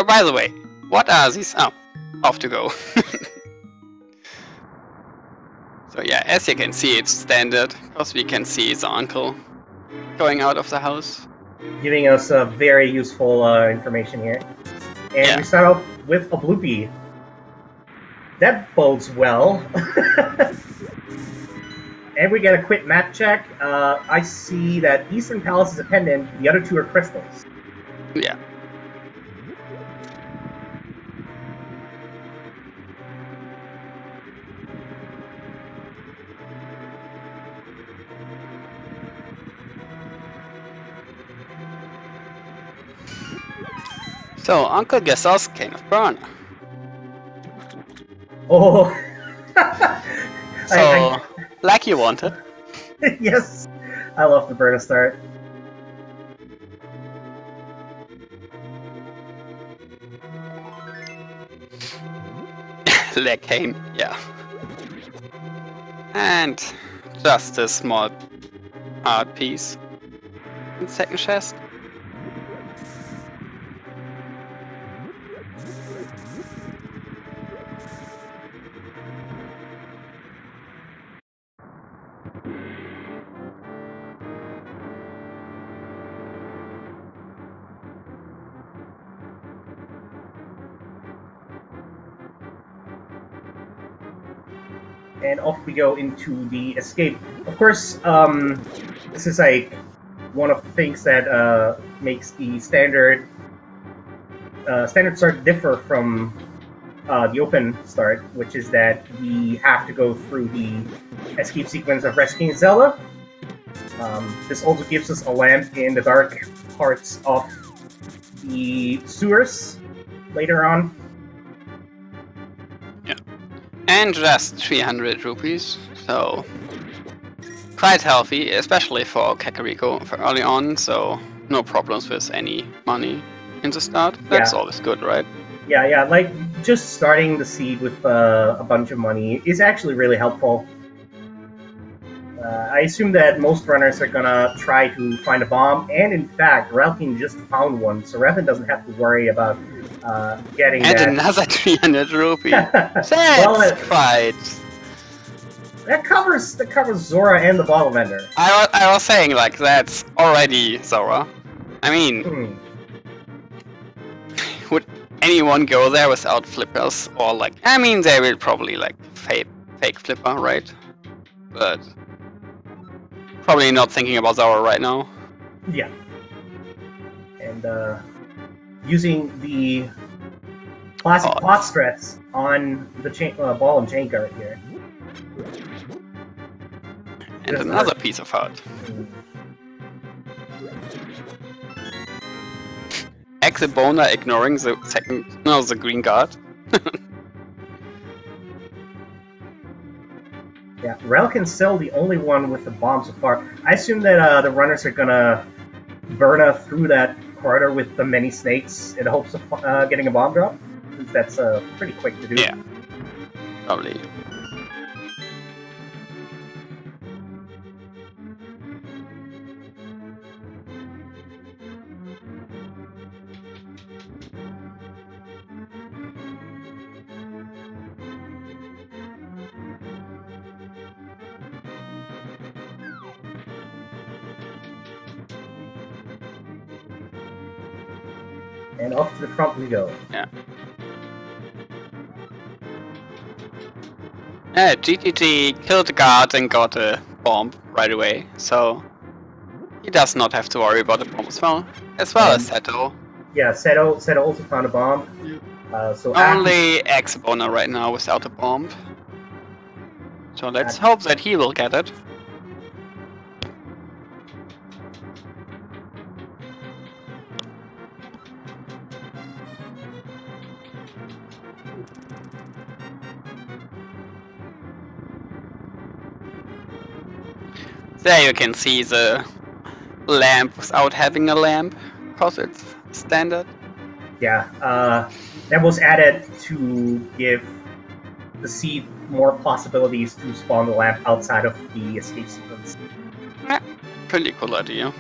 by the way, what are these? Oh, off to go. So yeah, as you can see, it's standard, because we can see the uncle going out of the house. Giving us very useful information here. And Yeah. we start off with a bloopy. That bodes well. And we get a quick map check. I see that Eastern Palace is a pendant, the other two are crystals. Yeah. So, Uncle Gessos, King of Burn. Oh! So, like you wanted. Yes! I love the Burn start. Leg came, yeah. And just a small art piece in second chest. And off we go into the escape. Of course, this is like one of the things that makes the standard start differ from the open start, which is that we have to go through the escape sequence of rescuing Zelda. This also gives us a lamp in the dark parts of the sewers later on. And just 300 rupees, so quite healthy, especially for Kakariko for early on, so no problems with any money in the start. That's always good, right? Yeah, like just starting the seed with a bunch of money is actually really helpful. I assume that most runners are gonna try to find a bomb, and in fact, Relkin just found one, so Relkin doesn't have to worry about getting and that. Another 300 rupees. That's Well, quite. That covers Zora and the bottle vendor. I was saying, like, that's already Zora. I mean, would anyone go there without flippers? Or like, I mean, they will probably like fake flipper, right? But probably not thinking about Zora right now. Yeah. And using the classic plot stress on the ball and chain card here. And another piece of art. Exibona ignoring the green guard. Yeah, Relkin's still the only one with the bomb so far. I assume that the runners are gonna burn through that corridor with the many snakes in hopes of getting a bomb drop. That's pretty quick to do. Yeah, probably. And off to the front we go. Yeah. GTG killed the guard and got a bomb right away, so he does not have to worry about the bomb as well as Seto. Yeah, Seto also found a bomb. So only Exibona right now without a bomb. So let's hope that he will get it. There you can see the lamp without having a lamp, because it's standard. Yeah, that was added to give the seed more possibilities to spawn the lamp outside of the escape sequence. Yeah, pretty cool idea.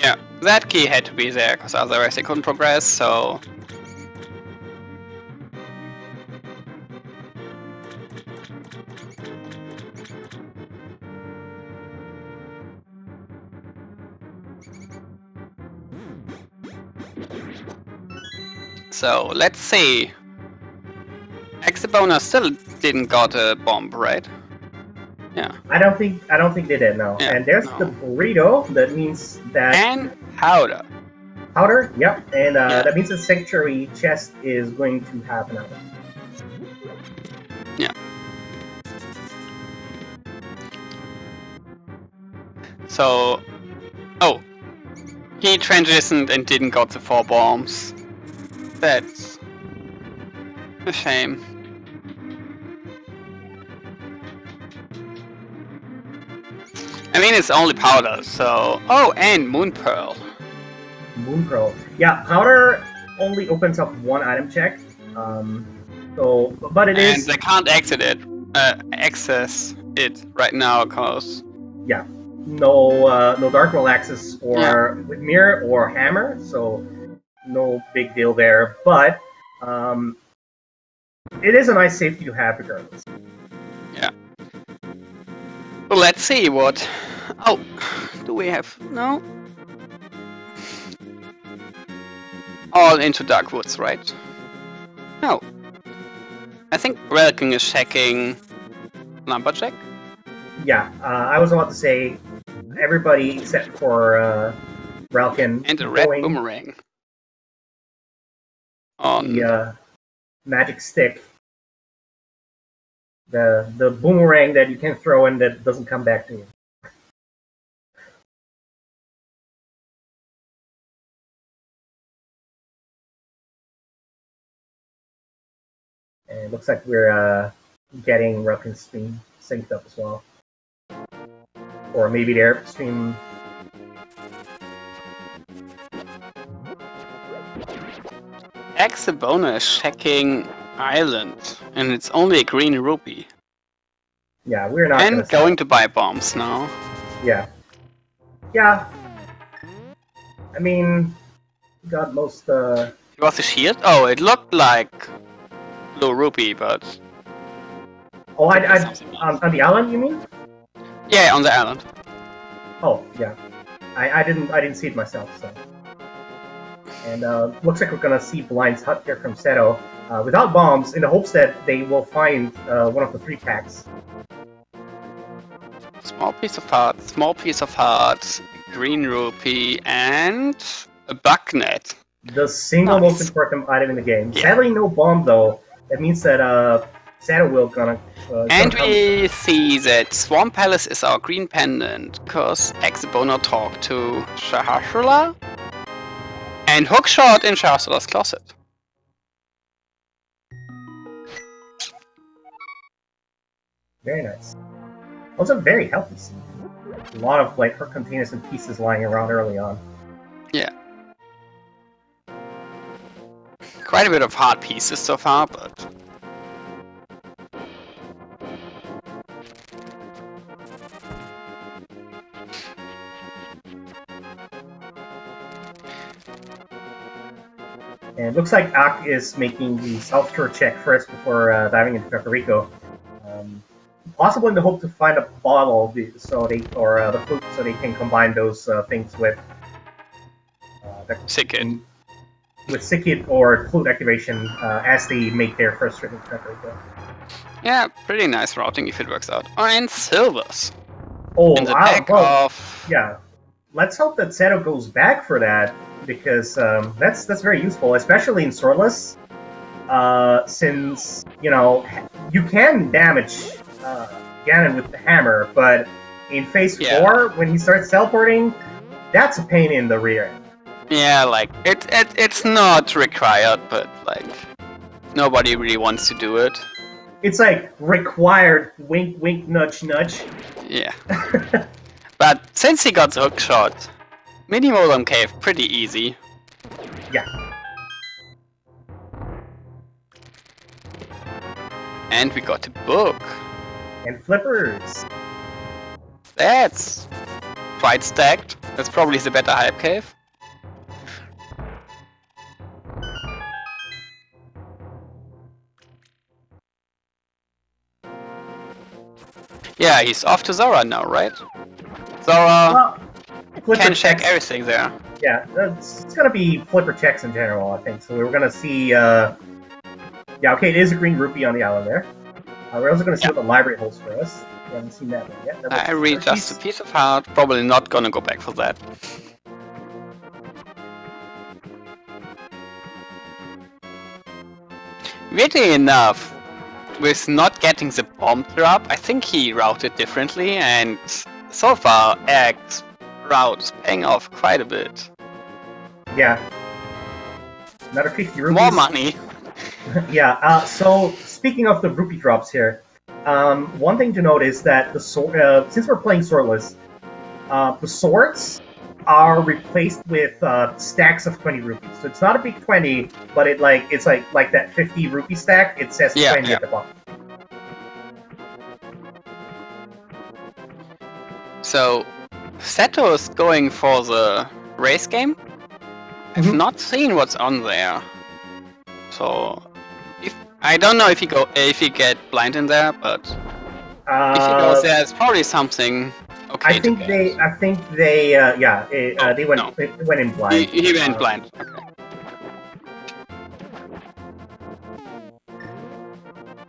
Yeah, that key had to be there, because otherwise they couldn't progress, so... So, let's see. Exabona still didn't got a bomb, right? Yeah. I don't think they did, no. Yeah, and there's no. the burrito. That means that And powder. powder. Yep. And Yeah. that means the sanctuary chest is going to have an item. Yeah. So, oh, he transitioned and didn't got the 4 bombs. That's a shame. I mean, it's only powder, so... Oh, and Moon Pearl. Moon Pearl. Yeah, powder only opens up 1 item check. So, but it And is. they can't access it right now, cause... Yeah. No Dark Roll access or with mirror or hammer, so no big deal there. But it is a nice safety to have regardless. Yeah. Well, let's see what... Oh, do we have... No? All into Dark Woods, right? No. I think Relkin is checking... Lumberjack? Yeah, I was about to say everybody except for Relkin And a red going boomerang. On... the magic stick. The boomerang that you can throw and that doesn't come back to you. And it looks like we're getting Relkin's stream synced up as well. Or maybe their stream. Exabona is checking Island, and it's only a green rupee. Yeah, we're not And gonna going to buy bombs now. Yeah. Yeah. I mean, we got most. It was a shield? Oh, it looked like blue rupee, but... Oh, on the island, you mean? Yeah, on the island. Oh, yeah. I didn't see it myself, so. And looks like we're gonna see Blind's hut here from Seto without bombs, in the hopes that they will find one of the 3 packs. Small piece of heart, green rupee, and a bucknet. The single Nice. most important item in the game. Yeah. Sadly, no bomb though. That means that Seto will gonna. And gonna we see that Swamp Palace is our green pendant, cause Exabona talked to Shahashula and Hookshot in Shahashula's closet. Very nice. Also, very healthy scene. A lot of like her containers and pieces lying around early on. Yeah. Quite a bit of hard pieces so far, but... And it looks like Ak is making the self-cure check first before diving into Kakariko. Possibly in the hope to find a bottle, so they the flute, so they can combine those things with Sickit. with Sickit or flute activation as they make their first trip into Kakariko. Yeah, pretty nice routing if it works out. Oh, and Silvers. Oh, In the back of... yeah. Let's hope that Seto goes back for that, because that's very useful, especially in Swordless. Since, you know, you can damage Ganon with the hammer, but in Phase 4, when he starts teleporting, that's a pain in the rear. Yeah, like, it's not required, but, like, nobody really wants to do it. It's like, required, wink, wink, nudge, nudge. Yeah. But since he got the hook shot, Mini-Modem Cave, pretty easy. Yeah. And we got a book. And flippers. That's quite stacked. That's probably the better hype cave. Yeah, he's off to Zora now, right? Zora can check everything there. Yeah, it's gonna be flipper checks in general, I think. So we're gonna see, yeah, okay, it is a green rupee on the island there. We're also gonna see what the library holds for us. We haven't seen that one yet. I read just a piece of heart, probably not gonna go back for that. Weirdly enough, with not getting the bomb drop, I think he routed differently, and so far, Egg's route is paying off quite a bit. Yeah. Another 50 rupees. More money. Yeah, so speaking of the rupee drops here, one thing to note is that the since we're playing Swordless, the swords are replaced with stacks of 20 rupees. So it's not a big 20, but it's like that 50 rupee stack. It says 20 at the bottom. So Seto is going for the race game. I've not seen what's on there. So I don't know if he get blind in there, but if he goes there, it's probably something. Okay, I think they went in blind. He went blind. Okay.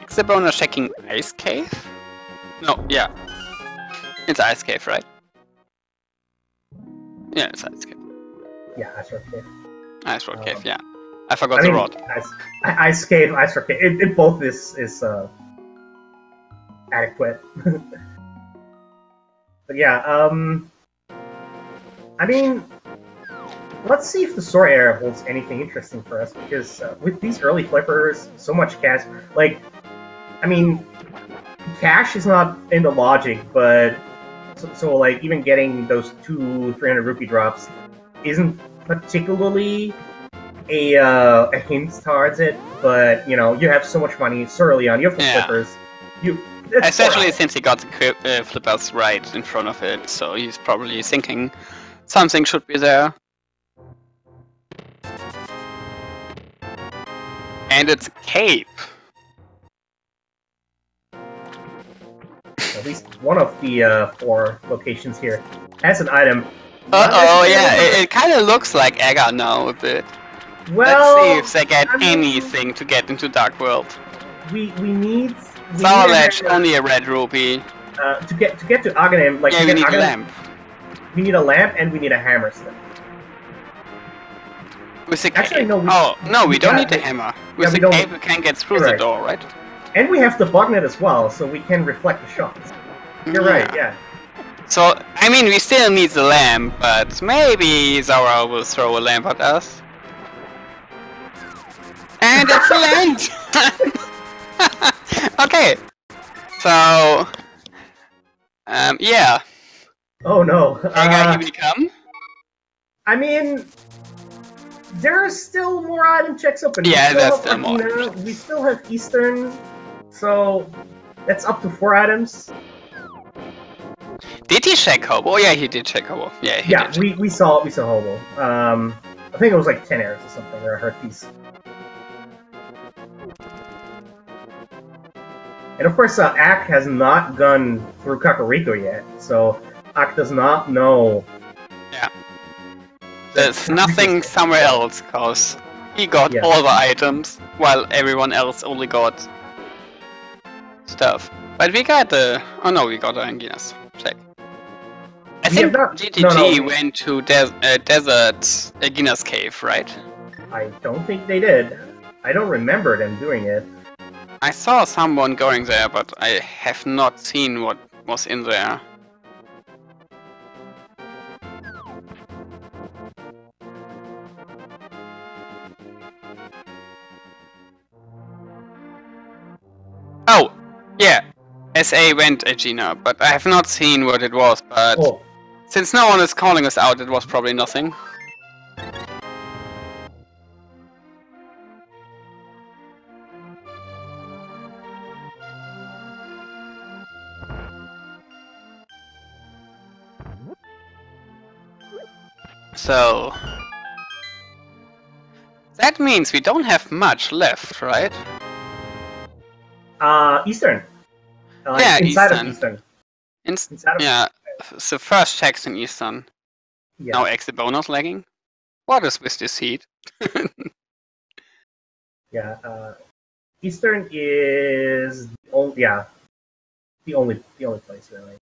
Except on checking Ice Cave? No, yeah. It's Ice Cave, right? Yeah, it's Ice Cave. Yeah, Ice Road Cave. Ice Road Cave, yeah. I forgot the rod. Ice Cave, Ice Road Cave. It both is adequate. But yeah, I mean, let's see if the Sora area holds anything interesting for us, because with these early flippers, so much cash, like, I mean, cash is not in the logic, but so like, even getting those 200-300 rupee drops isn't particularly a hint towards it, but, you know, you have so much money so early on, you have the flippers, especially since he got the flippers right in front of it, so he's probably thinking something should be there. And it's a cape. At least one of the 4 locations here has an item. Uh-oh, yeah, it kind of looks like Aga now a bit. Well, let's see if they get anything to get into Dark World. We need... Sour Ledge, only a red rupee. To get to Aghanim, like, yeah, we need a lamp. We need a lamp and we need a hammer still. With the Actually, no. We don't need the hammer. With the cape, we can get through the door, right? And we have the bugnet as well, so we can reflect the shots. You're right, yeah. So, I mean, we still need the lamp, but maybe Zora will throw a lamp at us. And it's a lamp! Okay. So... yeah. Oh no. Aga, you become? I mean... There are still more item checks open. Yeah, that's still more. We still have Eastern, so that's up to 4 items. Did he check Hobo? Oh, yeah, he did check Hobo. Yeah, he did. we saw Hobo. I think it was like 10 errors or something, or a hurt piece. And of course, Ak has not gone through Kakariko yet, so Ak does not know. Yeah. There's nothing somewhere else, cause he got all the items, while everyone else only got stuff. But we got the... Oh no, we got the Anginas. Check. I think GTG went to Desert Anginas Cave, right? I don't think they did. I don't remember them doing it. I saw someone going there, but I have not seen what was in there. Oh, yeah, SA went Aegina, but I have not seen what it was, but since no one is calling us out, it was probably nothing. So that means we don't have much left, right? Eastern. Yeah, inside Eastern. of Eastern. Inside of yeah. So first checks in Eastern. Yeah. Now exit bonus lagging. What is with this heat? Yeah. Eastern is the only place really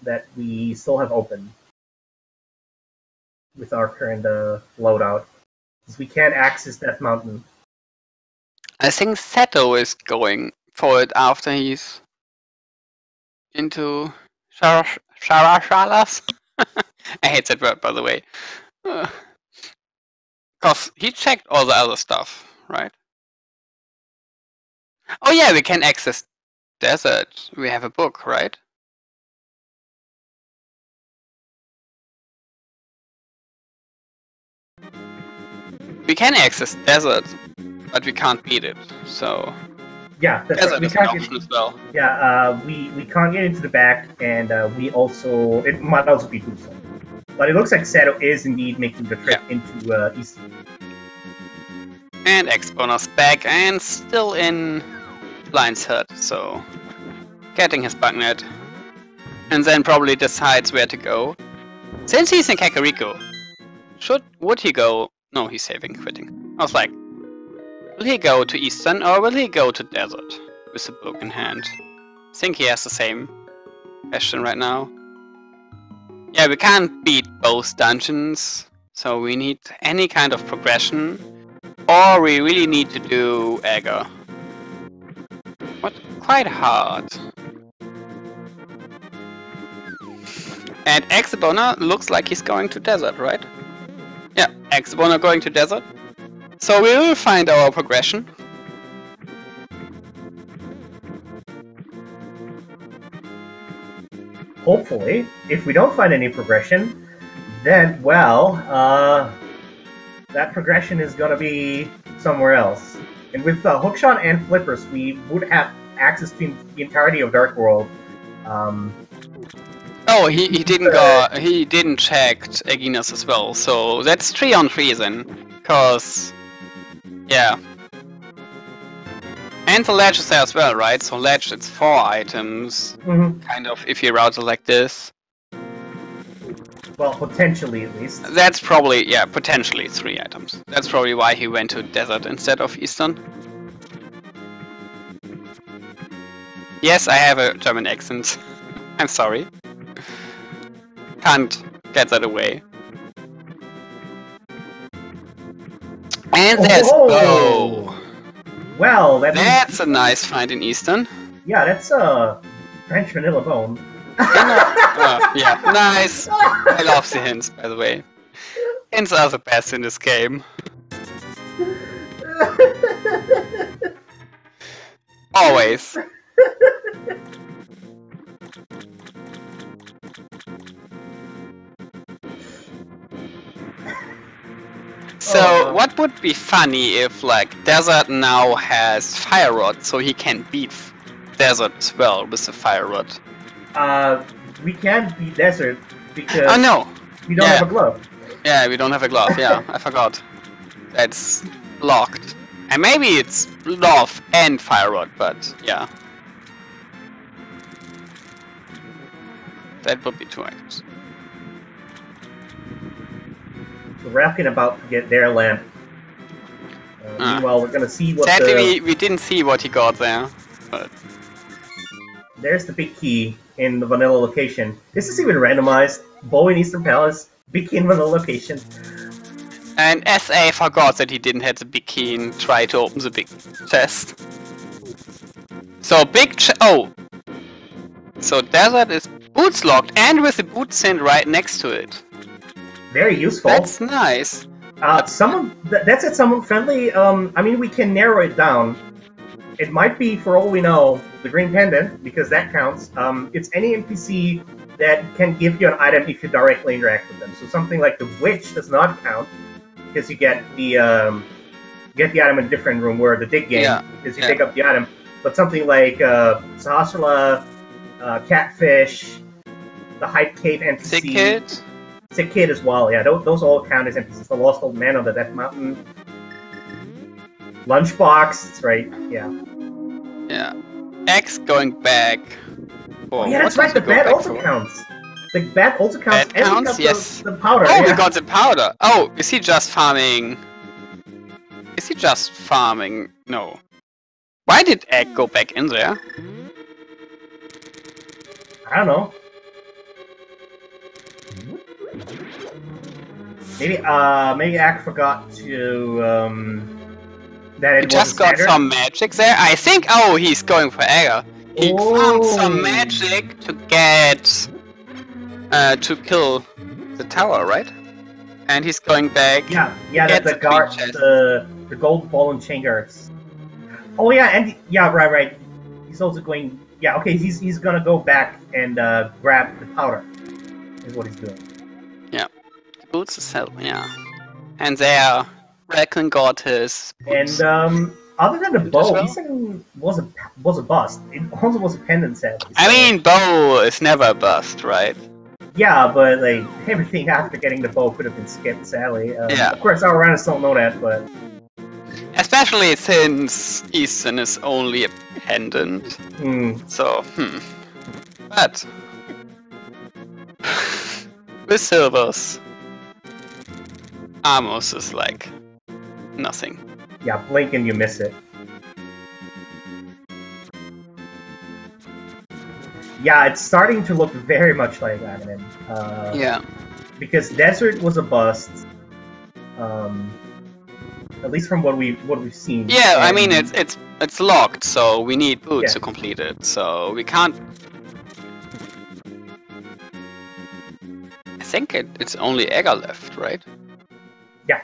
that we still have open with our current loadout, because we can't access that mountain. I think Seto is going for it after he's into Sharashalas. I hate that word, by the way. Because he checked all the other stuff, right? Oh yeah, we can access desert. We have a book, right? We can access desert, but we can't beat it, so... Yeah, that's desert right. We is an can't option as well. Yeah, we can't get into the back, and we also... It might also be Tucson. But it looks like Seto is indeed making the trip into East. And X-Bonus back, and still in Lion's Head, so... getting his bugnet. And then probably decides where to go. Since he's in Kakariko, would he go... No, he's saving, quitting. I was like, will he go to Eastern or will he go to Desert with a book in hand? I think he has the same question right now. Yeah, we can't beat both dungeons, so we need any kind of progression, or we really need to do Agar. But quite hard. And Exabona looks like he's going to Desert, right? Yeah, Exabona going to Desert. So we will find our progression. Hopefully. If we don't find any progression, then, well, that progression is gonna be somewhere else. And with Hookshot and Flippers, we would have access to the entirety of Dark World. Oh, he didn't go. He didn't check Aeginas as well. So that's 3 on 3 then, cause yeah. And the ledge is there as well, right? So ledge, it's 4 items, kind of. If you route it like this. Well, potentially at least. That's probably potentially 3 items. That's probably why he went to Desert instead of Eastern. Yes, I have a German accent. I'm sorry. Can't get that away. And there's Bow. Well, that's a nice find in Eastern. Yeah, that's a French vanilla bone. Yeah, nice. I love the hints, by the way. Hints are the best in this game. Always. So, what would be funny if, like, Desert now has Fire Rod, so he can beat Desert as well with the Fire Rod? We can't beat Desert because we don't have a glove. Yeah, we don't have a glove, yeah, I forgot. That's locked. And maybe it's Glove and Fire Rod, but yeah. That would be 2 items. Rapping about to get their lamp. Meanwhile, we're gonna see what sadly, we didn't see what he got there. But there's the big key in the vanilla location. This is even randomized. Bow in Eastern Palace, big key in vanilla location. And SA forgot that he didn't have the big key and tried to open the big chest. So so Desert is boots locked and with the boot sent right next to it. Very useful. That's nice. That's at someone friendly. I mean, we can narrow it down. It might be, for all we know, the Green Pendant, because that counts. It's any NPC that can give you an item if you directly interact with them. So something like the Witch does not count, because you get the item in a different room, where the Dig game, because you pick up the item. But something like Sahasrara, Catfish, the Hype Cave NPC. Sick Kid? Sick Kid as well. Yeah, those all count as NPCs. The Lost Old Man on the Death Mountain. Lunchbox. That's right. Yeah. Yeah. X going back. Oh yeah, that's right. The bat also counts. The bat also counts. Bat counts, yes. The powder. Oh, yeah. we got the powder. Oh, is he just farming? Is he just farming? No. Why did Egg go back in there? I don't know. Maybe Egg forgot to that it he just got some magic there. I think. Oh, he's going for Egg. He found some magic to get to kill the tower, right? And he's going back. Yeah, the guard, the gold ball and chain guards. Oh yeah, and right. He's also going. Yeah, okay. He's gonna go back and grab the powder. Is what he's doing. Yeah, boots the cell. Yeah, and there, Raccoon got his boots. And other than the bow, well? This thing was a bust. It also was a pendant set. So. I mean, bow is never a bust, right? Yeah, but like everything after getting the bow could have been skipped, sadly. Yeah. Of course, our runners don't know that, but especially since Easton is only a pendant. So, but with silvers, Amos is like nothing. Yeah, blink and you miss it. Yeah, it's starting to look very much like Aghanim. Yeah. Because Desert was a bust. At least from what we've seen. Yeah, and I mean it's locked, so we need boots to complete it. So we can't. I think it's only Egger left, right? Yeah.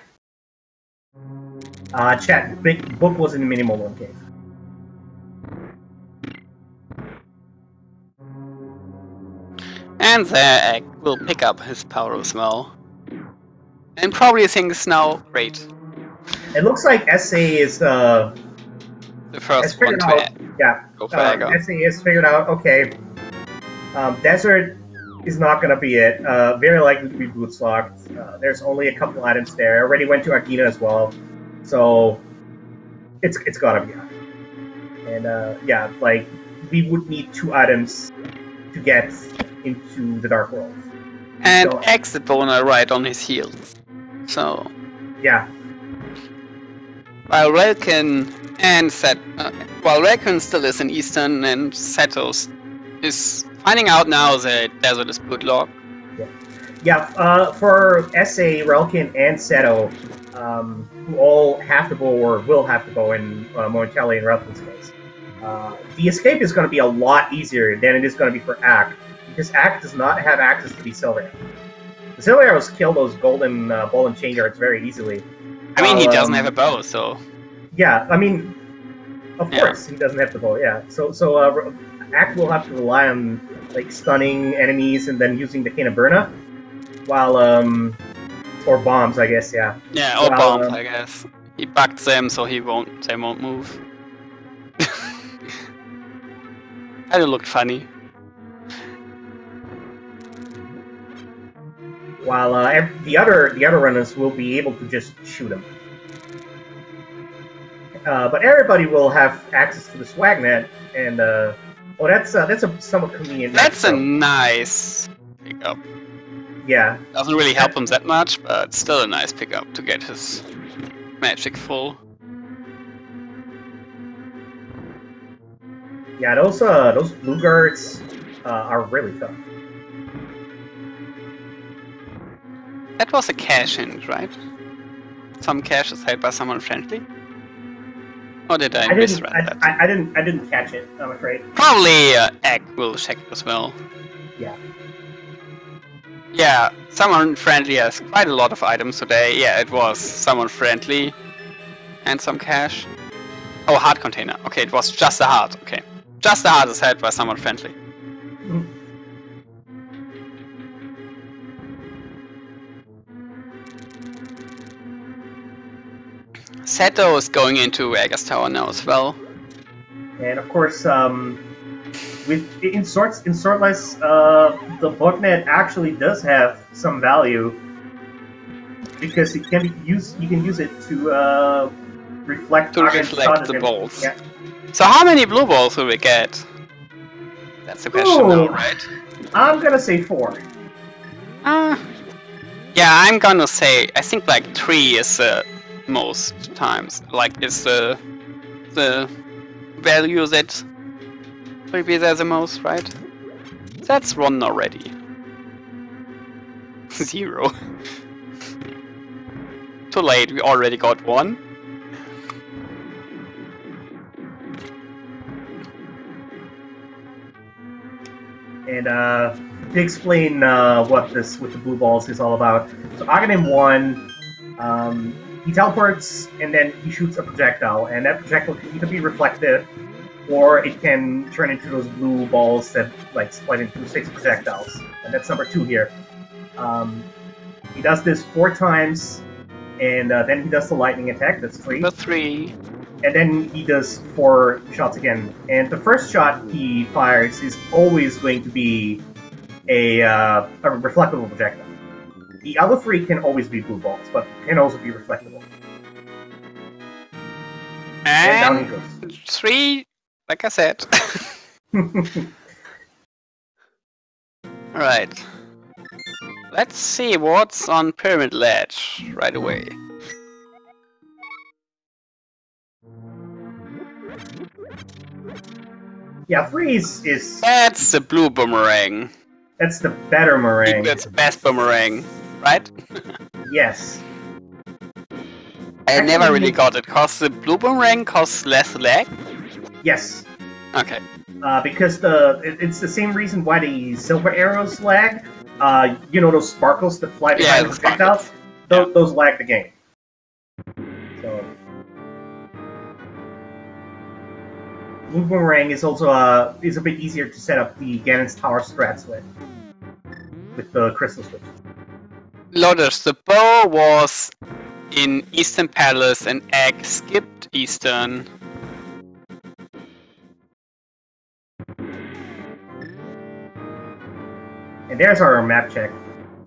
Chat. Big book was in the minimal one cave. And there Egg will pick up his power as well. And probably thinks now, great. It looks like SA is the first one to go for Egger. SA is figured out, okay. Desert is not gonna be it. Very likely to be boots locked. There's only a couple items there. I already went to Agina as well. So it's gotta be on. And yeah, like we would need 2 items to get into the Dark World. And so, exit boner right on his heels. So yeah. While Relkin and while Relkin still is in Eastern and Setos is finding out now that Desert is boot locked. Yeah. For SA, Relkin, and Seto, who all have to go or will have to go in momentarily in Relkin's case, the escape is going to be a lot easier than it is going to be for Act, because Act does not have access to these silver arrows. The silver arrows kill those golden ball and chain guards very easily. I mean, he doesn't have a bow, so... Yeah, I mean, of course he doesn't have the bow, yeah. So Act will have to rely on, like, stunning enemies and then using the Cane of Burna, while, or bombs, I guess, yeah. Yeah, or bombs, I guess. He bugged them so they won't move. Kinda looked funny. While the other runners will be able to just shoot him. But everybody will have access to the swag net, and that's a somewhat convenient. That's a nice pickup. Yeah. Doesn't really help him that much, but still a nice pickup to get his magic full. Yeah, those blue guards are really tough. That was a cash hint, right? Some cash is held by someone friendly? Or did I misread that? I didn't catch it, I'm afraid. Probably Egg will check it as well. Yeah. Yeah, someone friendly has quite a lot of items today. Yeah, it was someone friendly. And some cash. Oh, heart container. Okay, it was just a heart. Okay. Just a heart is held by someone friendly. Seto is going into Egger's tower now as well. And of course, in Swordless, the booknet actually does have some value because it can be used. You can use it to reflect the balls. Yeah. So how many blue balls will we get? That's the question now, right? I'm gonna say 4. Yeah, I'm gonna say I think like 3 is most times. Like it's the value that will be there the most, right? That's 1 already. 0. Too late. We already got 1. And to explain what this with the blue balls is all about. So Aghanim 1, he teleports and then he shoots a projectile, and that projectile can either be reflective or it can turn into those blue balls that like split into 6 projectiles. And that's number 2 here. He does this 4 times, and then he does the lightning attack. That's 3. That's 3. And then he does 4 shots again. And the first shot he fires is always going to be a reflectable projectile. The other 3 can always be blue balls, but can also be reflectable. And down he goes. 3, like I said. Alright. Let's see what's on Pyramid Ledge right away. Yeah, 3 is... That's the blue boomerang. That's the better boomerang. That's the best boomerang, right? Yes. I never really got it, cause the blue boomerang costs less lag? Yes. Okay. Because it's the same reason why the silver arrows lag. You know those sparkles that fly behind the projectiles? Those lag the game. So... Blue boomerang is also is a bit easier to set up the Ganon's Tower strats with the crystal switch. Lotus, the bow was in Eastern Palace and Egg skipped Eastern. And there's our map check.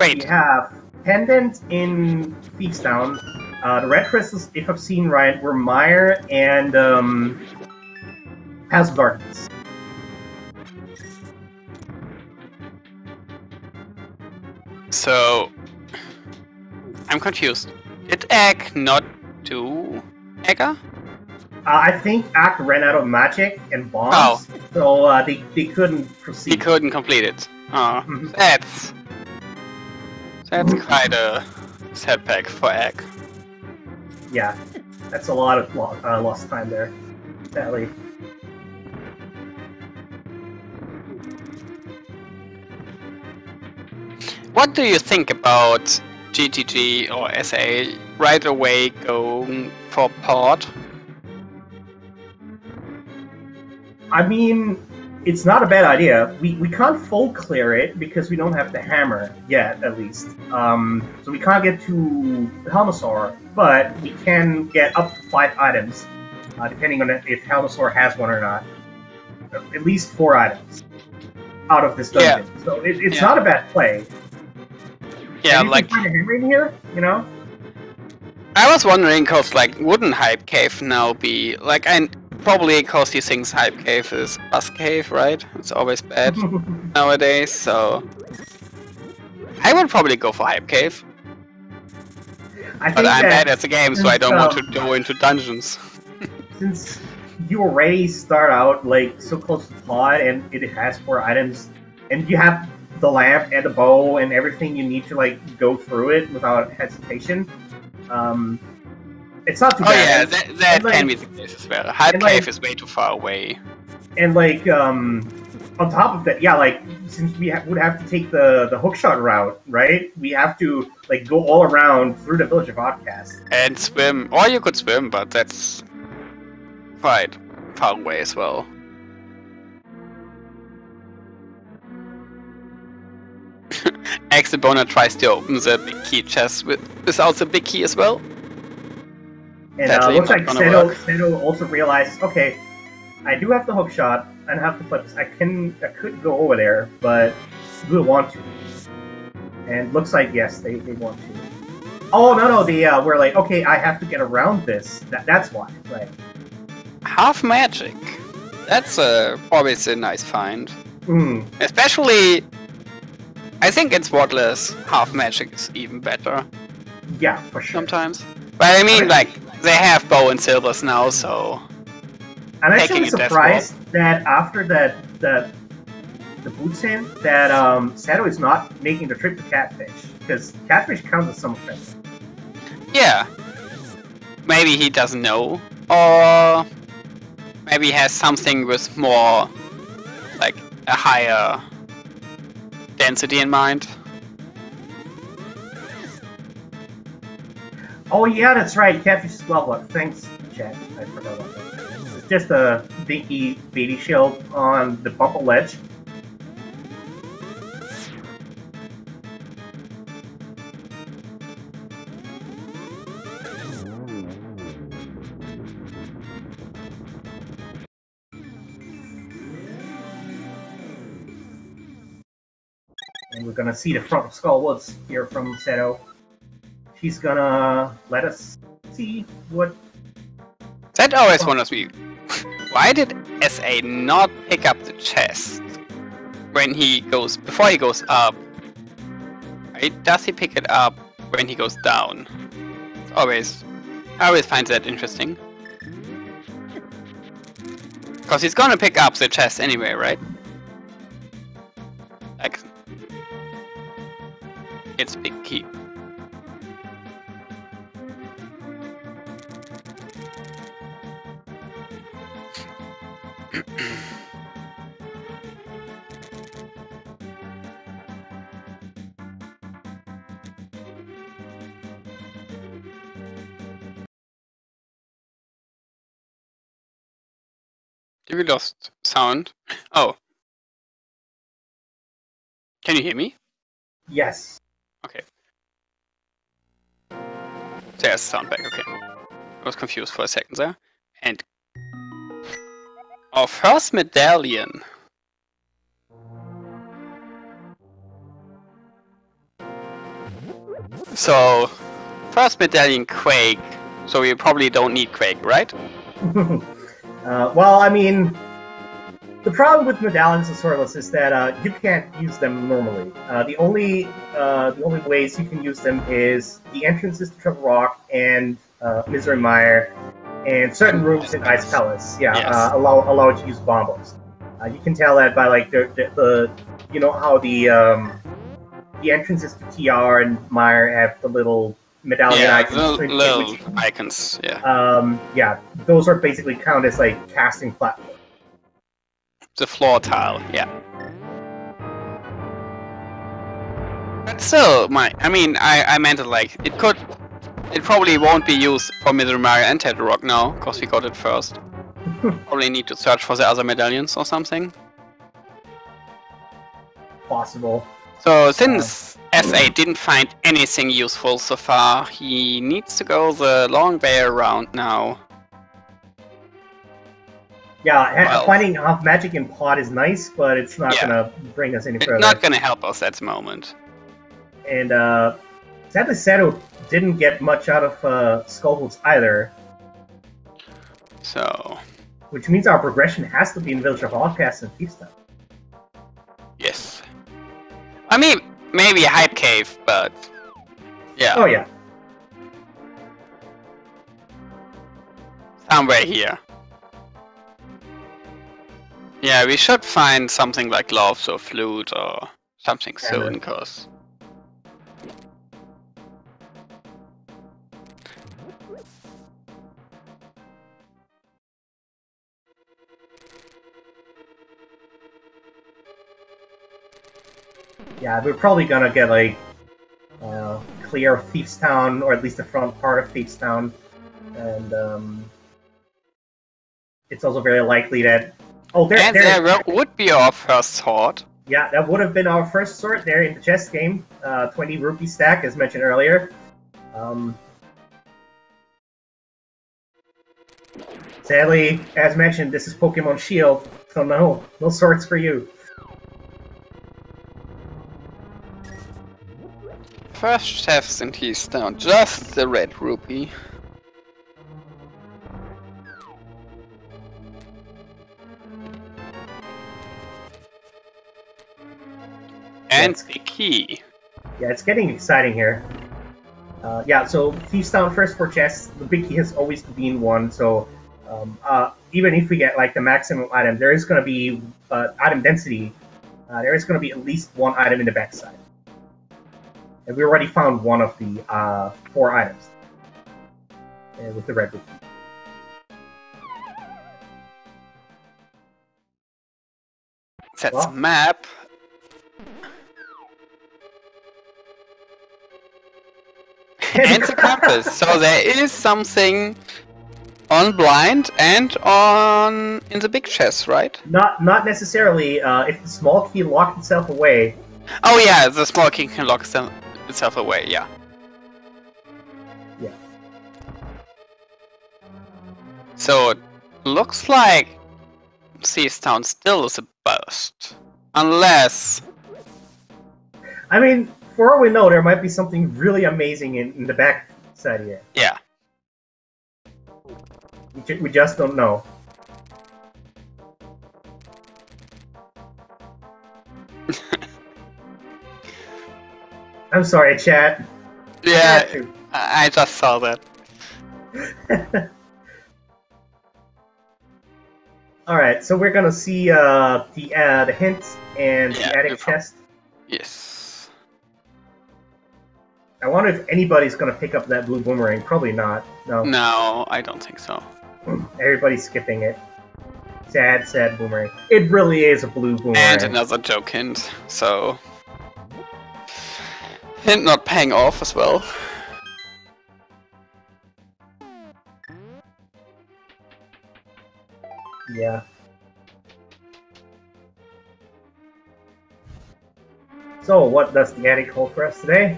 Wait. We have Pendant in Feasttown. The red crystals, if I've seen right, were Mire and House of Darkness. So I'm confused. Did Egg not do Egger? I think Ack ran out of magic and bombs, so they couldn't proceed. He couldn't complete it. Oh, that's quite a setback for Egg. Yeah, that's a lot of lost time there, sadly. What do you think about GTG or SA right away going for Pod? I mean, it's not a bad idea. We can't full clear it because we don't have the hammer yet, at least. So we can't get to Helmasaur, but we can get up to 5 items, depending on if Helmasaur has one or not. At least 4 items out of this dungeon. Yeah. So it's not a bad play. Yeah, and you can find a hammer in here, you know? I was wondering, cause like, wouldn't Hype Cave now be like, and probably cause he thinks Hype Cave is Bus Cave, right? It's always bad nowadays, so I would probably go for Hype Cave. But I'm bad at the game, so I don't want to go into dungeons. Since you already start out like so close to Pod, and it has 4 items, and you have the lamp and the bow and everything you need to like go through it without hesitation. It's not too bad. Oh yeah, that can be the case as well. Hype Cave is way too far away. And like on top of that, yeah, like since we would have to take the hookshot route, right? We have to like go all around through the village of Outcast and swim, or you could swim, but that's quite far away as well. Exibona tries to open the big key chest without the big key as well. And looks like Seto also realized, okay, I do have the hookshot, I have to put this. I could go over there, but we want to. And looks like yes, they want to. Oh no, they were like, okay, I have to get around this. That's why, right? Half magic. That's always a nice find. Especially, I think in Swordless, half magic is even better. Yeah, for sure. Sometimes. But I mean, like, they have bow and silvers now, so... I'm actually surprised that after the boot sand, that Sato is not making the trip to Catfish, because Catfish counts as some offense. Yeah. Maybe he doesn't know, or maybe he has something with more, like, a higher density in mind. Oh yeah, that's right, Catfish is well up. Thanks, Chad. I forgot about that. It's just a dinky baby shield on the bumper ledge. And we're gonna see the front of Skullwoods here from Seto. She's gonna let us see what... That always wonders me. Why did SA not pick up the chest when he goes... before he goes up? Right? Does he pick it up when he goes down? It's always... I always find that interesting. Because he's gonna pick up the chest anyway, right? Like... It's big key. Did we lost sound? Oh. Can you hear me? Yes. Okay. There's sound back, okay. I was confused for a second there. And our first medallion. So, first medallion Quake. So we probably don't need Quake, right? Well, I mean, the problem with medallions and Swordless is that you can't use them normally. The only ways you can use them is the entrances to Triple Rock and Misery Mire, and certain rooms in Ice Palace. Yeah, yes. Allow you to use bombos. You can tell that by like the you know how the entrances to TR and Mire have the little medallion icons. Little icons, yeah. Yeah, those are basically count as like casting platforms. The floor tile, yeah. But still, I meant it like, it probably won't be used for Misery Mire and Ted Rock now, because we got it first. Probably need to search for the other medallions or something. Possible. So, since SA didn't find anything useful so far, he needs to go the long way around now. Yeah, finding half magic in pot is nice, but it's not gonna bring us any further. It's not gonna help us at the moment. And sadly, Sato didn't get much out of Skullwoods either. So... which means our progression has to be in Village of Outcasts and Thiefstown. Yes. I mean, maybe a Hype Cave, but... yeah. Oh yeah. Somewhere here. Yeah, we should find something like gloves or flute or something soon, because... yeah, we're probably gonna get like clear of Thiefstown, or at least the front part of Thiefstown, and it's also very likely that there would be our first sword. Yeah, that would have been our first sword there in the chess game. 20 rupee stack, as mentioned earlier. Sadly, as mentioned, this is Pokemon Shield. So no swords for you. First chefs and he's down. Just the red rupee. And the key. Yeah, it's getting exciting here. Yeah, so Thieves Town first for chests. The big key has always been one, so even if we get like the maximum item, there is going to be item density. There is going to be at least one item in the backside. And we already found one of the 4 items with the red rupee. That's a map. And the compass. So there is something on blind and on in the big chest, right? Not necessarily. If the small key locked itself away. Oh yeah, the small key can lock itself away. Yeah. Yeah. So it looks like Thieves Town still is a burst, unless. I mean, for all we know, there might be something really amazing in the back side here. Yeah. We just don't know. I'm sorry, chat. Yeah, I just saw that. Alright, so we're gonna see the hints and the attic chest. Yes. I wonder if anybody's gonna pick up that blue boomerang. Probably not. No. No, I don't think so. Everybody's skipping it. Sad boomerang. It really is a blue boomerang. And another joke hint, so... Hint not paying off as well. Yeah. So, what does the attic hold for us today?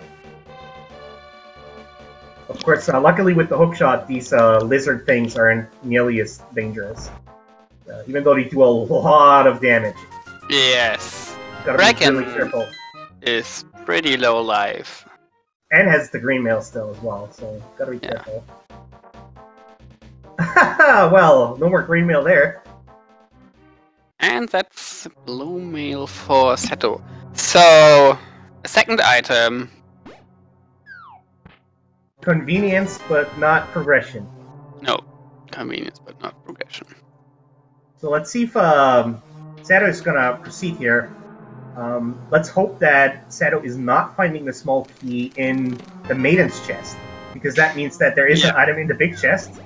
Of course, luckily with the hookshot, these lizard things aren't nearly as dangerous. Even though they do a lot of damage. Yes. Gotta be really careful. Is pretty low life. And has the green mail still as well, so gotta be careful. Well, no more green mail there. And that's the blue mail for Seto. So, a second item. Convenience, but not progression. No, convenience, but not progression. So let's see if Sato is gonna proceed here. Let's hope that Sato is not finding the small key in the maiden's chest, because that means that there is an item in the big chest.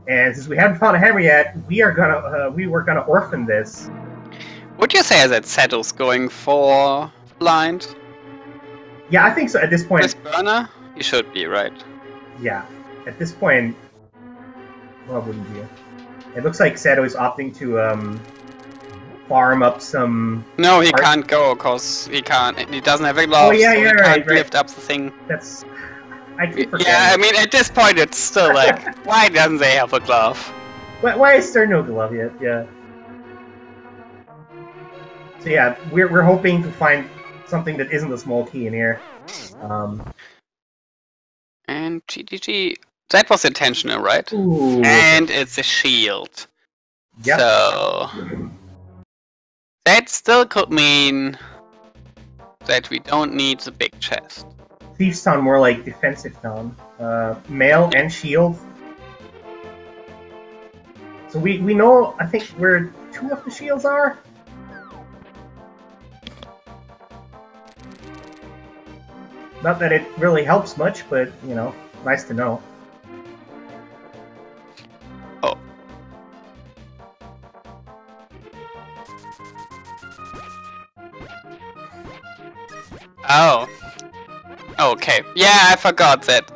And since we haven't found a hammer yet, we were gonna orphan this. Would you say that Sato's going for blind? Yeah, I think so. At this point, This burner, he should be right. Yeah, at this point, what would he do? It looks like Sato is opting to farm up some. No, he can't go because he can't. He doesn't have a glove. Oh yeah, so you're he right. can't lift up the thing. That's. I keep forgetting. Yeah, I mean, at this point, it's still like, why doesn't they have a glove? Why is there no glove yet? Yeah. So yeah, we're hoping to find something that isn't a small key in here. And GGG, that was intentional, right? Ooh. And it's a shield. Yep. So that still could mean that we don't need the big chest. Thieves sound more like defensive town. Mail and shield. So we know, I think, where 2 of the shields are. Not that it really helps much, but, you know, nice to know. Oh. Oh. Okay. Yeah, I forgot that.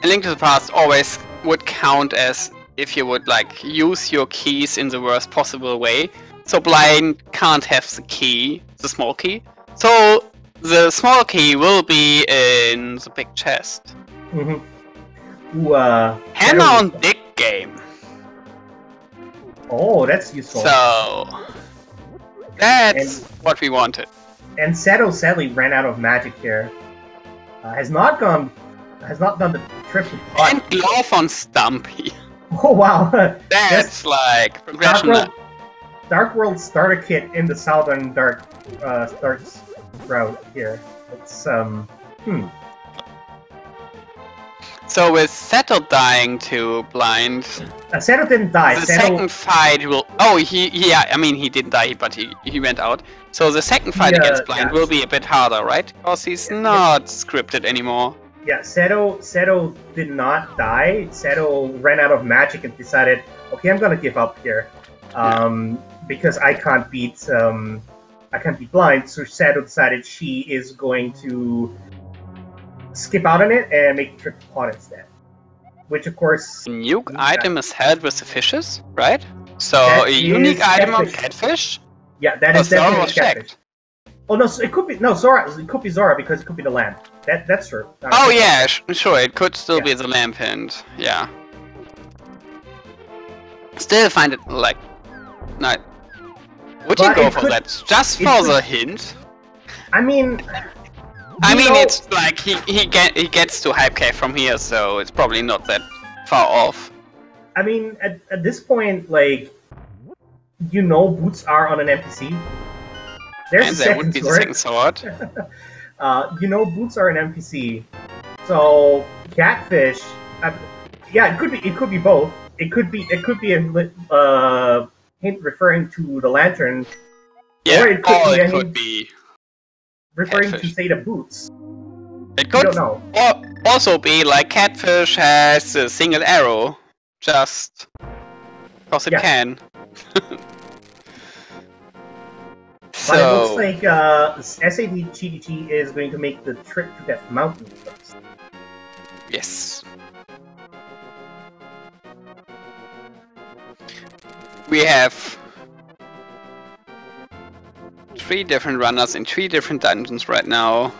A Link to the Past always would count as if you would, like, use your keys in the worst possible way. So Blind can't have the key, the small key. So the small key will be in the big chest. Mm-hmm. Ooh, Hammer on big game. Oh, that's useful. So that's what we wanted. And Seto sadly ran out of magic here. Has not done the trip to pot. And glove on Stumpy. Oh wow! That's like progression. Dark World starter kit in the Southern Dark starts route here. It's So with Seto dying to blind, Seto didn't die. the second fight will. Oh, yeah. I mean, he didn't die, but he went out. So the second fight against blind will be a bit harder, right? Because he's not scripted anymore. Yeah, Seto did not die. Seto ran out of magic and decided, okay, I'm gonna give up here, because I can't beat blind. So Seto decided she is going to skip out on it and make the trip to pot instead. Which of course, a nuke item is held with the fishes, right? So a unique item on catfish. Yeah, that is definitely catfish. Oh no, so it could be Zora. It could be Zora because it could be the lamp. That's true. Oh yeah, sure. It could still be the lamp hint. Yeah. Still find it like, not. Would you go for that just for the hint? I mean, it's like he gets to Hype Cave from here, so it's probably not that far off. I mean, at this point, like, boots are on an NPC. There's and that would be the second sword. Boots are an NPC. So catfish, yeah, it could be both. It could be a hint referring to the lantern. Yeah, or it could be referring catfish. to say the boots. It could also be like catfish has a single arrow, just because it can. But it looks like SAD GDT is going to make the trip to that mountain first. Yes. We have 3 different runners in 3 different dungeons right now.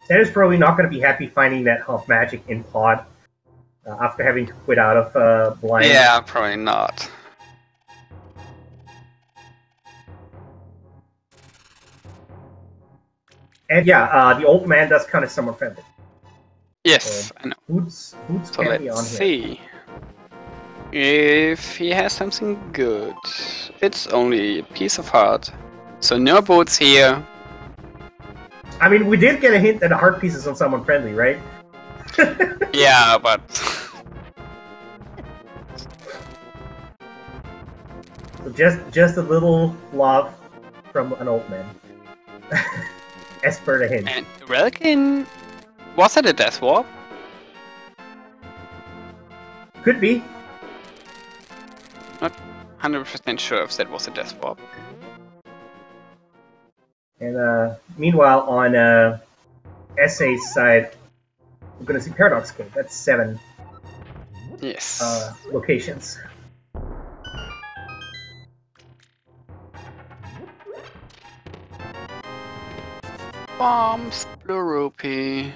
That is probably not going to be happy finding that half magic in pod after having to quit out of blind. Yeah, probably not. And yeah, the old man does kind of somewhat friendly. Yes, I know. Boots So can be on let's here. see if he has something good. It's only a piece of heart, so no boots here. I mean, we did get a hint that the heart piece is on someone friendly, right? Yeah, but So just a little love from an old man. As per the hint. and Relkin, was it a death warp? Could be. Not 100% sure if that was a death warp. And meanwhile, on SA's side, we're gonna see Paradox Cave. That's 7 Yes. locations. Bombs, Blue Rupee.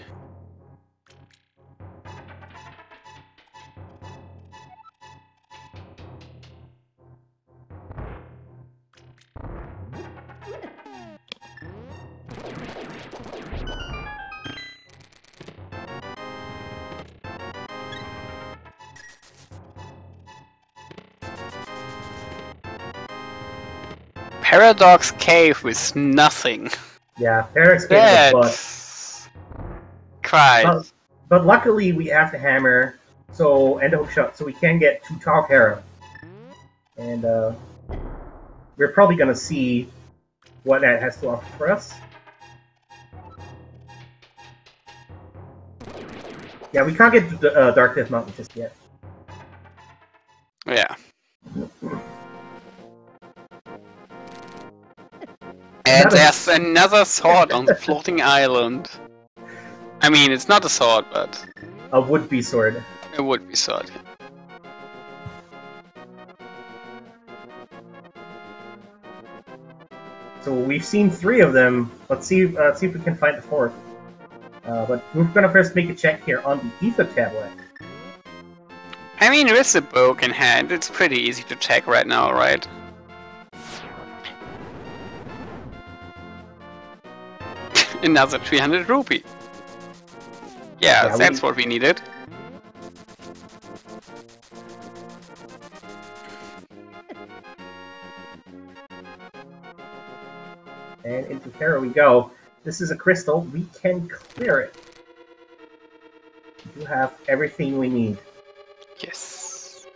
Paradox Cave with nothing. Yeah, Paradox Cave is a bust. That's... Christ. But luckily we have the hammer, and the hook shot, so we can get to Talk Hera. And we're probably gonna see what that has to offer for us. Yeah, we can't get to Dark Death Mountain just yet. Yeah. And there's another sword on the floating island. I mean, it's not a sword, but... A would-be sword. It would be sword. So we've seen 3 of them. Let's see if we can find the 4th. But we're gonna first make a check here on the ether tablet. I mean, with the book in hand, it's pretty easy to check right now, right? Another 300 rupee. Yeah, that's what we needed. And into Terra we go. This is a crystal. We can clear it. We have everything we need. Yes.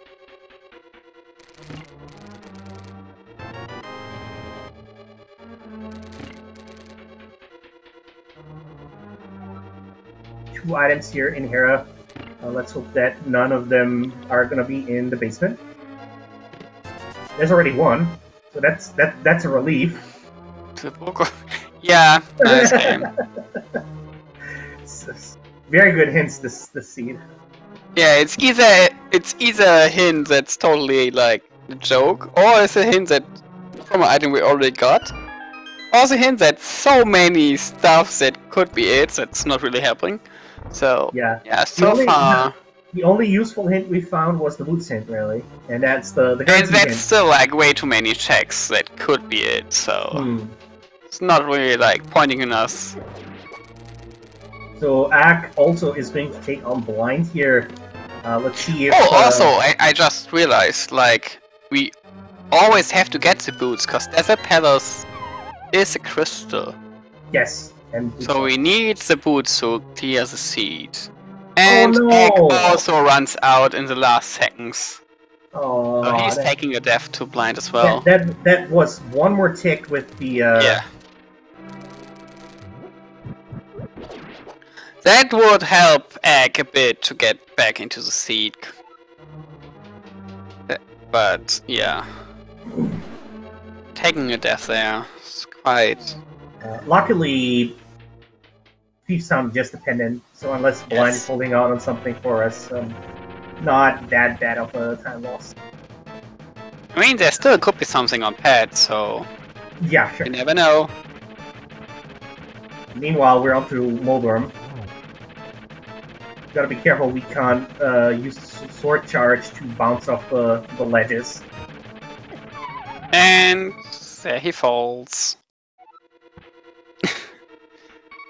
Two items here in Hera. Let's hope that none of them are gonna be in the basement. There's already one, so that's a relief. The book. Yeah, nice game. Very good hints. This seed. Yeah, it's either a hint that's totally like a joke, or it's a hint that from an item we already got. Also, hint that so many stuff that could be it that's not really helping. So yeah, so far the only useful hint we found was the boots hint, really, and that's the and that's hint. Still like way too many checks that could be it. So it's not really like pointing in us. So Ak also is going to take on blind here. Let's see if... Oh, also, I just realized, like, we always have to get the boots, because Desert Palace is a crystal. Yes. And so we need the boots to clear the seed. And Egg also runs out in the last seconds. Oh, so he's taking a death to blind as well. That was one more tick with the... Yeah. That would help Egg a bit to get back into the seed. But, yeah. Taking a death there is quite... luckily, Thief Sound just dependent, so unless Blind is holding out on something for us, not that bad of a time loss. I mean, there still could be something on pad, so... Yeah, sure. You never know. Meanwhile, we're on to Moldorm. Gotta be careful, we can't use sword charge to bounce off the ledges. And there he falls.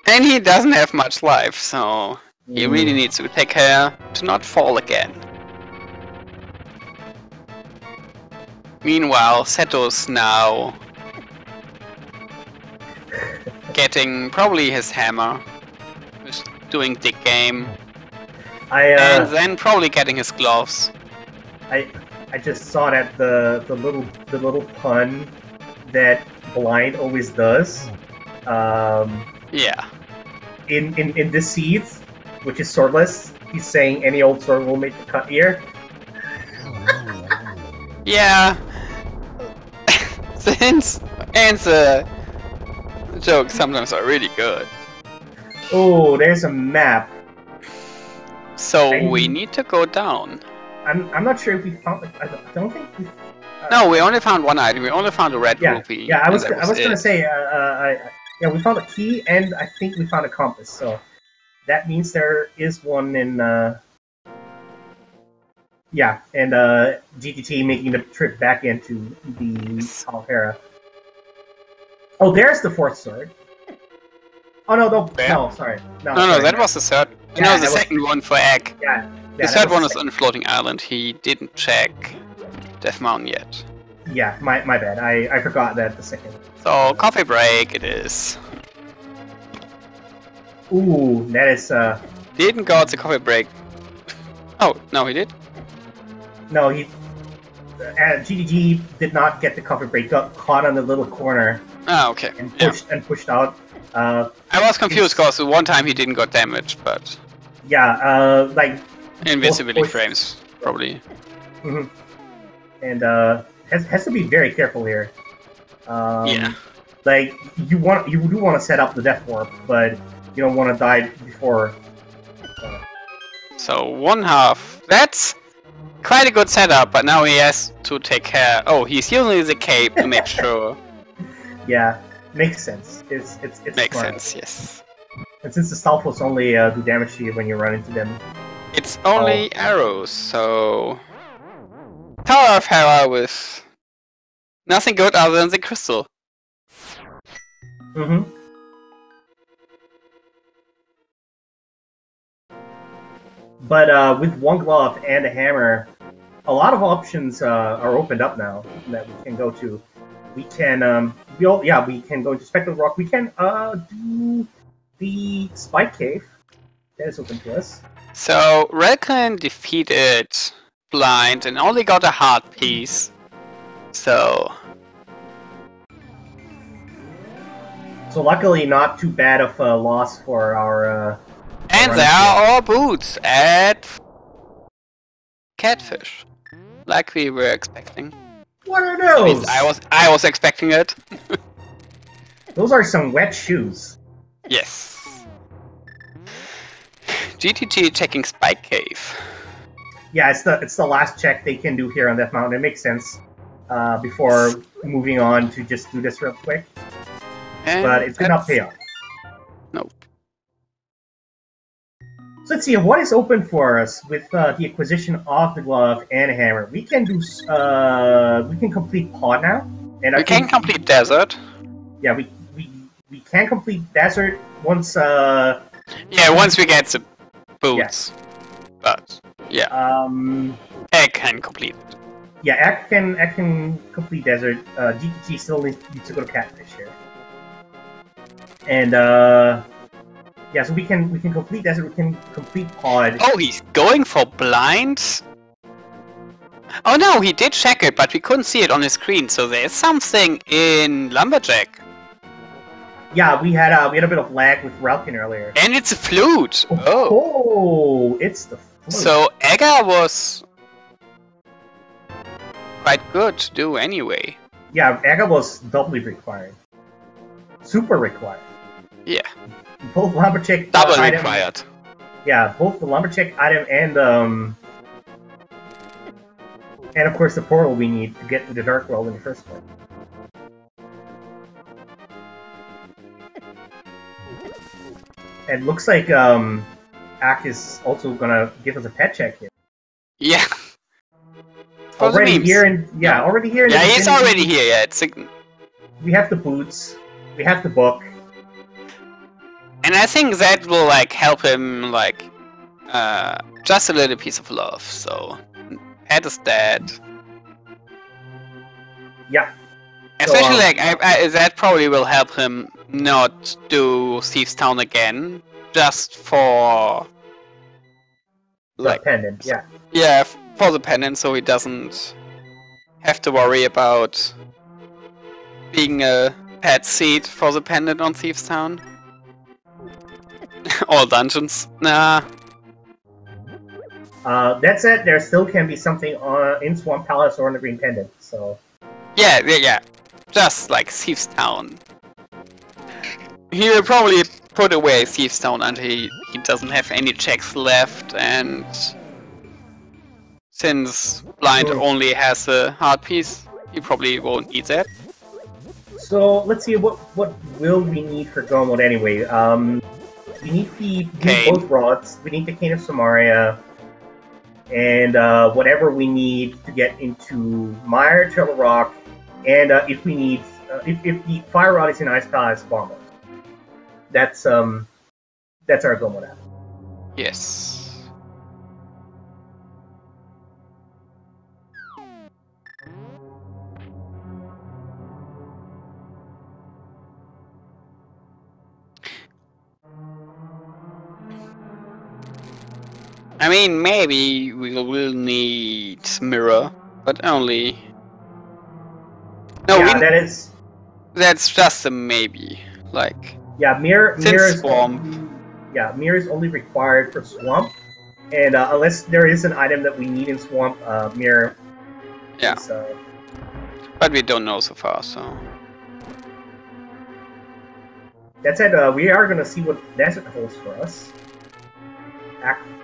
And he doesn't have much life, so he really needs to take care to not fall again. Meanwhile, Seto's now getting probably his hammer, just doing dig game. And then probably getting his gloves. I just saw that the little pun that Blind always does. Yeah. In this seed, which is swordless, he's saying any old sword will make the cut here. Yeah. The hints and the jokes sometimes are really good. Oh, there's a map. So we need to go down. I'm not sure if we found. I don't think we. No, we only found one item. We only found a red rupee. Yeah, I was gonna say. Yeah, we found a key, and I think we found a compass. So that means there is one in. Yeah, and GTT making the trip back into the Hera. Oh, there's the 4th sword. Oh no, sorry. No, that was the 3rd. No, the second one for Egg. Yeah. The 3rd one is on Floating Island. He didn't check Death Mountain yet. Yeah, my bad. I forgot that the second. So, coffee break it is. Ooh, that is Didn't go at the coffee break. Oh, no, he did? No, he... GDG did not get the coffee break, got caught on the little corner. Ah, okay. And pushed out. I was confused because the one time he didn't got damaged, but... Yeah, like... Invincibility frames, probably. Mm-hmm. And, has to be very careful here. Yeah. Like, you do want to set up the Death Warp, but you don't want to die before. So, 1/2. That's quite a good setup, but now he has to take care... Oh, he's using the cape to make sure. Yeah. Makes sense. It's Makes smart. sense, yes. And since the Stalfos only do damage to you when you run into them. It's only arrows, so... Tower of Hera with nothing good other than the crystal. Mm-hmm. But with one glove and a hammer, a lot of options are opened up now that we can go to. We can we can go into Spectral Rock. We can do the Spike Cave. That is open to us. So Relkin defeated Blind and only got a heart piece. So luckily, not too bad of a loss for our. And there are our boots at Catfish, like we were expecting. What are those? At least I was expecting it. Those are some wet shoes. Yes. GTT checking Spike Cave. Yeah, it's the last check they can do here on Death Mountain. It makes sense before moving on to just do this real quick. And but it did not pay off. Nope. So let's see what is open for us with the acquisition of the glove and a hammer. We can do we can complete Pod now, and we can complete Desert. Yeah, we can complete Desert once. Yeah, once we get the boots. Yeah. But yeah. Egg can complete. Yeah, Egg can complete Desert. GTG still needs to go to Catfish here. And yeah, so we can complete Desert. We can complete Pod. Oh, he's going for Blind. Oh no, he did check it, but we couldn't see it on his screen. So there's something in Lumberjack. Yeah, we had a bit of lag with Relkin earlier. And it's a flute. Oh, it's the flute. So Egga was quite good to do anyway. Yeah, Egga was doubly required. Super required. Yeah. Both Lumberjack double item, required. Yeah, both the Lumberjack item and of course the portal we need to get to the Dark World in the first place. And looks like Ak is also gonna give us a pet check here. Yeah. Already here in already here. Yeah, he's already here. Yeah, it's. We have the boots. We have the book. And I think that will like help him like just a little piece of love. So Ed is dead. Yeah. Especially so, like that probably will help him not do Thieves Town again, just for like pendant. Yeah. Yeah, for the pendant, so he doesn't have to worry about being a pet seat for the pendant on Thieves Town. All dungeons. Nah. That said, there still can be something in Swamp Palace or in the Green Pendant, so... Yeah. Just like Thieves Town. He will probably put away Thieves Town until he doesn't have any checks left, and... Since Blind only has a heart piece, he probably won't need that. So, let's see, what will we need for Go Mode anyway? We need both rods, we need the Cane of Samaria, and whatever we need to get into Mire, Turtle Rock, and if we need, if the Fire Rod is in Ice Palace, Bomb Mode. That's our Go Mode app. Yes. I mean, maybe we will need Mirror, but only... No, yeah, that's just a maybe. Like... Yeah, Mirror is... Swamp. Yeah, Mirror is only required for Swamp, and unless there is an item that we need in Swamp, Mirror... Yeah. Is, but we don't know so far, so... That said, we are gonna see what Desert holds for us.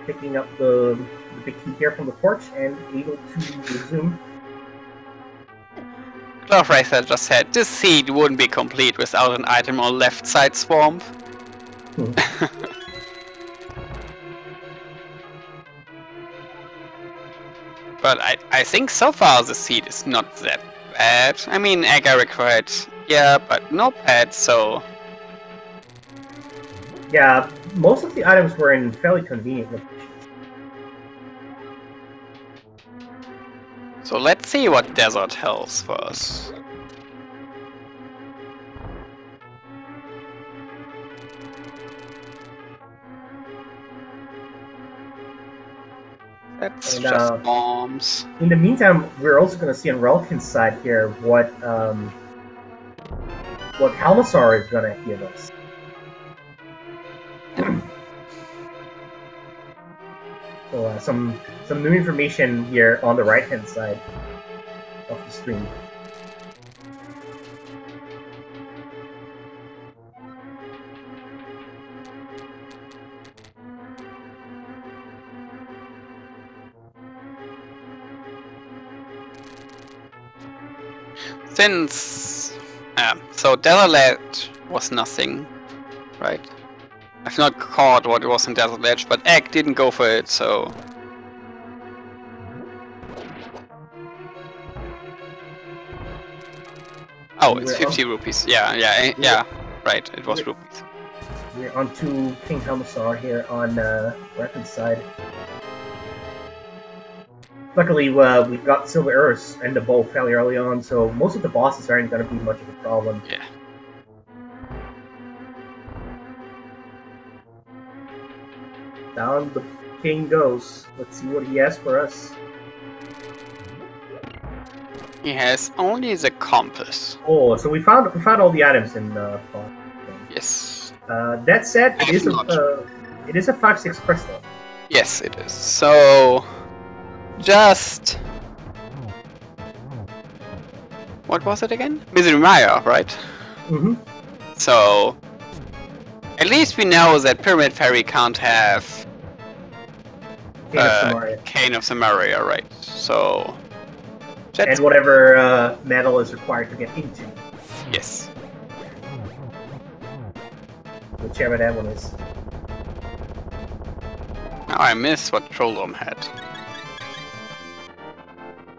Picking up the big key here from the porch and able to resume. Dwarf Racer just said this seed wouldn't be complete without an item on left side swamp. But I think so far the seed is not that bad. I mean, egg are required, yeah, but no pets, so... Yeah, most of the items were in fairly convenient locations. So let's see what desert holds for us. That's And, just bombs. In the meantime, we're also going to see on Relkin's side here what Halmasaur is going to give us. So some new information here on the right-hand side of the screen. Since so Desert Ledge was nothing, right? I've not caught what was in Desert Ledge, but Egg didn't go for it, so... Oh, it's 50 rupees. Yeah, right, it was rupees. We're on to King Halmasaur here on Relkin's side. Luckily, we got Silver Earth and the bow fairly early on, so most of the bosses aren't going to be much of a problem. Yeah. Down the king goes. Let's see what he has for us. He has only the compass. Oh, so we found all the items in the pot. Yes. That said, it is a 5/6 crystal. Yes, it is. So just what was it again? Misery Maya, right? Mm-hmm. So at least we know that Pyramid Fairy can't have Cane of Samaria, right? So and whatever metal is required to get into. Yes. Whichever that one is. Now I miss what Trolldom had.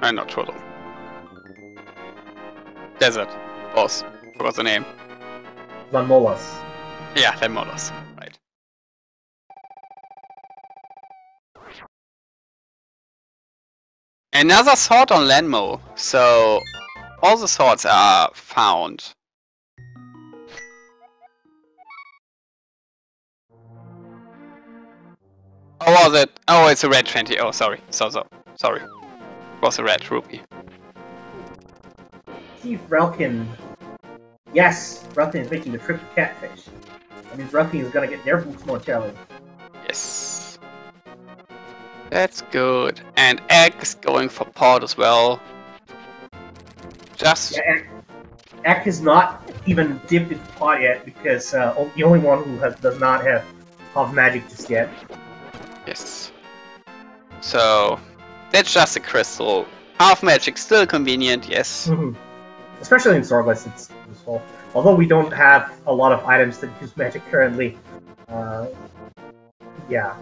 Not Trolldom. Desert. Boss. Forgot the name. Lanmolas. Yeah, Lanmolas. Right. Another sword on Lanmo. So all the swords are found. Oh, was it? Oh, it's a red 20. Oh, sorry. Sorry. It was a red rupee. Chief Relkin. Yes, Relkin is making the trip to Catfish. That means Relkin is gonna get their boots more challenging. Yes. That's good. And Egg is going for pot as well. Just... Yeah, Egg has not even dipped into pot yet because the only one who does not have half magic just yet. Yes. So that's just a crystal. Half magic still convenient, yes. Mm-hmm. Especially in Swordless, it's useful. Although we don't have a lot of items that use magic currently. Yeah.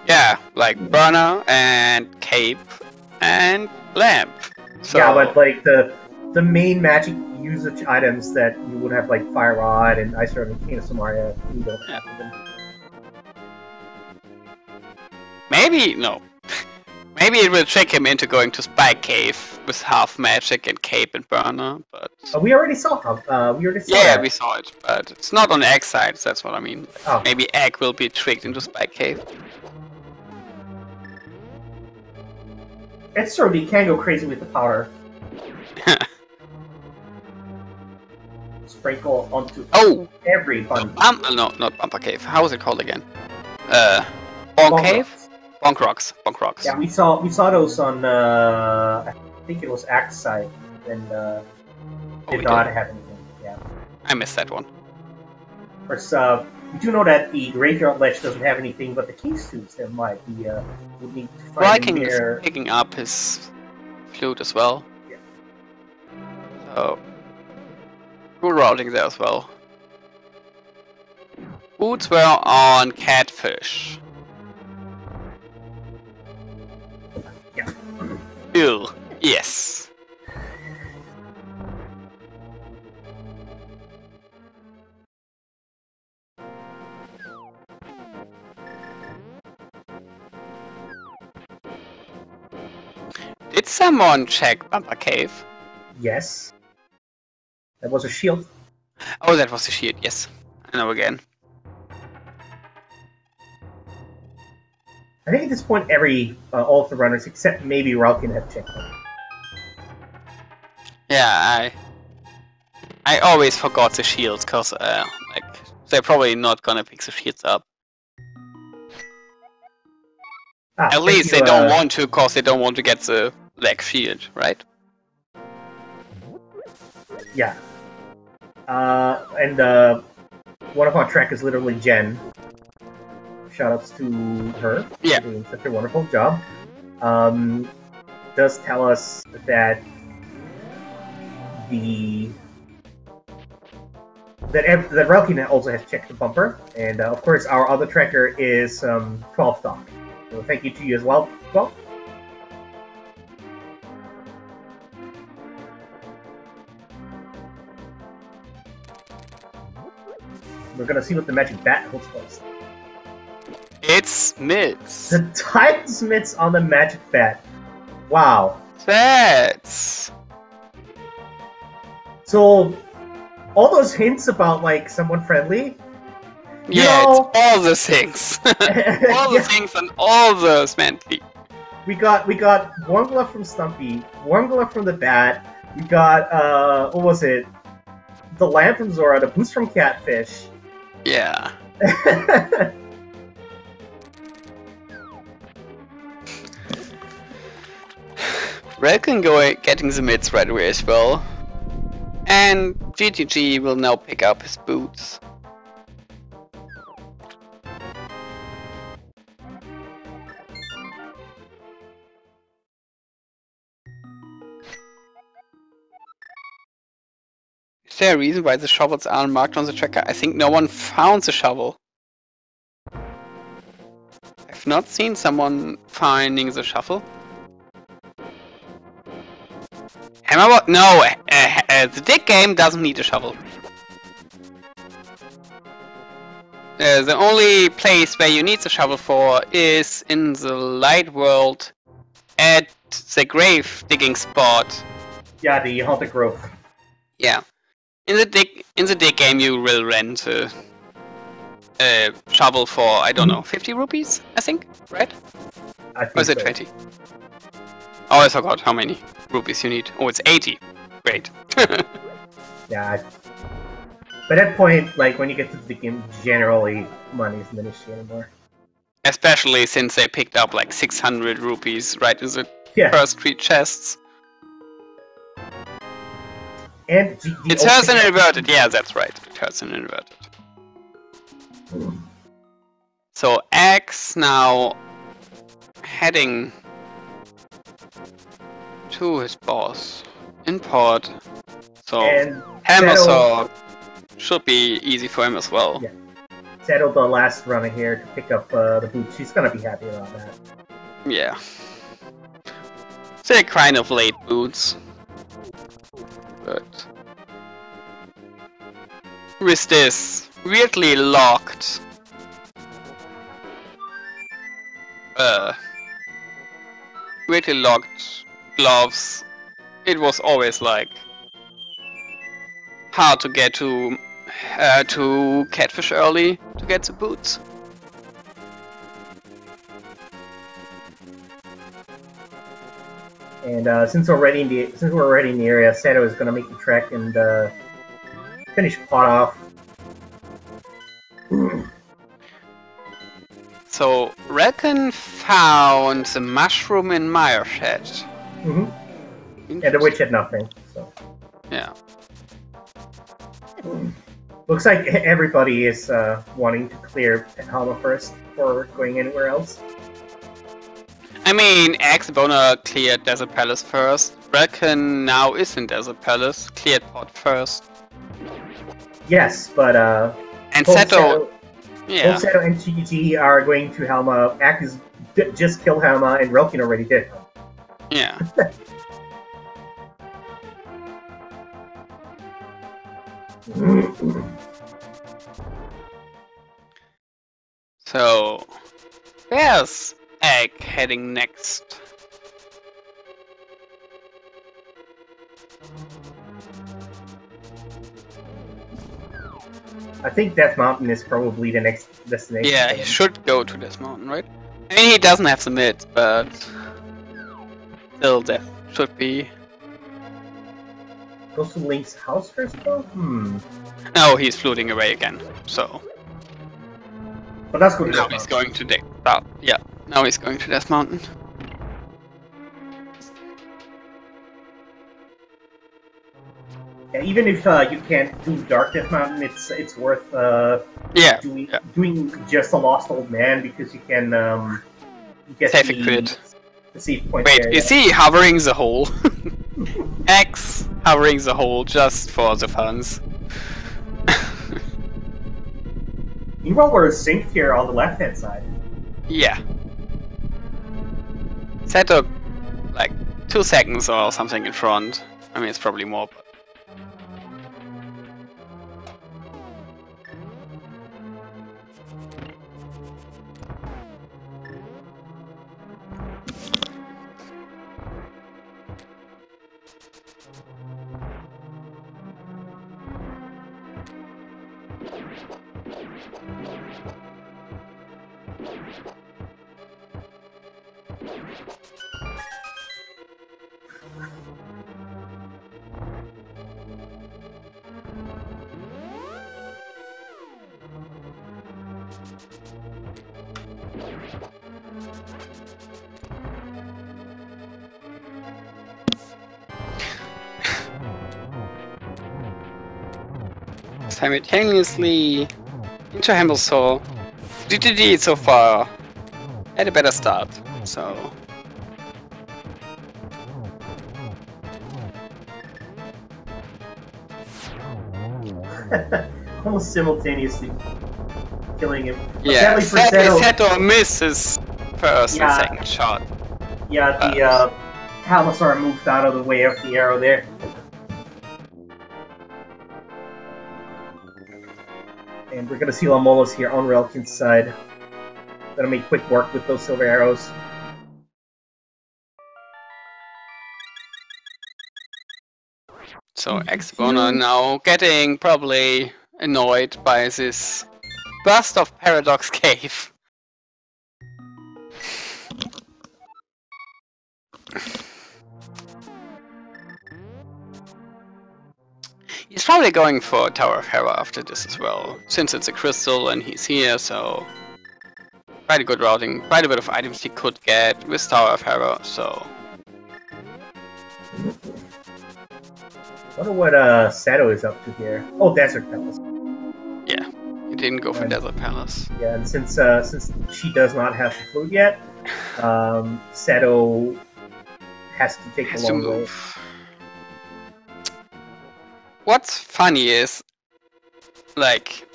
Yeah, like Burner and Cape and Lamp. So... Yeah, but like the main magic usage items that you would have, like Fire Rod and Ice Rod and Cane of Samaria, we don't have them. Maybe no. Maybe it will trick him into going to Spike Cave with half magic and Cape and Burner, but... We already saw Yeah, that. we saw it, but it's not on Egg side, that's what I mean. Oh. Maybe Egg will be tricked into Spike Cave. It's true, you can go crazy with the powder. Sprinkle onto every button. No, not Bumper Cave. How is it called again? Bonk Cave? Bonk Rocks. Yeah, we saw those on I think it was Axe side, and did not have anything. Yeah. I missed that one. Of course, we do know that the Graveyard Ledge doesn't have anything, but the King's Tooth there might be. Would need to find Viking there. is picking up his flute as well. Yeah. So, good routing there as well. Boots were on catfish. Yeah. Ew. Yes. Did someone check Bumper Cave? Yes. That was a shield. Oh, that was the shield, yes. I know again. I think at this point, all of the runners except maybe Ralkin have checked them. Yeah, I always forgot the shields, cause like they're probably not gonna pick the shields up. At least they don't want to, cause they don't want to get the leg shield, right? Yeah. And one of our track is literally Jen. Shoutouts to her. Yeah. Doing such a wonderful job. Does tell us that that Ralkin also has checked the bumper, and of course our other tracker is 12 Doc. So thank you to you as well. Well. We're gonna see what the magic bat holds close. It's Mitz. The Titan's Mitz on the magic bat. Wow. That's... So, all those hints about, like, someone friendly? Yeah, it's all the things. All the things and all the semantics. We got one glove from Stumpy, one glove from the bat, we got, what was it? The lamp from Zora, the boost from Catfish. Yeah. Red can go getting the mids right away as well. And GGG will now pick up his boots. Is there a reason why the shovels aren't marked on the tracker? I think no one found the shovel. I've not seen someone finding the shovel. No, the dig game doesn't need a shovel. The only place where you need the shovel for is in the light world at the grave digging spot. Yeah, the haunted grove. Yeah. In the dig game you will rent a shovel for, I don't know, 50 rupees, I think, right? I think or is it so. 20? Oh, I forgot how many rupees you need. Oh, it's 80. Great. Yeah. By that point, like, when you get to the game, generally, money isn't an issue anymore. Especially since they picked up like 600 rupees right in the first 3 chests. And it turns an inverted, yeah, that's right. It turns an inverted. So X now heading to his boss in port. So Hammersaw should be easy for him as well. Yeah. Settled the last runner here to pick up the boots. She's gonna be happy about that. Yeah. They're kind of late boots. But with this weirdly locked gloves, it was always like hard to get to catfish early to get the boots. And since we're already in the area, Sato is gonna make the trek and finish pot off. So Reckon found the mushroom in Meyerhead. Mm-hmm. And the witch had nothing. So. Yeah. Looks like everybody is wanting to clear Halma first before going anywhere else. I mean, Axabona cleared Desert Palace first, Relkin now is in Desert Palace, cleared pot first. Yes, but And both Seto, yeah. both Seto and GG are going to Helma. Akis just killed Helma, and Relkin already did. Yeah. So, where's Egg heading next? I think Death Mountain is probably the next destination. Yeah, he should go to this mountain, right? I mean, he doesn't have the mid, but still, that should be. Goes to Link's house first, though? No, he's floating away again, so. But that's good. Now he's going to Death. Yeah, now he's going to Death Mountain. Yeah, even if you can't do Dark Death Mountain, it's worth doing just a Lost Old Man, because you can you get save a crit. The save point. Wait, there, is he hovering the hole? X hovering the hole just for the funs. Meanwhile, we're synced here on the left-hand side. Yeah. Seto, like 2 seconds or something in front. I mean, it's probably more. But... Simultaneously into Hamblesore. DTD so far had a better start, so. Almost simultaneously killing him. Yeah, sadly Seto misses first and second shot. Yeah, the Halmasaur moved out of the way of the arrow there. And we're gonna see Lamolos here on Relkin's side. Gonna make quick work with those silver arrows. So X-Boner now getting probably annoyed by this burst of Paradox Cave. He's probably going for Tower of Hera after this as well, since it's a crystal and he's here, so quite a good routing, quite a bit of items he could get with Tower of Hera, so. Wonder what Seto is up to here. Oh, Desert Palace. Yeah, he didn't go for Desert Palace. Yeah, and since she does not have the food yet, Seto has to take the long way. What's funny is, like,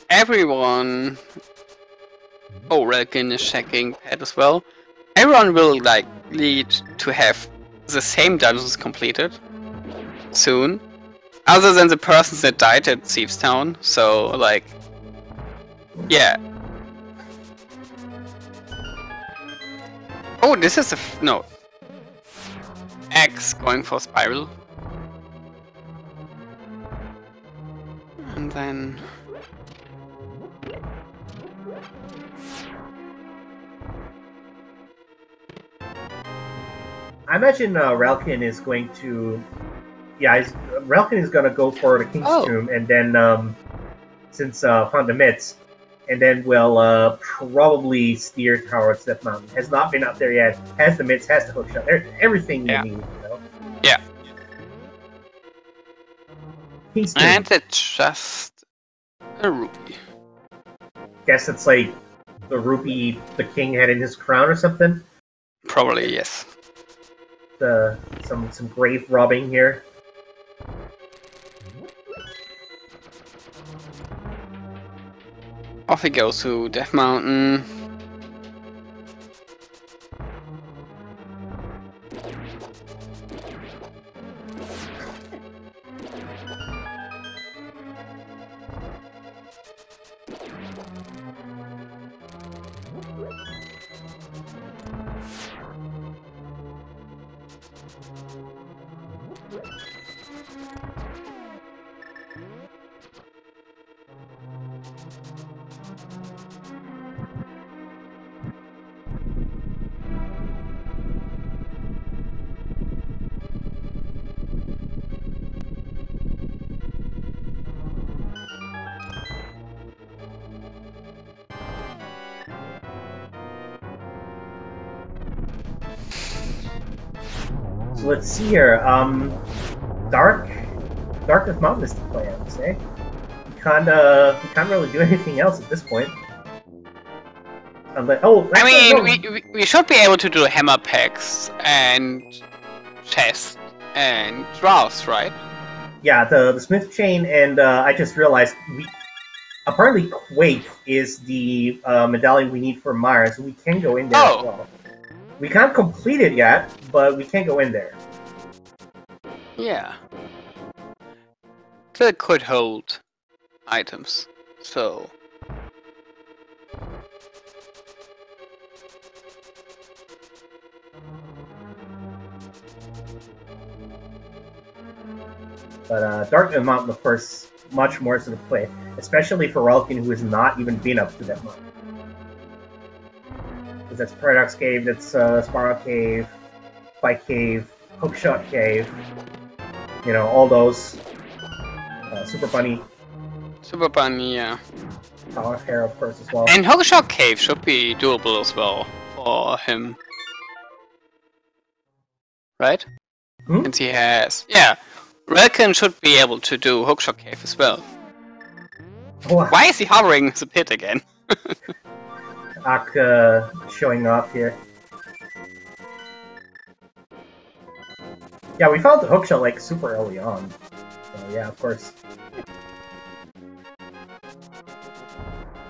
everyone... Oh, Relkin is checking pet as well. Everyone will, like, lead to have the same dungeons completed soon. Other than the persons that died at Thieves Town, so, like... Yeah. Oh, this is a... no. X going for Spiral. And then... I imagine Relkin is going to... Yeah, Relkin is going to go for the King's Tomb, and then, since found the mitts, and then will probably steer towards Death Mountain. Has not been up there yet, has the mitts, has the hookshot, everything you need, you know? Yeah. King's Tomb. And it's just a rupee. Guess it's like the rupee the king had in his crown or something? Probably, yes. Some some grave robbing here. Off he goes to Death Mountain. So let's see here. Dark Death Mountain is the plan, I would say. We can't really do anything else at this point. We should be able to do hammer packs and chest and drafts, right? Yeah, the Smith chain, and I just realized apparently Quake is the medallion we need for Mars, so we can go in there as well. We can't complete it yet, but we can go in there. Yeah. That could hold items, so... But Dark Death Mountain, of course, much more to the play, especially for Relkin, who has not even been up to that mountain. Because that's Paradox Cave, that's Spiral Cave, Spike Cave, Hookshot Cave, you know, all those. Super Bunny. Super Bunny, yeah. Tower of Hair, of course, as well. And Hookshot Cave should be doable as well for him. Right? Hmm? Since he has... Yeah, Relkin should be able to do Hookshot Cave as well. Oh, why is he hovering the pit again? Ak showing off here. Yeah, we found the hookshot like super early on. So yeah, of course.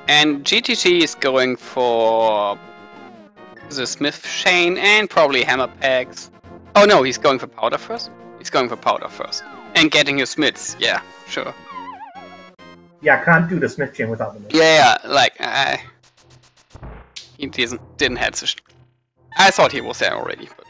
And GTG is going for the Smith chain and probably hammer packs. Oh no, he's going for powder first? He's going for powder first. And getting his Smiths, yeah, sure. Yeah, can't do the Smith chain without the Smith. Yeah, like, he didn't have such... I thought he was there already, but...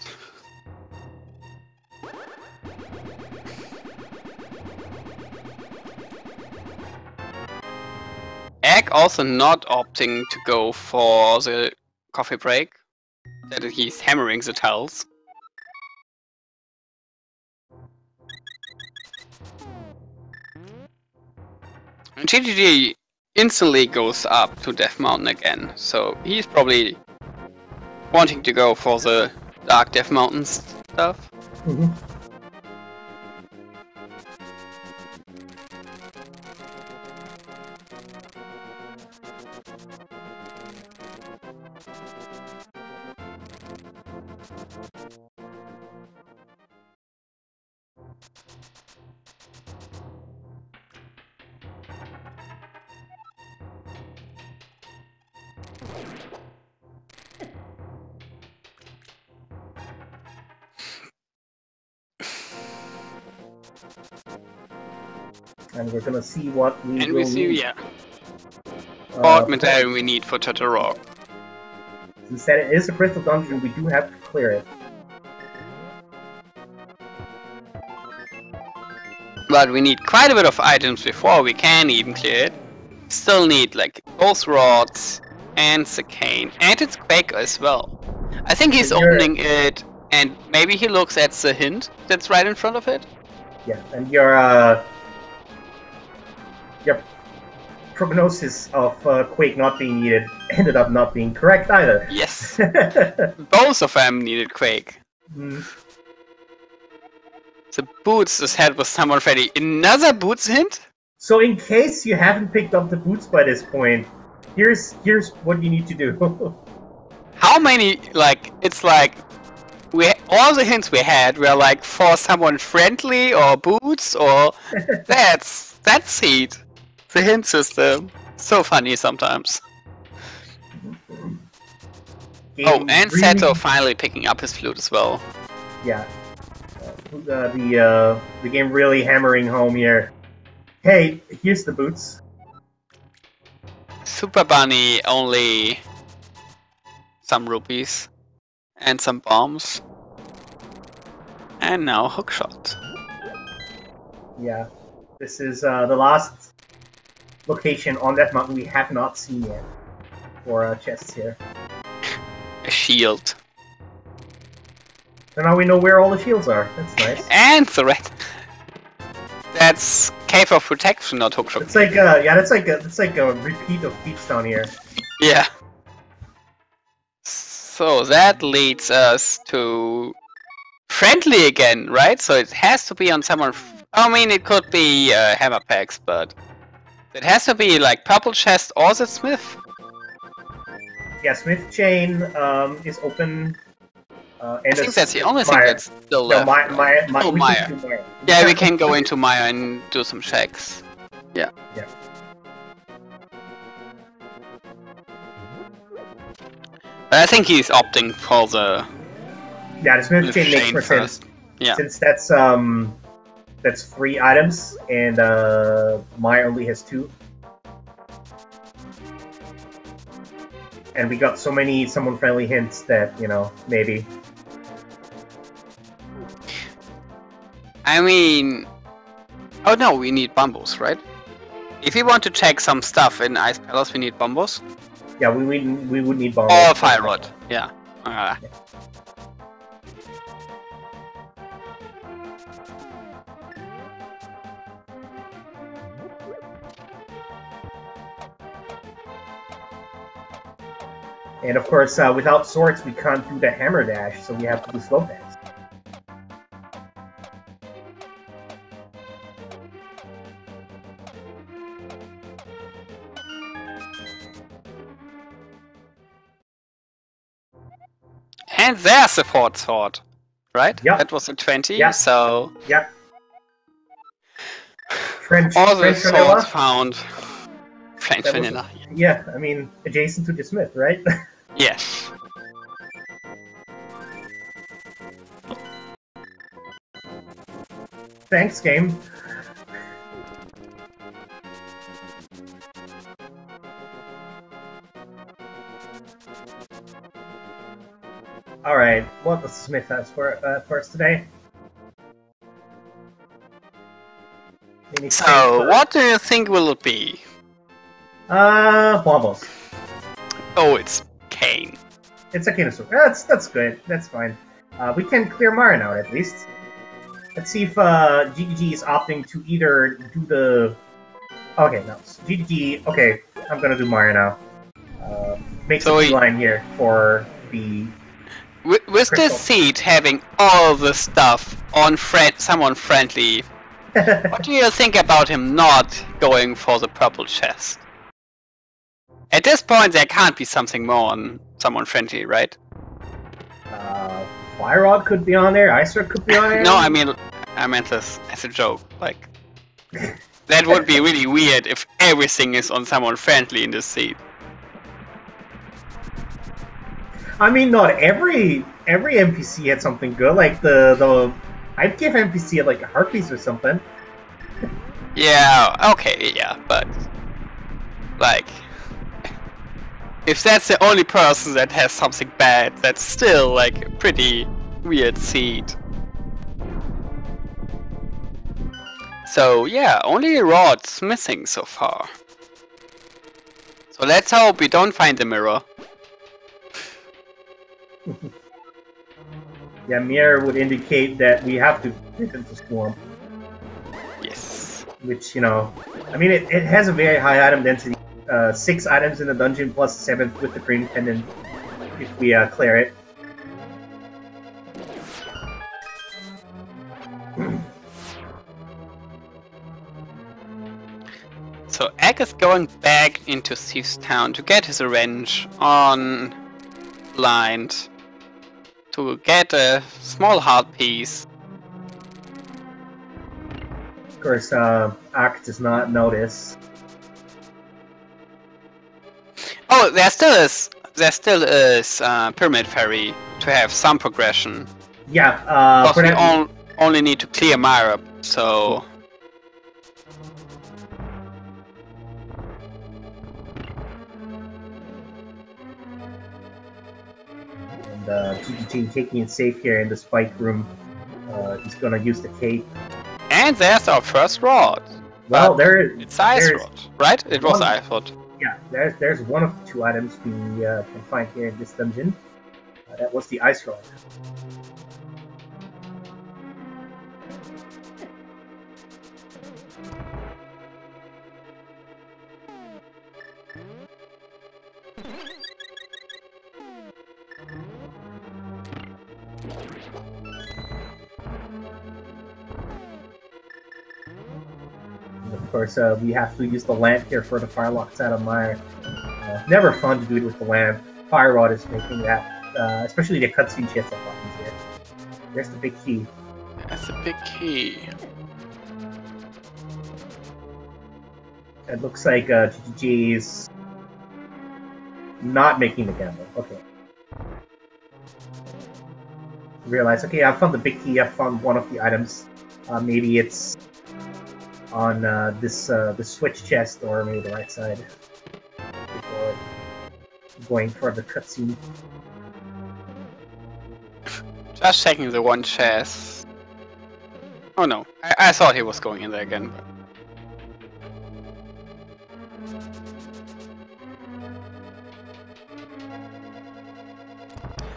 Egg also not opting to go for the coffee break. That he's hammering the tiles. And GTG instantly goes up to Death Mountain again, so he's probably wanting to go for the Dark Death Mountain stuff. Mm-hmm. And we're gonna see what we and will we see, need. yeah. What medallion we need for Totoro. Since that it is a crystal dungeon, we do have to clear it. But we need quite a bit of items before we can even clear it. Still need like both rods and the cane. And it's Quake as well. I think he's opening it and maybe he looks at the hint that's right in front of it. Yeah, and your prognosis of Quake not being needed ended up not being correct either. Yes. Both of them needed Quake. Mm. The boots is head was somewhat ready. Another boots hint? So in case you haven't picked up the boots by this point, here's what you need to do. How many, like, it's like all the hints we had were like for someone friendly or boots or that seed. The hint system. So funny sometimes. Game and really... Sato finally picking up his flute as well. Yeah. The game really hammering home here. Hey, here's the boots. Super Bunny only some rupees and some bombs. And now hookshot. Yeah. This is the last location on that mountain we have not seen yet for chests here. A shield. So now we know where all the shields are. That's nice. And the red. That's Cave of Protection, not hookshot. It's like that's like a repeat of Beach Town here. Yeah. So that leads us to friendly again, right? So it has to be on someone. I mean, it could be hammer packs, but it has to be like purple chest or the smith. Yeah, Smith Chain is open. And I think that's the only thing that's still left. Maya. Yeah, we can go into Maya and do some checks. Yeah. Yeah. But I think he's opting for the. Yeah, the Smith Chain makes more sense. Yeah. Since that's 3 items and Maya only has 2. And we got so many someone-friendly hints that, you know, maybe. I mean... Oh no, we need bombos, right? If we want to check some stuff in Ice Palace, we need bombos. Yeah, we would need bombos. Or Fire Rod, yeah. Yeah. And of course, without swords, we can't do the hammer dash, so we have to do slow dash. And there's the fourth sword, right? Yep. That was a 20, Yep. so... Yep. French all the French vanilla? swords found. French vanilla. Yeah, I mean, adjacent to the Smith, right? Yes. Thanks, game. Alright, what does Smith have for us today? So, what do you think will it be? Bombos. Oh, it's Kane. It's a Kane. That's good. That's fine. We can clear Marin out at least. Let's see if GGG is opting to either do the... Okay, no. GGG... Okay, I'm gonna do Marin now. Makes a line here for the... With this seed having all the stuff on someone friendly, what do you think about him not going for the purple chest? At this point, there can't be something more on someone friendly, right? Fire Rod could be on there, Ice Rod could be on there. No, I meant this as a joke. Like, that would be really weird if everything is on someone friendly in this seed. I mean, not every NPC had something good. Like the I'd give NPC like a heart piece or something. Yeah. Okay. Yeah, but like, if that's the only person that has something bad, that's still like a pretty weird seed. So yeah, only Rod's missing so far. So let's hope we don't find the mirror. Yeah, mirror would indicate that we have to get into Swarm. Yes. Which, you know, I mean, it has a very high item density. 6 items in the dungeon plus 7th with the green pendant if we clear it. So Egg is going back into Thieves Town to get his revenge on Blind. to get a small heart piece. Of course, Ak does not notice. Oh, there still is Pyramid Ferry to have some progression. Yeah, Because we only need to clear Myra, so... And GGG taking it safe here in the spike room. He's gonna use the cape. And there's our first rod. Well, it's Ice Rod, right? It was Ice Rod. Yeah, there's one of the two items we can find here in this dungeon. That was the Ice Rod. Of course, we have to use the lamp here for the Firelock's out of Mire. Never fun to do it with the lamp. Fire Rod is making that, especially the cutscene shits of buttons here. There's the big key. That's a big key. It looks like GGG is not making the gamble. Okay. Realize, okay, I found the big key, I found one of the items. Maybe it's on the switch chest, or maybe the right side. Before going for the cutscene. Just checking the one chest. Oh no, I thought he was going in there again. But...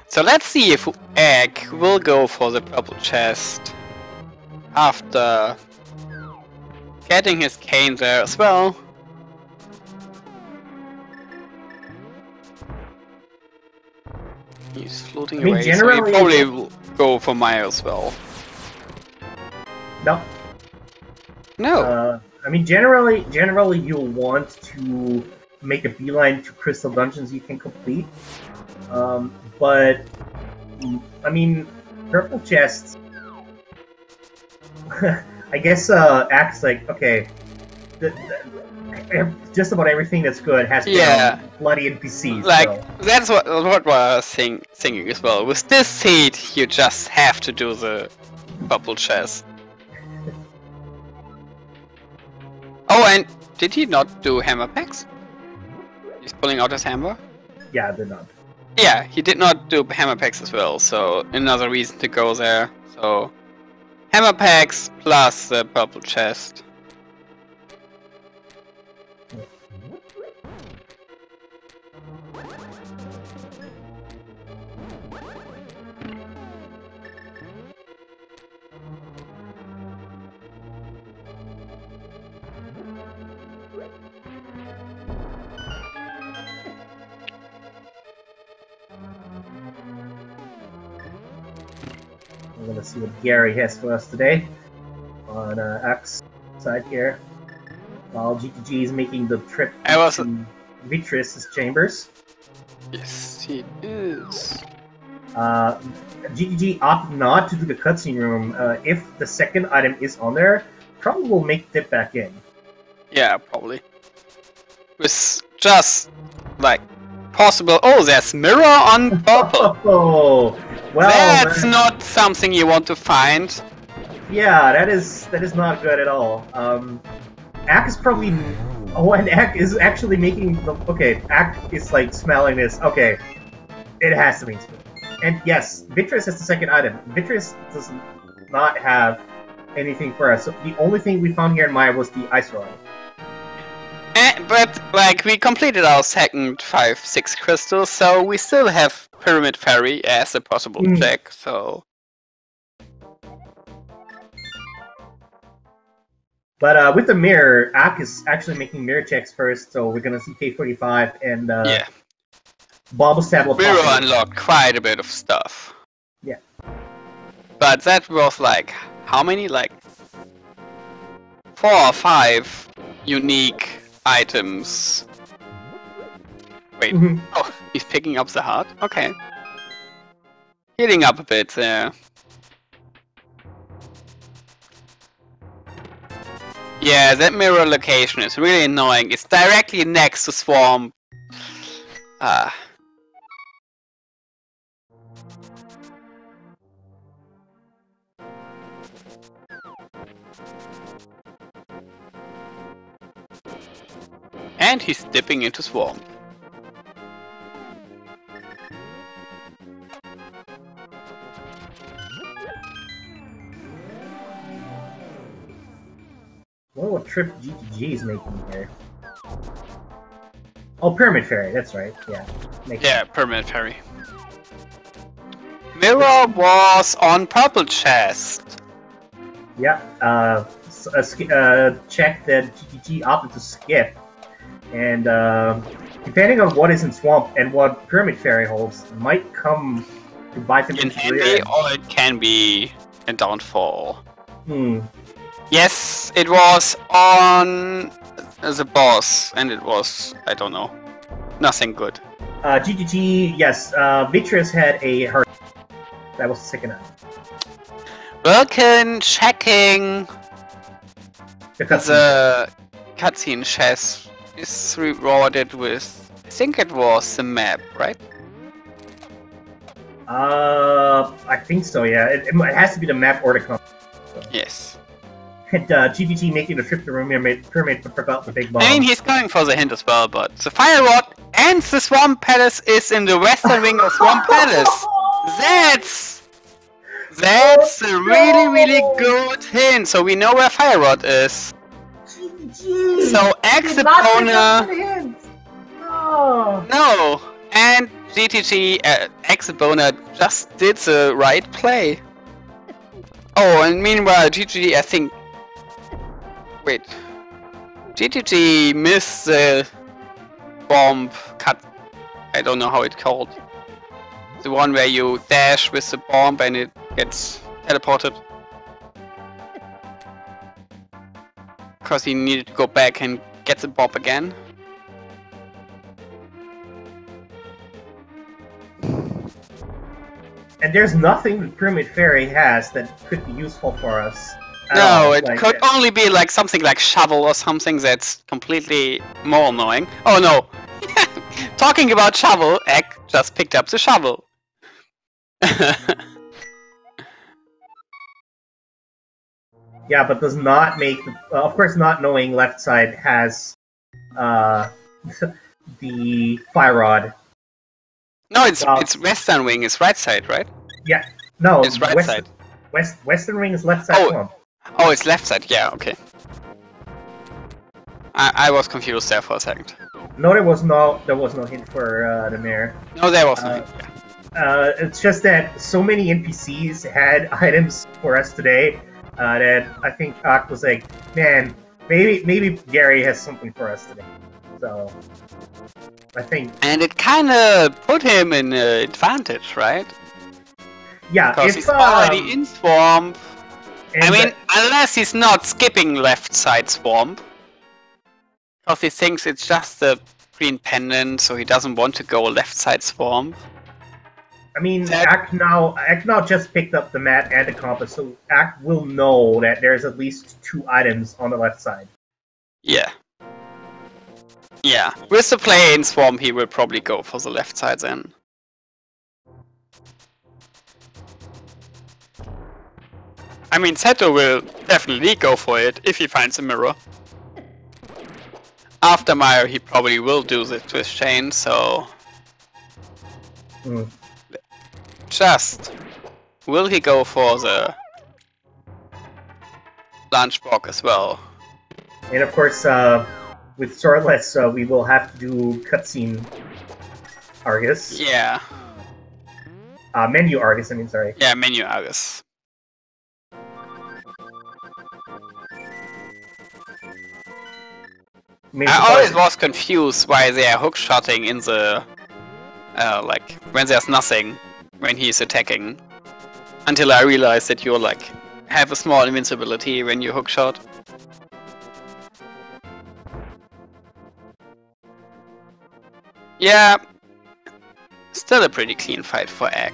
So let's see if Egg will go for the purple chest after getting his cane there as well. He's floating away, so he probably will go for Maya as well. No. No. I mean, generally you'll want to make a beeline to crystal dungeons you can complete. But I mean, purple chests. I guess acts like, okay, just about everything that's good has to be bloody NPCs. Like so. That's what I was thinking as well. With this seed, you just have to do the purple chest. Oh, and did he not do hammer packs? He's pulling out his hammer. Yeah, they're not. Yeah, he did not do hammer packs as well. So another reason to go there. So. Hammer packs plus the purple chest. We're gonna see what Gary has for us today on X side here. While GTG is making the trip to Vitris's chambers. Yes, he is. GTG opted not to do the cutscene room. If the second item is on there, probably will make dip back in. Yeah, probably. With just like possible. Oh, there's mirror on purple. Oh, well, that's not something you want to find. Yeah, that is not good at all. Ak is probably. Oh, and Ak is actually making the. Okay, Ak is like smelling this. Okay, it has to be. And yes, Vitris has the second item. Vitris does not have anything for us. So the only thing we found here in Maya was the ice rod. But like we completed our second 5-6 crystals, so we still have Pyramid Ferry as a possible check. So. But with the mirror, Ak is actually making mirror checks first, so we're gonna see K45 and yeah. Bob's tablet. Mirror unlocked quite a bit of stuff. Yeah. But that was like how many? Like 4 or 5 unique items. Wait. Oh, he's picking up the heart? Okay. Healing up a bit there. Yeah, that mirror location is really annoying. It's directly next to Swamp. And he's dipping into Swamp. What trip GTG is making here? Oh, Pyramid Fairy, that's right, yeah. Pyramid Fairy. Mirror was on purple chest. Yeah, check that GTG opted to skip. And depending on what is in Swamp and what Pyramid Fairy holds, might come to bite him in the rear. Or it can be a downfall. Hmm. Yes, it was on the boss, and it was, I don't know, nothing good. GGG, yes, Vitreous had a heart. That was the second eye. Vulcan checking The cutscene chest is rewarded with, I think it was the map, right? I think so, yeah. It has to be the map or the compass. So. Yes. And GGG making the trip to Pyramid but forgot the big bomb. I mean, he's going for the hint as well, but the Fire Rod and the Swamp Palace is in the western wing of Swamp Palace. That's a really good hint. So we know where Fire Rod is. GGG! So Exipona. No! No! And GTG Exipona just did the right play. Oh, and meanwhile GTG, I think. Wait. GTG missed the bomb cut. I don't know how it's called. The one where you dash with the bomb and it gets teleported. Because he needed to go back and get the bomb again. And there's nothing that Pyramid Fairy has that could be useful for us. No, it could only be like something like shovel or something that's completely more annoying. Oh no! Talking about shovel, Egg just picked up the shovel. Yeah, but does not make... of course, not knowing left side has the Fire Rod. No, it's western wing, it's right side, right? Yeah, no, it's right side. Western wing is left side. Oh, it's left side, yeah, okay. I was confused there for a second. No, there was no hint for the mayor. No, there was no hint. It's just that so many NPCs had items for us today that I think Ak was like, man, maybe Gary has something for us today. So I think. And it kind of put him in an advantage, right? Yeah, because he's already in Swamp. I mean, unless he's not skipping left side Swamp. Because he thinks it's just the green pendant, so he doesn't want to go left side Swamp. I mean, Ak now just picked up the map and the compass, so Ak will know that there's at least 2 items on the left side. Yeah. Yeah. With the play in Swamp, he will probably go for the left side then. I mean, Seto will definitely go for it if he finds a mirror. After Mario, he probably will do the twist chain, so... Just... Will he go for the... lunchbox as well? And of course, with Swordless, we will have to do cutscene Argus. Yeah. Menu Argus, I mean, sorry. Yeah, menu Argus. I always was confused why they are hookshotting in the... like, when there's nothing, when he's attacking. Until I realized that you like, have a small invincibility when you hookshot. Yeah. Still a pretty clean fight for Egg.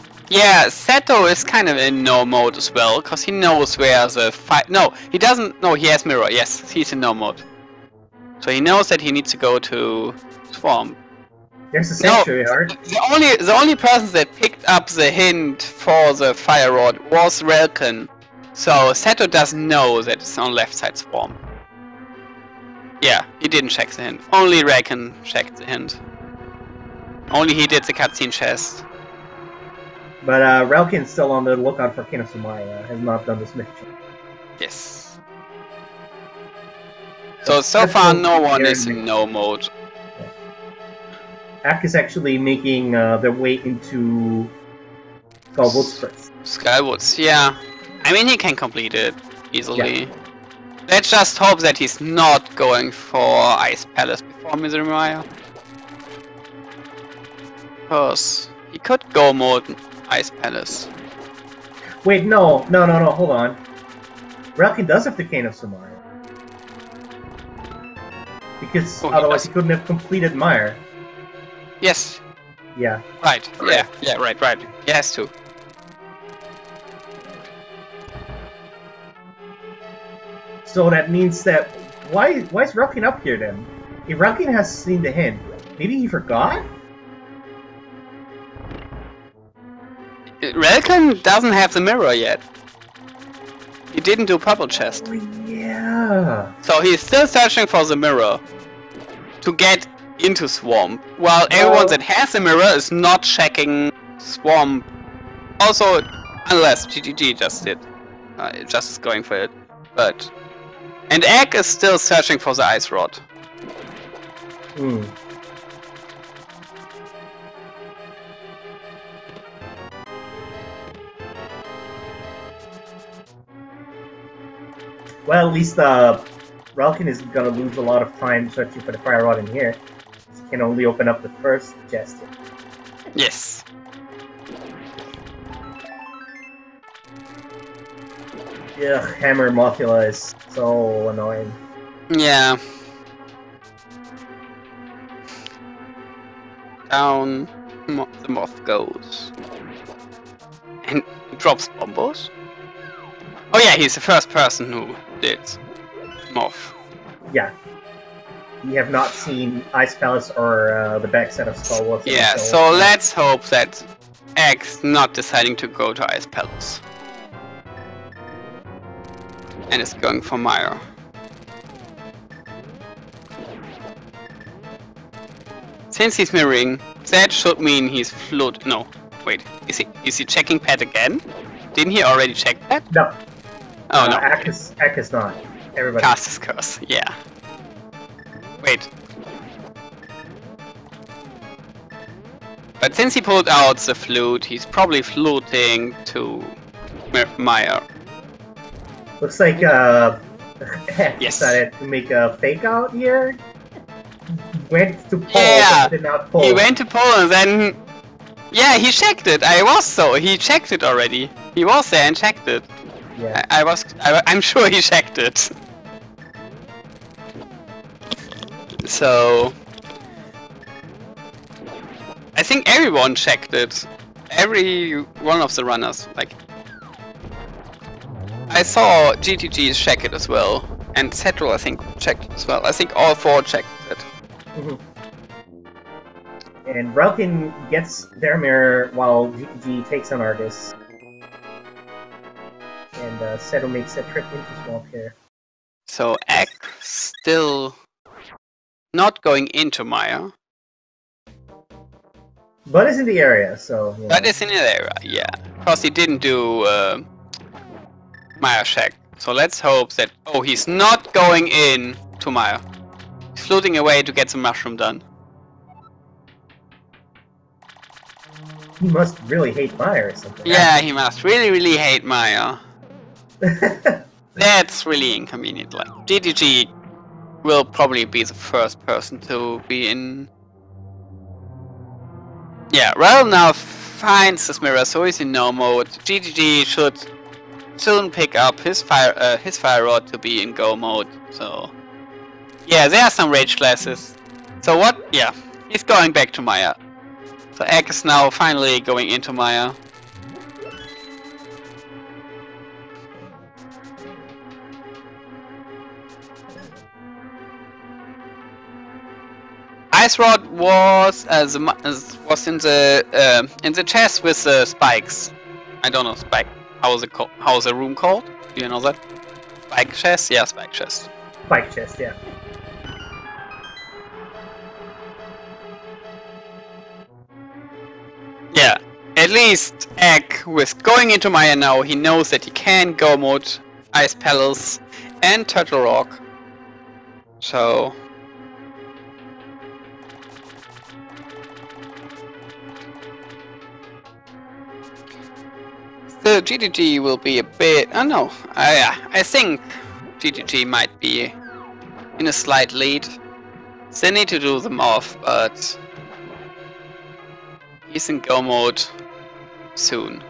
Yeah, Seto is kind of in no mode as well, because he knows where the fight. No, he doesn't. No, he has mirror. Yes, he's in no mode. So he knows that he needs to go to Swamp. There's a sanctuary art. The only person that picked up the hint for the fire rod was Relkin. So Seto doesn't know that it's on left side Swamp. Yeah, he didn't check the hint. Only Relkin checked the hint. Only he did the cutscene chest. But Relkin's still on the lookout for King of Sumaya, has not done this mission. Yes. So far no one is in no mode. Ak is actually making their way into Skullwoods first. Skullwoods, yeah. I mean, he can complete it easily. Yeah. Let's just hope that he's not going for Ice Palace before Misery Mire. Because he could go mode Ice Palace. Wait, no, hold on. Relkin does have the Cane of Sumaya. Because otherwise he couldn't have completed Mire. Yes. Yeah. Right. Yeah. Right. He has to. So that means that why is Relkin up here then? If Relkin has seen the hint, maybe he forgot? Relkin doesn't have the mirror yet. He didn't do purple chest. Oh, yeah. So he's still searching for the mirror to get into Swamp, while everyone that has a mirror is not checking Swamp. Also, unless GGG just did, just is going for it. But and Egg is still searching for the ice rod. Hmm. Well, at least Relkin is gonna lose a lot of time searching for the fire rod in here. He can only open up the first chest. Yes. Ugh, Hammer Mothula is so annoying. Yeah. Down the moth goes. And he drops bombos? Oh yeah, he's the first person who did moth. Yeah. We have not seen Ice Palace or the back set of Skullwoods. Yeah, so let's hope that Egg's not deciding to go to Ice Palace. And is going for Mire. Since he's mirroring, that should mean he's float. No, wait, is he checking pet again? Didn't he already check that? No. Oh no. Ak is not. Everybody. Cast his curse, yeah. Wait. But since he pulled out the flute, he's probably fluting to Mire. Looks like decided to make a fake out here. Went to pull, yeah, but did not pull. He went to pull and then... Yeah, he checked it. He checked it already. He was there and checked it. Yeah. I'm sure he checked it. So... I think everyone checked it. Every one of the runners, like... I saw GTG check it as well, and Settle I think checked it as well. I think all four checked it. Mm-hmm. And Relkin gets their mirror while GTG takes on Argus. And Settle makes a trip into Swamp here. So Egg still not going into Mire. But is in the area, so... You know. But it's in the area, yeah. Because he didn't do... Mire check. So let's hope that... Oh, he's not going in to Mire. He's floating away to get the mushroom done. He must really hate Mire or something. Yeah, he must really hate Mire. That's really inconvenient. Like, GTG will probably be the first person to be in... Yeah, Rel now finds this mirror, so he's in no mode. GTG should soon pick up his fire rod to be in go mode. So yeah, there are some rage classes. So what? Yeah, he's going back to Mire. So Egg is now finally going into Mire. Ice Rod was was in the chest with the spikes. I don't know spike. How is it called? How is the room called? Do you know that? Spike chest? Yeah, spike chest. Spike chest, yeah. Yeah. At least Egg with going into Maya now, he knows that he can go mode Ice Palace and Turtle Rock. So the GGG will be a bit. Oh no, I think GGG might be in a slight lead. They need to do them off, but he's in go mode soon.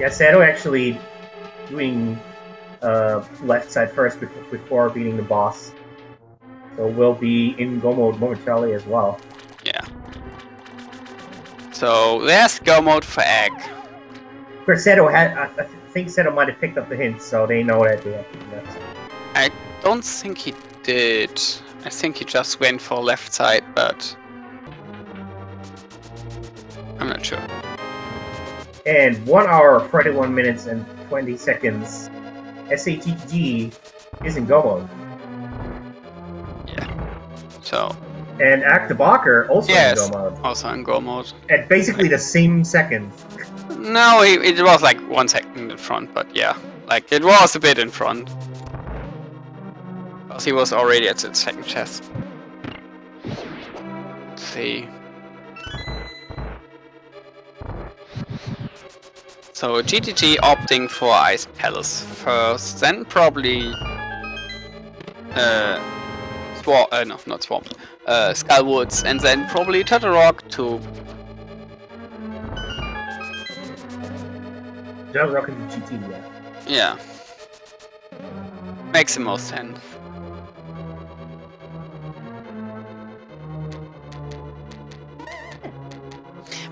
Yeah, Sato actually doing left side first before beating the boss. So we'll be in go mode momentarily as well. Yeah. So there's go mode for Egg. Of course, Sato had. I think Sato might have picked up the hint, so they know that they have to do that. I don't think he did. I think he just went for left side, but I'm not sure. And 1 hour, 41 minutes, and 20 seconds. SATG is in go mode. Yeah. So. And Aktabacher also in go mode. Also in go mode. At basically the same second. No, it was like 1 second in front, but yeah. Like, it was a bit in front. Because he was already at the second chest. Let's see. So GGG opting for Ice Palace first, then probably no, not Swamp. Skullwoods, and then probably Turtle Rock to Turtle Rock and GT, yeah. Yeah. Makes the most sense.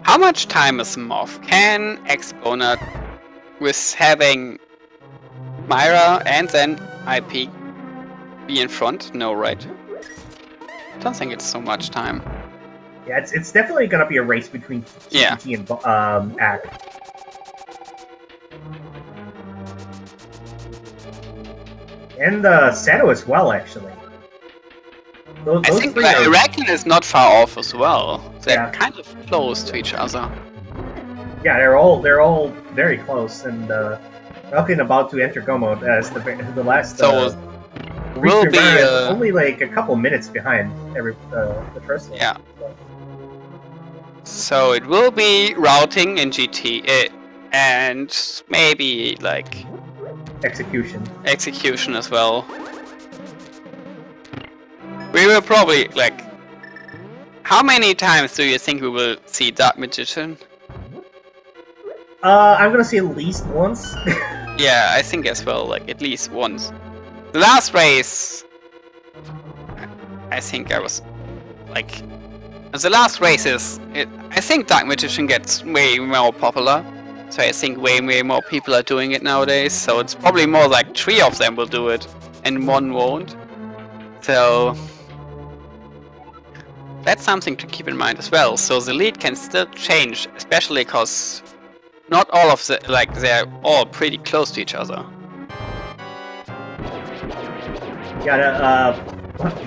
How much time is Moth? Can Exponent, with having Myra and then IP, be in front? No, right? Don't think it's so much time. Yeah, it's definitely gonna be a race between GT and Act. And Sato as well, actually. Those I think Iraqi is not far off as well. They're kind of close to each other. Yeah, they're all very close, and Falcon about to enter go mode as the last. So will be only like a couple minutes behind the first one. Yeah. So it will be routing in GT and maybe like execution as well. We will probably like. How many times do you think we will see Dark Magician? I'm gonna say at least once. Yeah, I think as well, like at least once. The last race, I think I was like, the last races, I think Dark Magician gets way more popular. So I think way more people are doing it nowadays. So it's probably more like 3 of them will do it and 1 won't. So that's something to keep in mind as well. So the lead can still change, especially because not all of the, like, they're all pretty close to each other. Yeah,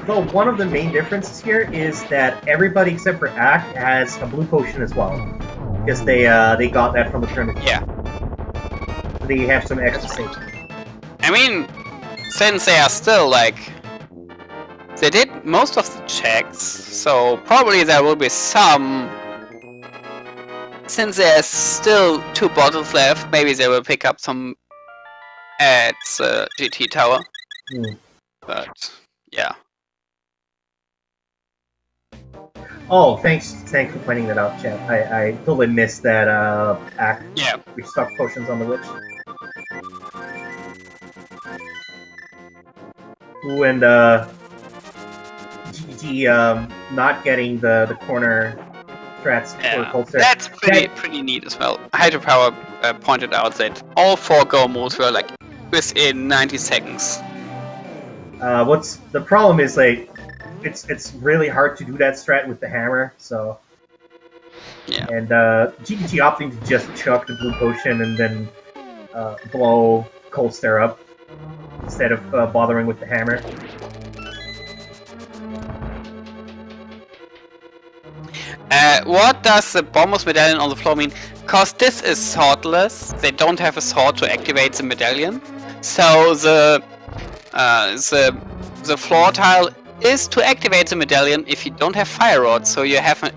though one of the main differences here is that everybody except for Act has a blue potion as well. Because they got that from the tournament. Yeah. They have some extra safety. I mean, since they are still like, they did most of the checks, so probably there will be some. Since there's still 2 bottles left, maybe they will pick up some at GT Tower. But yeah. Oh, thanks for pointing that out, Chad. I totally missed that Act. Yeah. Restock potions on the witch. Ooh, and GG not getting the corner strats for Colster. That's pretty neat as well. Hydropower pointed out that all 4 go modes were like within 90 seconds. What's the problem is, like, it's really hard to do that strat with the hammer, so... Yeah. And GTG opting to just chuck the blue potion and then blow Cold Stare up instead of bothering with the hammer. What does the Bombers medallion on the floor mean? Because this is swordless, they don't have a sword to activate the medallion. So the floor tile is to activate the medallion if you don't have fire rod, so you have an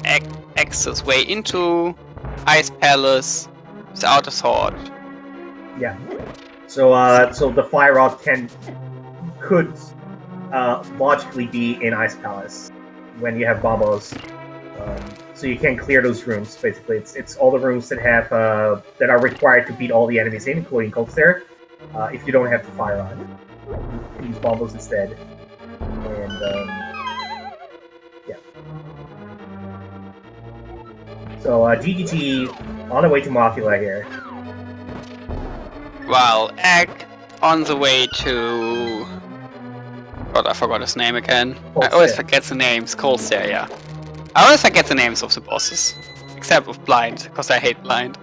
access way into Ice Palace without a sword. Yeah. So so the fire rod could logically be in Ice Palace when you have bombos. So you can clear those rooms. Basically, it's all the rooms that have that are required to beat all the enemies in, including Cold Stare. If you don't have the fire rod, you can use bombos instead. And yeah. So GGT on the way to Mothula here. While Egg on the way to... God, I forgot his name again. I always forget the names. Cold Stare, yeah. I always forget the names of the bosses. Except of Blind, because I hate Blind.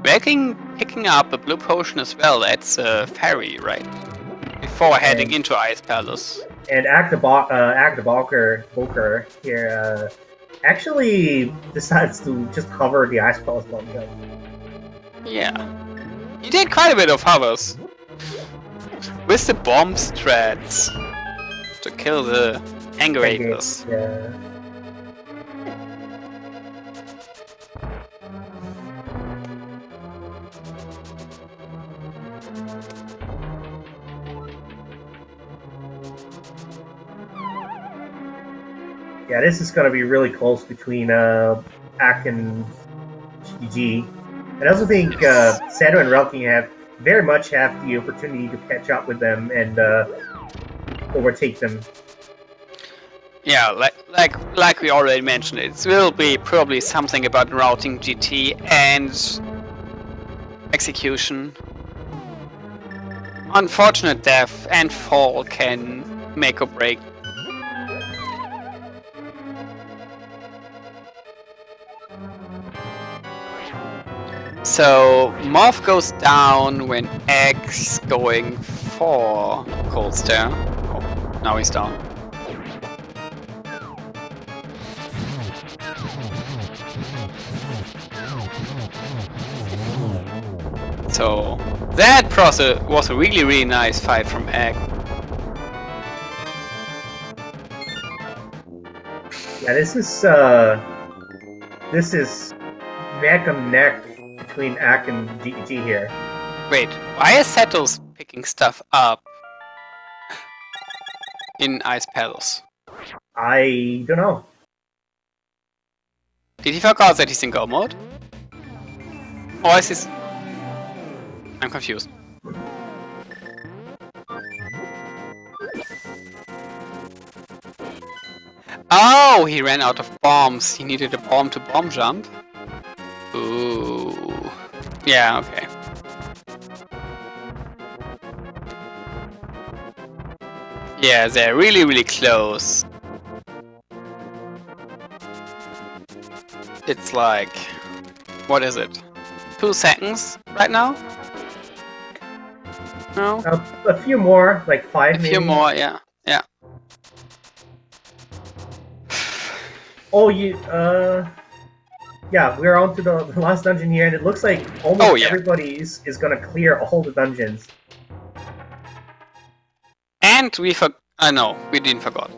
Picking up a blue potion as well at the ferry, right? Before heading into Ice Palace. And Agdabalker here actually decides to just cover the Ice Palace bomb jump. Yeah. He did quite a bit of hovers. With the bomb strats to kill the Angerators. Yeah. Yeah, this is going to be really close between Ak and GG. And I also think Sato and Relking very much have the opportunity to catch up with them and overtake them. Yeah, like we already mentioned, it will be probably something about routing GT and execution. Unfortunate death and fall can make or break. So Morph goes down when Egg's going for Cold Stare. Oh, now he's down. So that was a really nice fight from Egg. Yeah, this is neck and neck between Ak and GG here. Wait, why is Sato's picking stuff up in Ice Palace? I don't know. Did he forget that he's in go mode? Or is this... I'm confused. Oh, he ran out of bombs. He needed a bomb to bomb jump. Ooh. Yeah, okay. Yeah, they're really close. It's like... What is it? 2 seconds right now? No? A few more, like 5 maybe. A few more, yeah. Yeah. Oh, yeah, we're on to the last dungeon here, and it looks like almost everybody is gonna clear all the dungeons. And we no, we didn't forgot.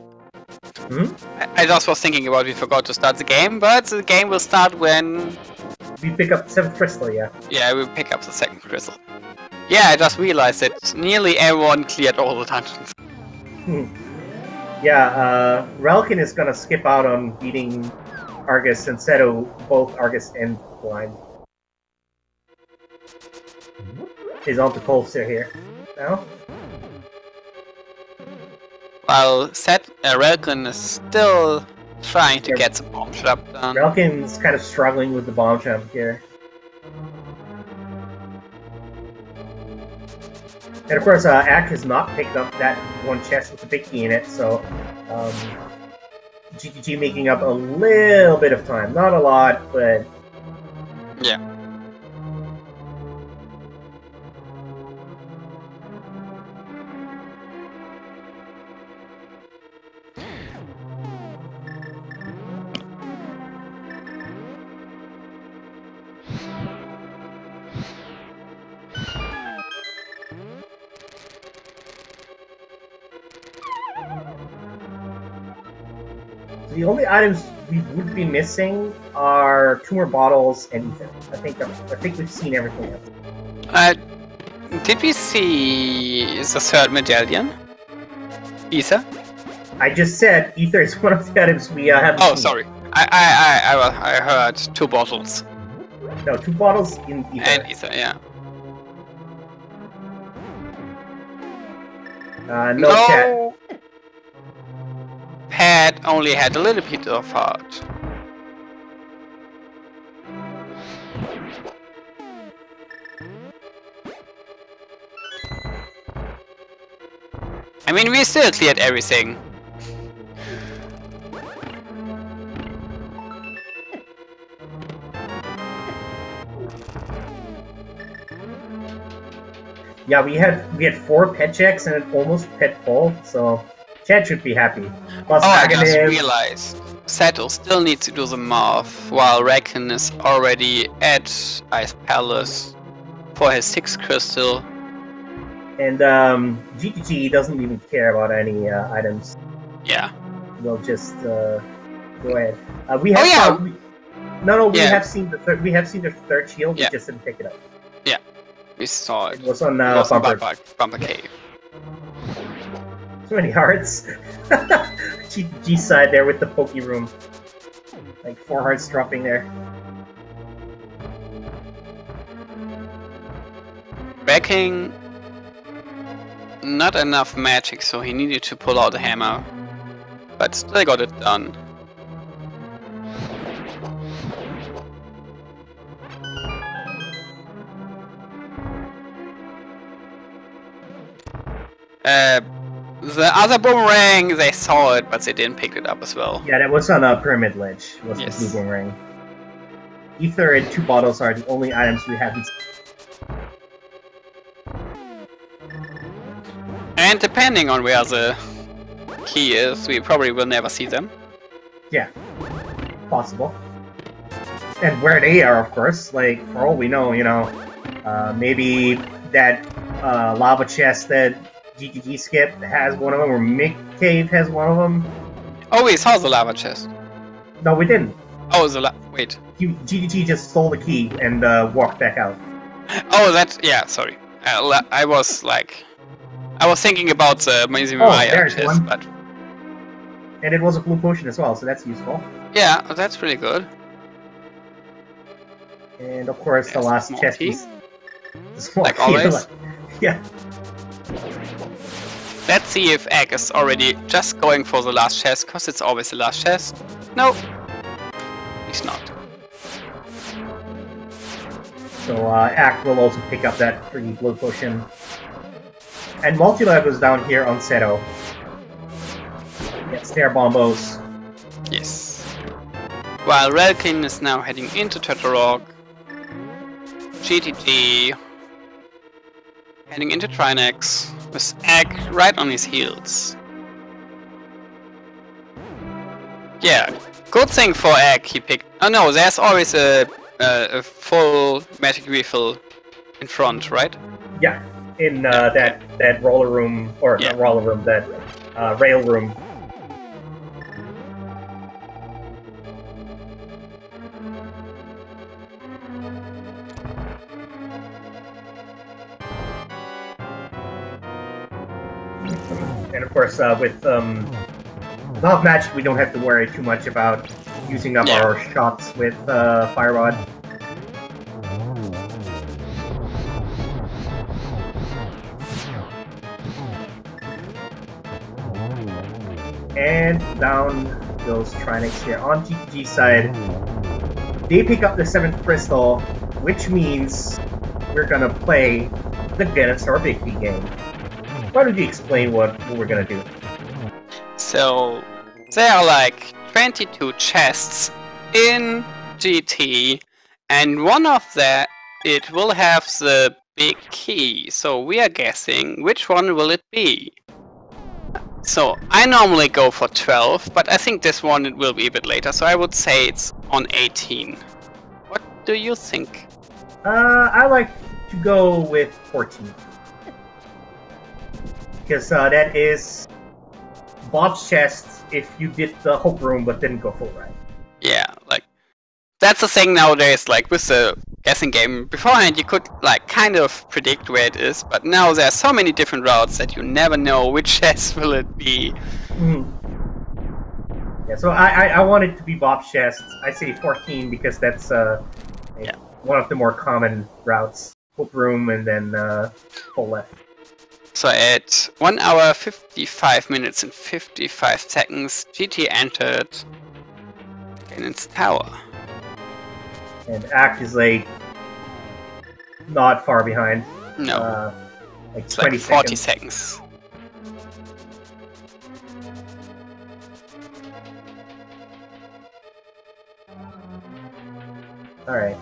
Hmm? I just was thinking about we forgot to start the game, but the game will start when... We pick up the 7th crystal, yeah. Yeah, we pick up the 2nd crystal. Yeah, I just realized that nearly everyone cleared all the dungeons. Yeah, Relkin is gonna skip out on beating Argus and Seto, both Argus and Blind. He's on to Cold Stare here. Now? While Relkin is still trying to get the bomb jump done. Relkin's kind of struggling with the bomb jump here. And of course, Ack has not picked up that one chest with the big key in it, so GTG making up a little bit of time. Not a lot, but... Yeah. The only items we would be missing are 2 more bottles and ether. I think we've seen everything else. Did we see the third medallion? Ether? I just said ether is one of the items we haven't seen. Oh, sorry. I heard 2 bottles. No, 2 bottles in ether. And ether, yeah. No chat. Pat only had a little bit of heart. I mean, we still cleared everything. Yeah, we had 4 pet checks and an almost pet pull, so Chad should be happy. Plus, I just realized Sato still needs to do the math, while Reckon is already at Ice Palace for his 6th crystal. And GTG doesn't even care about any items. Yeah. We'll just go ahead. We have we have seen the third shield. Yeah. We just didn't pick it up. Yeah, we saw it. It was on Bumper Cave. So many hearts. GTG side there with the Poke Room. Like 4 hearts dropping there. Backing not enough magic, so he needed to pull out the hammer. But still got it done. The other boomerang, they saw it, but they didn't pick it up as well. Yeah, that was on a pyramid ledge. It was Yes. the blue boomerang. Ether and 2 bottles are the only items we haven't seen. And depending on where the key is, we probably will never see them. Yeah, possible. And where they are, of course. Like, for all we know, you know, maybe that lava chest that GTG skipped has one of them, or Mick Cave has one of them. Oh, we saw the lava chest. No, we didn't. Oh, wait. GTG just stole the key and walked back out. Oh, that's... yeah, sorry. I was like... I was thinking about the Amazing Maya there's chest, one. but... And it was a blue potion as well, so that's useful. Yeah, that's really good. And of course, the last small chest key. piece. The small Like key, always? Yeah. Let's see if Egg is already just going for the last chest, because it's always the last chest. No, he's not. So Act will also pick up that free blue potion. And Multilab is down here on Seto. Get Stair Bombos. Yes. While Relkin is now heading into Tetrarog. GTG heading into Trinex with Egg right on his heels. Yeah, good thing for Egg he picked... Oh no, there's always a full magic refill in front, right? Yeah, in that roller room, or Yeah. not roller room, that rail room. And of course, with Love Magic, we don't have to worry too much about using up our shots with Fire Rod. And down goes Trinix here. On GTG side, they pick up the 7th crystal, which means we're gonna play the Genesis Big P game. Why don't you explain what we're gonna do? So there are like 22 chests in GT, and one of that it will have the big key. So we are guessing which one will it be. So I normally go for 12, but I think this one it will be a bit later. So I would say it's on 18. What do you think? I like to go with 14. Because that is Bob's chest if you did the Hope Room but didn't go full ride. Yeah, like that's the thing nowadays, like with the guessing game. Beforehand you could like kind of predict where it is, but now there are so many different routes that you never know which chest will it be. Yeah, so I want it to be Bob's chest. I say 14 because that's one of the more common routes. Hope Room and then full left. So at 1 hour 55 minutes and 55 seconds, GT entered Ganon's tower. And Act is like not far behind. No. Like It's 20 like 40 seconds. seconds. Alright.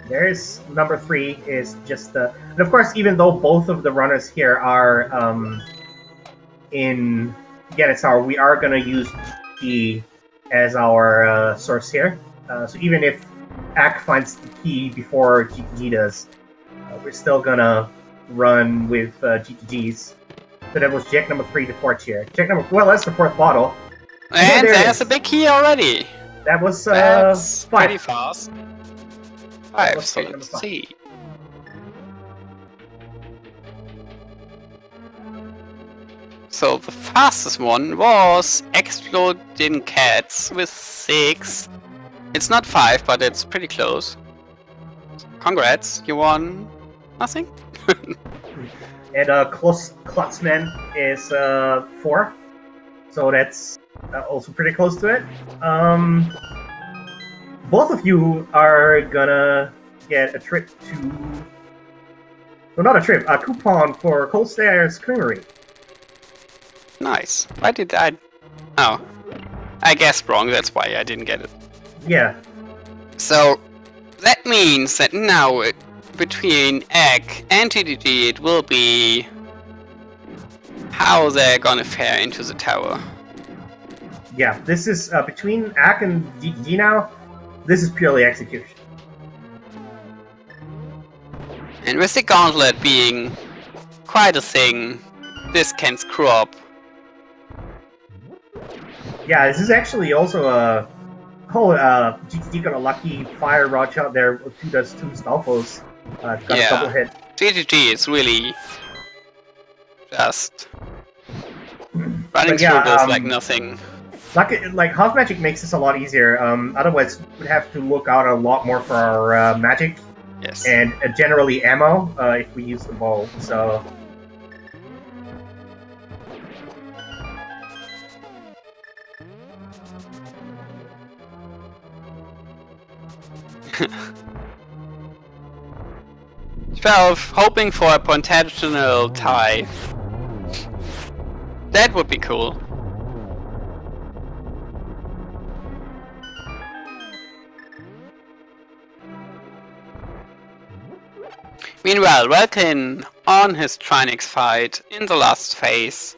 There's number 3 is just the... And of course, even though both of the runners here are in Ganon's Tower, we are going to use G as our source here. So even if Ack finds the key before GTG does, we're still going to run with GTGs. So that was check number 3 to 4 here. Check number... Well, that's the 4th bottle. And there's a big key already! That was That's 5. pretty fast. 5, Let's so take number let's 5. see. So the fastest one was Exploding Cats with 6. It's not 5, but it's pretty close. Congrats, you won nothing? And Klutzman is 4. So that's also pretty close to it. Both of you are gonna get a trip to... Well, not a trip, a coupon for Cold Stairs Creamery. Nice. Why did I... Oh. I guessed wrong, that's why I didn't get it. Yeah. So, that means that now, between Egg and TDG, it will be... how they're gonna fare into the tower. Yeah, this is between Ack and GTG now. This is purely execution. And with the gauntlet being quite a thing, this can screw up. Yeah, this is actually also a... GTG got a lucky fire rod shot there who does 2 Stalfos. Got a double hit. TDG is really just running through this like nothing. Like Half Magic makes this a lot easier. Otherwise, we'd have to look out a lot more for our magic. Yes. And generally ammo if we use the bow. So. Valve hoping for a potential tie. That would be cool. Meanwhile, Welkin on his Trinix fight in the last phase.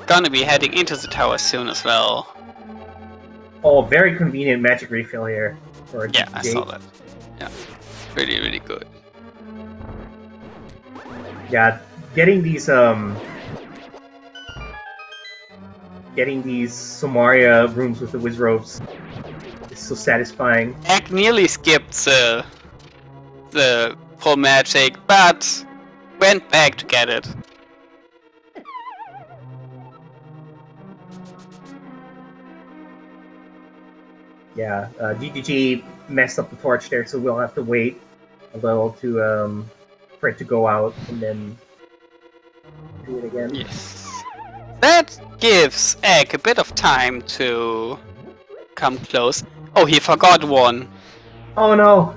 Gonna be heading into the tower soon as well. Oh, very convenient magic refill here. For yeah, I saw that. Yeah, really, really good. Yeah, getting these Somaria rooms with the whiz ropes is so satisfying. Egg nearly skipped the full magic, but went back to get it. Yeah, GTG messed up the torch there, so we'll have to wait a little to for it to go out and then do it again. Yes. That gives Egg a bit of time to come close. Oh, he forgot one. Oh no!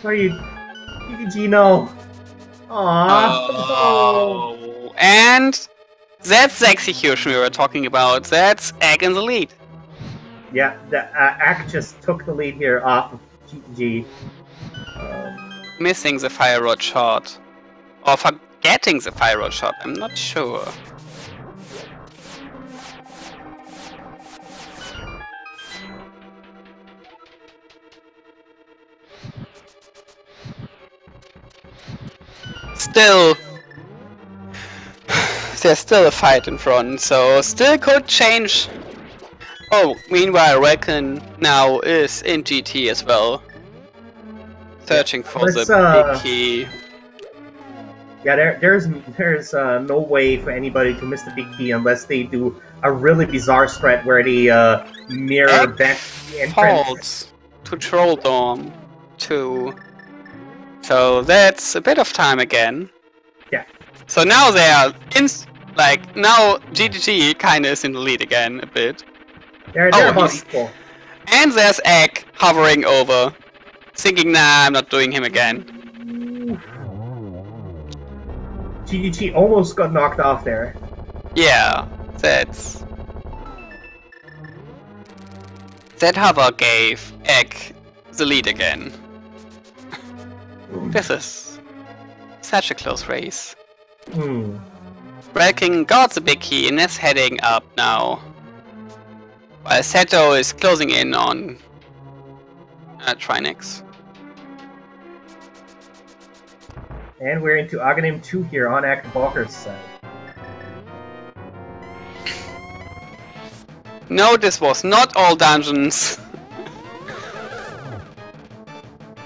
What are you? GG, no. Aww. Oh, and that's the execution we were talking about. That's Egg in the lead. Yeah, the Ack just took the lead here off of GG. Missing the fire rod shot. Or forgetting the fire rod shot, I'm not sure. Still, there's still a fight in front, so still could change. Oh, meanwhile, Reckon now is in GT as well. Searching for the big key. Yeah, there's no way for anybody to miss the big key unless they do a really bizarre strat where they mirror back the entrance. To Troll Dome 2. So that's a bit of time again. Yeah. So now they are now GGG kinda is in the lead again a bit. They're about equal. And there's Egg hovering over, thinking, nah, I'm not doing him again. GGG almost got knocked off there. Yeah, that hover gave Egg the lead again. This is such a close race. Breaking got the big key and is heading up now. While Seto is closing in on Trinix. And we're into Aghanim 2 here on Balker's side. No, this was not all dungeons.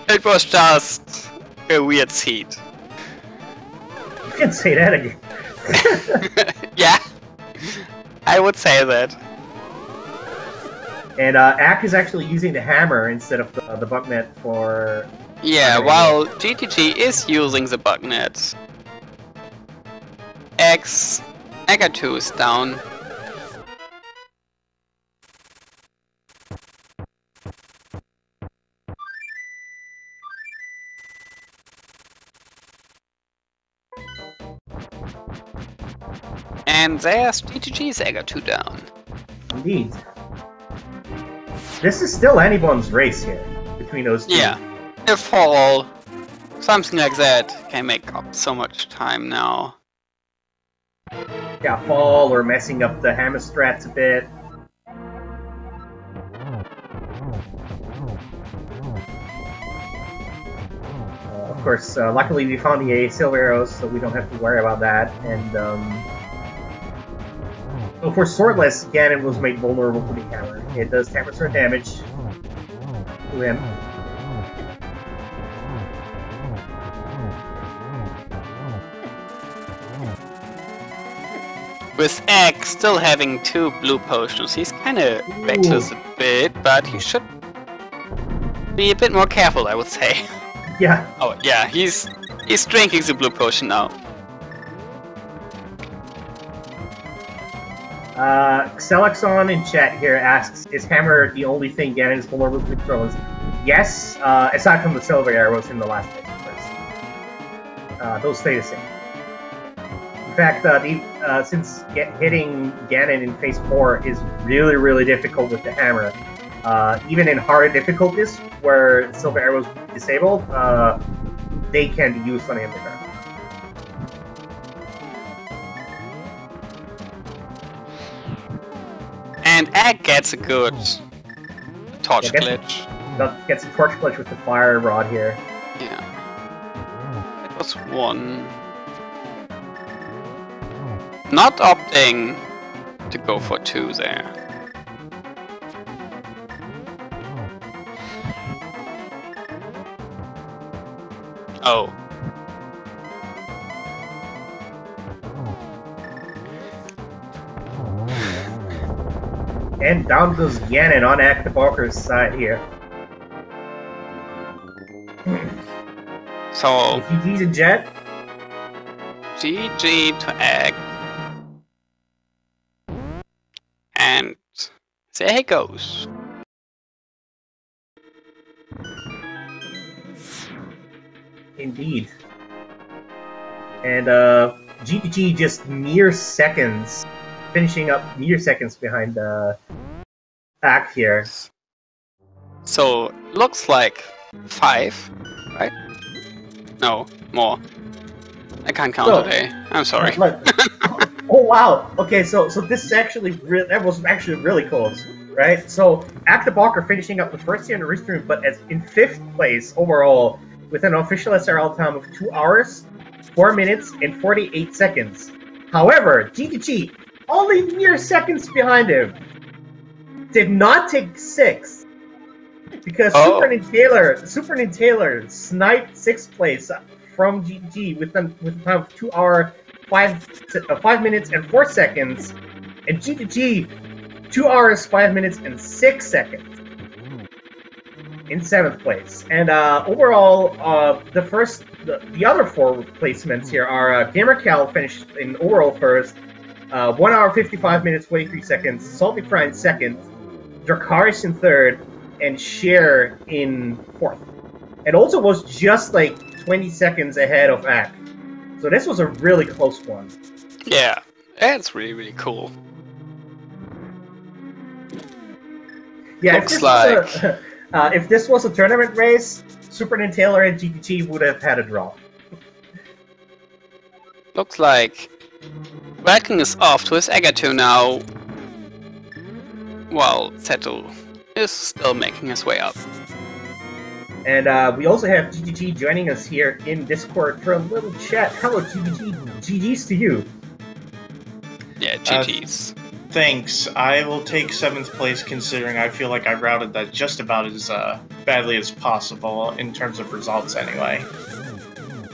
It was just a weird seed. You can say that again. Yeah, I would say that. And Ack is actually using the hammer instead of the bugnet for... Yeah, while GTG is using the bugnet. Egg 2 is down. And there's GTG's Egg 2 down. Indeed. This is still anyone's race here between those two. Yeah. If fall, something like that can make up so much time now. Yeah, fall or messing up the hammer strats a bit. Of course, luckily we found the silver arrows, so we don't have to worry about that. And so for Swordless, Ganon was made vulnerable to the hammer. It does 10% damage to him. With Egg still having 2 blue potions, he's kinda reckless a bit, but he should be a bit more careful, I would say. Yeah. Oh yeah, he's drinking the blue potion now. Xelexon in chat here asks, is hammer the only thing Ganon is vulnerable to throws? Yes, aside from the silver arrows in the last phase, of course. Those stay the same. In fact, since hitting Ganon in phase 4 is really, really difficult with the hammer, even in harder difficulties where silver arrows disabled, they can be used on him. And Egg gets a good torch glitch. Gets a torch glitch with the fire rod here. Yeah. That was 1. Not opting to go for 2 there. Oh. And down goes Ganon on Balker's side here. So GG's a jet. GG to Egg. And there he goes. Indeed. And GTG just mere seconds, finishing up mere seconds behind Act here. So looks like 5, right? No, more. I can't count today. I'm sorry. Oh wow! Okay, so this is actually that was actually really close, right? So Aktabalker finishing up the first year in the restream, but as in 5th place overall with an official SRL time of 2 hours, 4 minutes, and 48 seconds. However, GTG only mere seconds behind him. Did not take 6th because Super Nintendo sniped 6th place from GTG with a time of 2 hours, 5 minutes and 4 seconds, and GTG 2 hours, 5 minutes and 6 seconds in 7th place. And overall, the other 4 placements here are GamerCal finished in overall first, 1 hour 55 minutes 43 seconds, Salty Fry in 2nd, Dracarys in 3rd, and Cher in 4th. And also was just like 20 seconds ahead of Act. So this was a really close one. Yeah, that's really, really cool. Yeah, looks like... if this was a tournament race, Super Nintendo and GTG would have had a draw. Looks like Viking is off to his Agato now, while Seto is still making his way up. And we also have GGG joining us here in Discord for a little chat. Hello, GGG. GG's to you. Yeah, GG's. Thanks. I will take 7th place considering I feel like I routed that just about as badly as possible in terms of results anyway.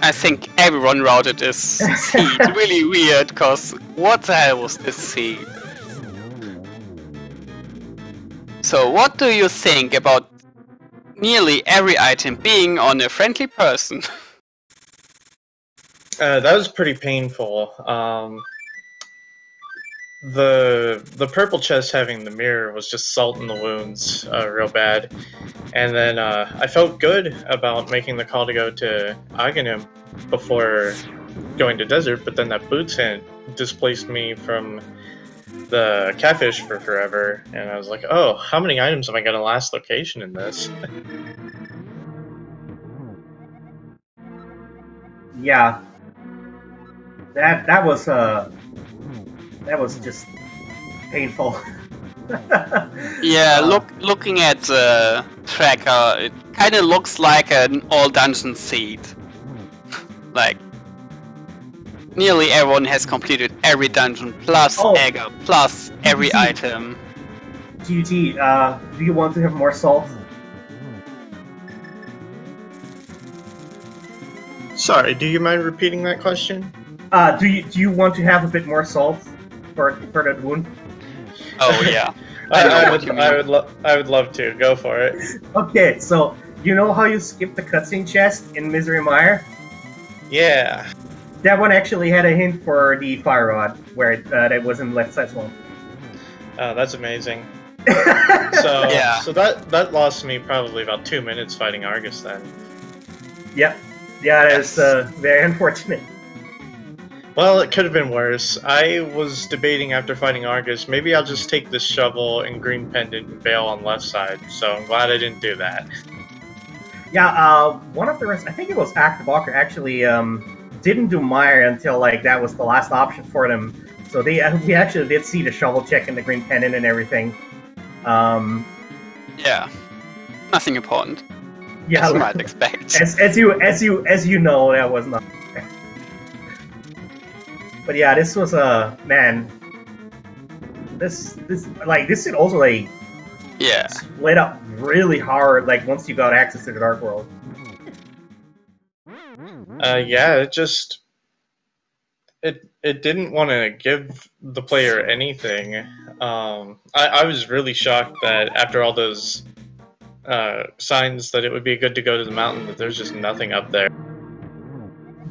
I think everyone routed this seed. Really weird, because what the hell was this seed? So what do you think about nearly every item being on a friendly person? That was pretty painful. The purple chest having the mirror was just salt in the wounds, real bad. And then I felt good about making the call to go to Aghanim before going to Desert, but then that boots hint displaced me from the catfish for forever, and I was like, oh, how many items am I going to last location in this? Yeah. That was just painful. Yeah, looking at the tracker, it kind of looks like an all dungeon seed. Like, nearly everyone has completed every dungeon, plus Aga, plus every item. GT, do you want to have more salt? Sorry, do you mind repeating that question? Do you want to have a bit more salt for that wound? Oh yeah. I would love to. Go for it. Okay, so you know how you skip the cutscene chest in Misery Mire? Yeah. That one actually had a hint for the fire rod, where that was in left side swamp. Oh, that's amazing. So yeah. So that lost me probably about 2 minutes fighting Argus then. Yep. Yeah, that's very unfortunate. Well, it could have been worse. I was debating after fighting Argus, maybe I'll just take this shovel and green pendant and bail on left side, so I'm glad I didn't do that. Yeah, one of the rest, I think it was Aktabalker, actually didn't do Mire until like that was the last option for them. So we actually did see the shovel check and the green pendant and everything. Yeah, nothing important. Yeah, as you might expect. As you know, that was not. But yeah, this was man. This should also like split up really hard. Like once you got access to the Dark World. Yeah, it didn't want to give the player anything. I was really shocked that after all those signs that it would be good to go to the mountain, that there's just nothing up there.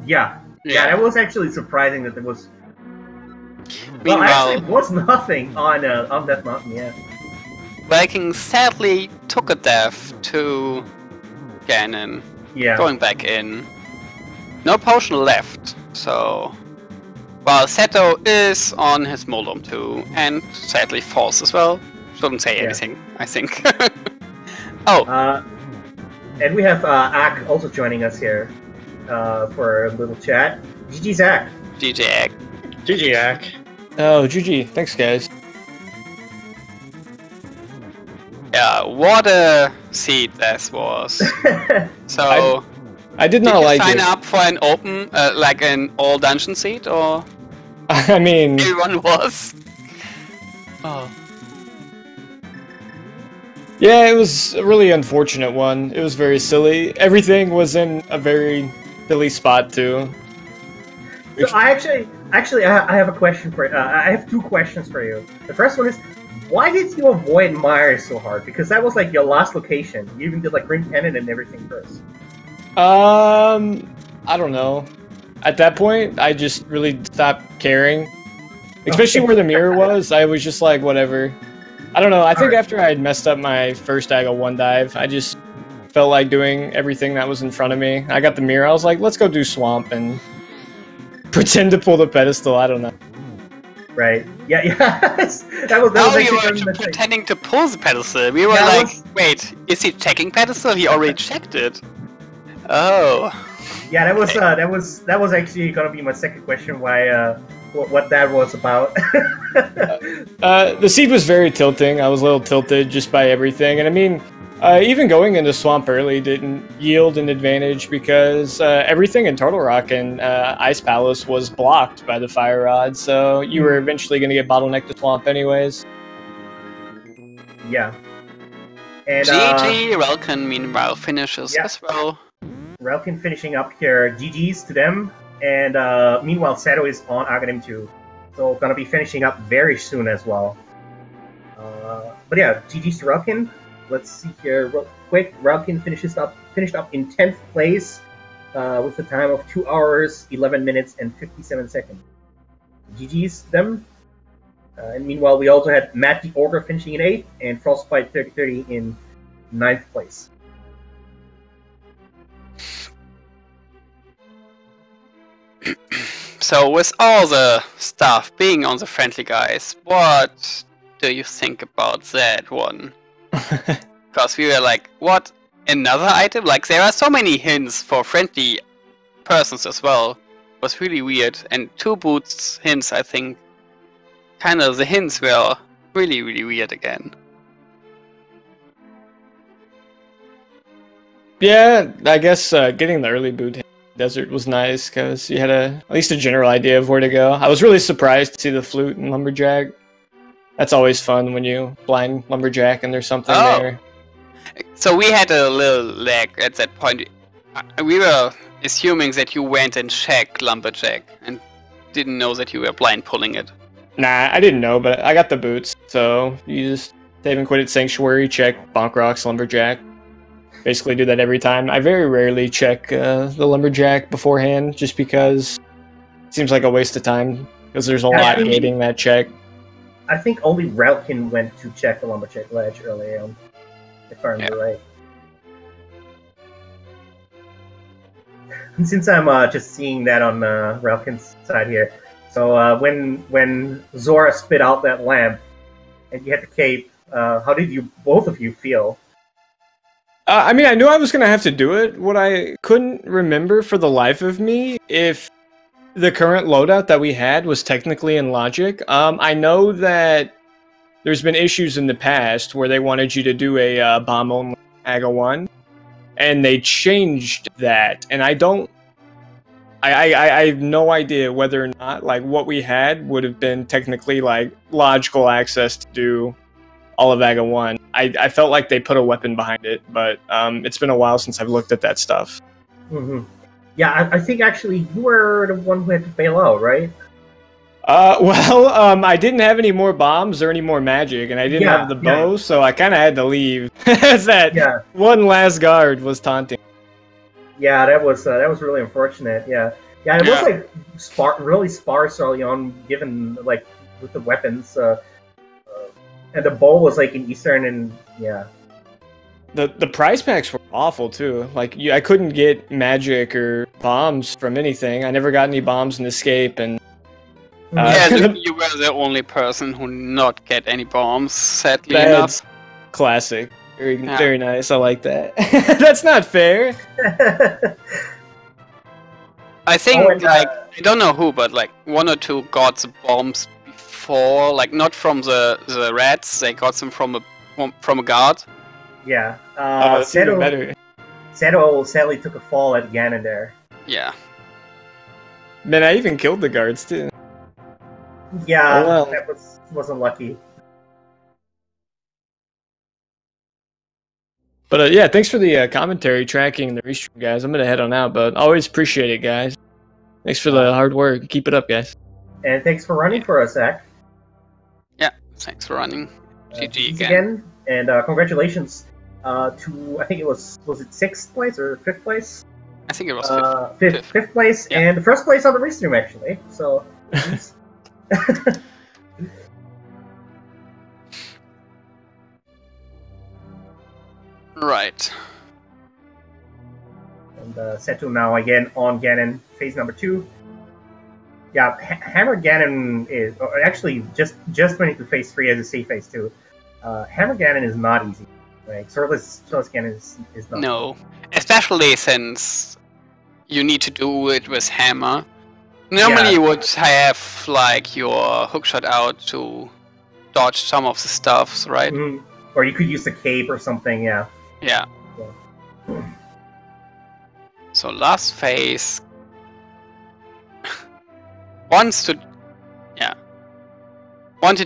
Yeah, that was actually surprising that there was. Meanwhile, well, actually, was nothing on that mountain. Yeah. Viking sadly took a death to Ganon. Yeah. Going back in. No potion left, so... Well, Seto is on his Moldom too, and sadly false as well. Shouldn't say anything, I think. Oh! And we have Ak also joining us here for a little chat. GG Zach. GG Egg. GG Ak. Oh, GG. Thanks, guys. Yeah, what a seed this was. So... I did not like it. Did you sign up for an open, like an all dungeon seat, or? I mean... Everyone was. Oh. Yeah, it was a really unfortunate one. It was very silly. Everything was in a very silly spot, too. So I have a question for I have two questions for you. The first one is, why did you avoid Myers so hard? Because that was like your last location. You even did like Green Cannon and everything first. I don't know. At that point, I just really stopped caring. Especially where the mirror was, I was just like, whatever. I don't know, I think after I had messed up my first Agile 1 dive, I just felt like doing everything that was in front of me. I got the mirror, I was like, let's go do Swamp and pretend to pull the pedestal, I don't know. Right. Yeah, that was you were pretending to pull the pedestal. We were like, wait, is he checking pedestal? He already checked it. Oh. Yeah, that was actually gonna be my second question. Why? What that was about? The seed was very tilting. I was a little tilted just by everything, and I mean, even going into Swamp early didn't yield an advantage because everything in Turtle Rock and Ice Palace was blocked by the Fire Rod, so you were eventually going to get bottlenecked to Swamp anyways. Yeah. And GG, Relkin meanwhile finishes as well. Relkin finishing up here. GG's to them. And meanwhile, Seto is on Aghanim 2. So gonna be finishing up very soon as well. But yeah, GG's to Relkin. Let's see here real quick. Relkin finished up in 10th place with a time of 2 hours, 11 minutes, and 57 seconds. GG's them. And meanwhile, we also had Matt the Ogre finishing in 8th, and Frostbite 3030 in 9th place. So with all the stuff being on the friendly guys, what do you think about that one? Because we were like, what? Another item? Like, there are so many hints for friendly persons as well. It was really weird. And 2 boots hints, I think. Kind of the hints were really, really weird again. Yeah, I guess getting the early boot hit Desert was nice because you had at least a general idea of where to go. I was really surprised to see the flute and lumberjack. That's always fun when you blind lumberjack and there's something there. So we had a little lag at that point. We were assuming that you went and checked lumberjack and didn't know that you were blind pulling it. Nah, I didn't know, but I got the boots. So you just save and quit at Sanctuary, check Bonk Rocks, lumberjack. Basically do that every time. I very rarely check the lumberjack beforehand just because it seems like a waste of time because there's a lot gating that check. I think only Relkin went to check the lumberjack ledge early on, if I remember right. And since I'm just seeing that on Relkin's side here, so when Zora spit out that lamp and you had the cape, how did both of you feel? I mean, I knew I was going to have to do it. What I couldn't remember for the life of me, if the current loadout that we had was technically in logic. I know that there's been issues in the past where they wanted you to do a bomb-only AGA 1, and they changed that. And I have no idea whether or not, like, what we had would have been technically, like, logical access to do all of AGA 1. I felt like they put a weapon behind it, but it's been a while since I've looked at that stuff. Mm-hmm. Yeah, I think actually you were the one who had to bail out, right? Well, I didn't have any more bombs or any more magic, and I didn't have the bow, so I kind of had to leave. As that one last guard was taunting. Yeah, that was really unfortunate. Yeah, it was like really sparse early on, given like with the weapons. And the bow was like in Eastern, and The prize packs were awful too. Like I couldn't get magic or bombs from anything. I never got any bombs in Escape, and yeah, you were the only person who not get any bombs, sadly that's enough. classic. Very nice. I like that. That's not fair. I think, I don't know who, but like 1 or 2 got the bombs before, like not from the rats, they got them from a guard. Yeah. That's even better. Seto sadly took a fall at Ganon there. Yeah. Man, I even killed the guards too. Yeah, Oh, well. that wasn't lucky. But yeah, thanks for the commentary tracking the restream, guys. I'm gonna head on out, but always appreciate it, guys. Thanks for the hard work. Keep it up, guys. And thanks for running for us, Zach. Yeah, thanks for running. GG again. And congratulations to, I think it was it 6th place or 5th place? I think it was 5th. 5th place, yeah. And the 1st place on the restream, actually. So, Right. And Seto now again on Ganon, phase number 2. Yeah, Hammer Ganon is actually just went into phase 3 as a safe phase 2. Hammer Ganon is not easy. Right? Swordless Ganon is not. No, especially since you need to do it with hammer. Normally you would have like your hookshot out to dodge some of the stuffs, right? Mm-hmm. Or you could use the cape or something. Yeah. Yeah. So last phase wanted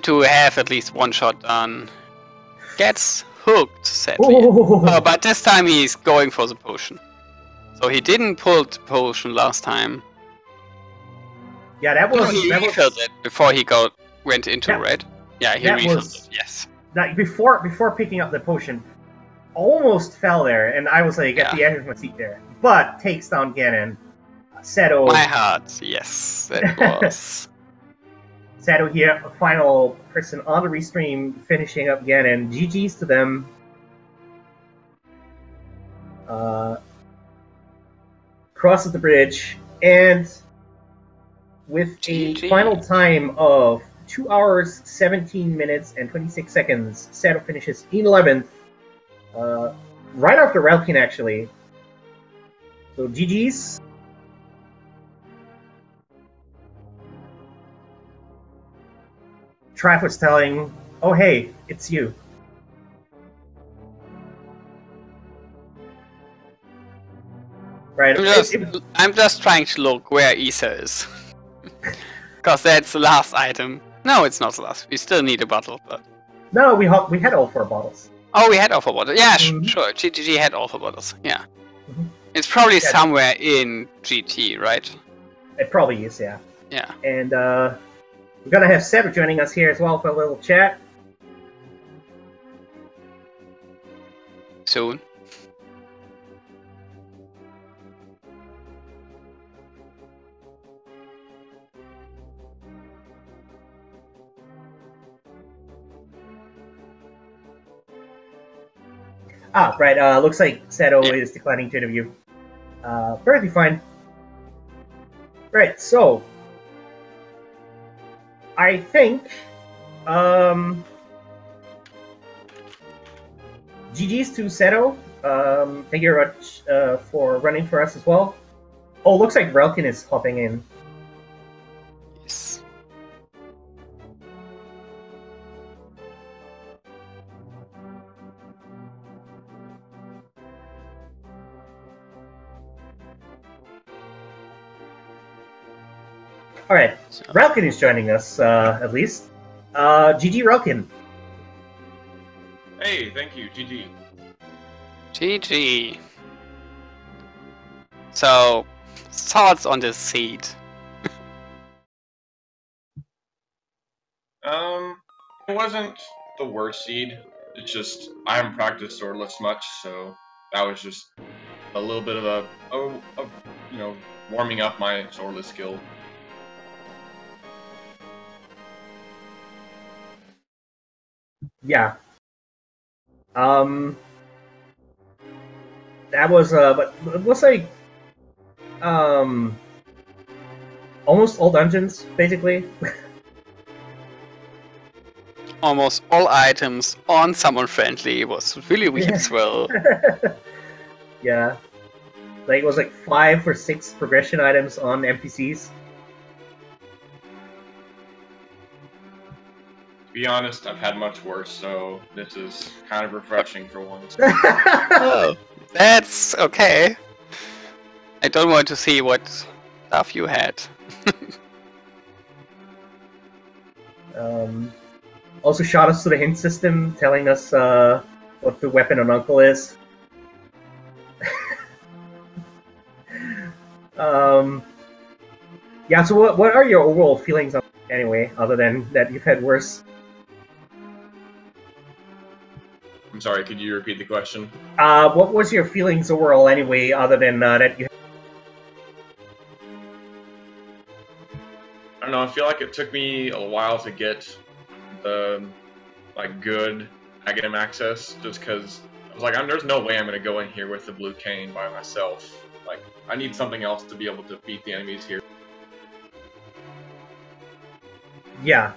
to have at least one shot done. Gets hooked, sadly. But this time he's going for the potion. So he didn't pull the potion last time. Yeah, that was. He refilled it before he went into red. Yeah, he refilled it. Yes. Before picking up the potion, almost fell there, and I was like at the edge of my seat there. But takes down Ganon. Seto. My heart, yes, it was. Seto here, a final person on the restream, finishing up Ganon. GG's to them. Crosses the bridge, and with a final time of 2 hours, 17 minutes, and 26 seconds, Seto finishes in 11th. Right after Relkin, actually. So GG's. Traff was telling, "Oh hey, it's you." Right. I'm just trying to look where Isa is. Because that's the last item. No, it's not the last. We still need a bottle, but... No, we had all 4 bottles. Oh, we had all 4 bottles. Yeah, sure. GG had all 4 bottles. Yeah. It's probably somewhere in GT, right? It probably is, yeah. Yeah. And we're gonna have Seb joining us here as well for a little chat. Soon. Right, looks like Seto is declining to interview. Perfectly fine. Right, so... I think... GG's to Seto. Thank you very much for running for us as well. Oh, looks like Relkin is hopping in. Yes. Alright, Relkin is joining us, at least. GG Relkin. Hey, thank you, GG. GG. So, thoughts on this seed? It wasn't the worst seed. It's just, I haven't practiced Swordless much, so that was just a little bit of a you know, warming up my Swordless skill. Yeah. That was, but it was like, Almost all dungeons, basically. Almost all items on Summon Friendly was really weird as well. Yeah. Like, it was like 5 or 6 progression items on NPCs. To be honest, I've had much worse, so this is kind of refreshing for once. Oh, that's okay. I don't want to see what stuff you had. Also shot us to the hint system, telling us what the weapon on Uncle is. Yeah, so what are your overall feelings on it anyway, other than that you've had worse? I'm sorry, could you repeat the question? What was your feelings overall anyway, other than that you... I don't know, I feel like it took me a while to get the good Aghanim access, just because I was like, there's no way I'm going to go in here with the blue cane by myself. Like, I need something else to be able to beat the enemies here. Yeah.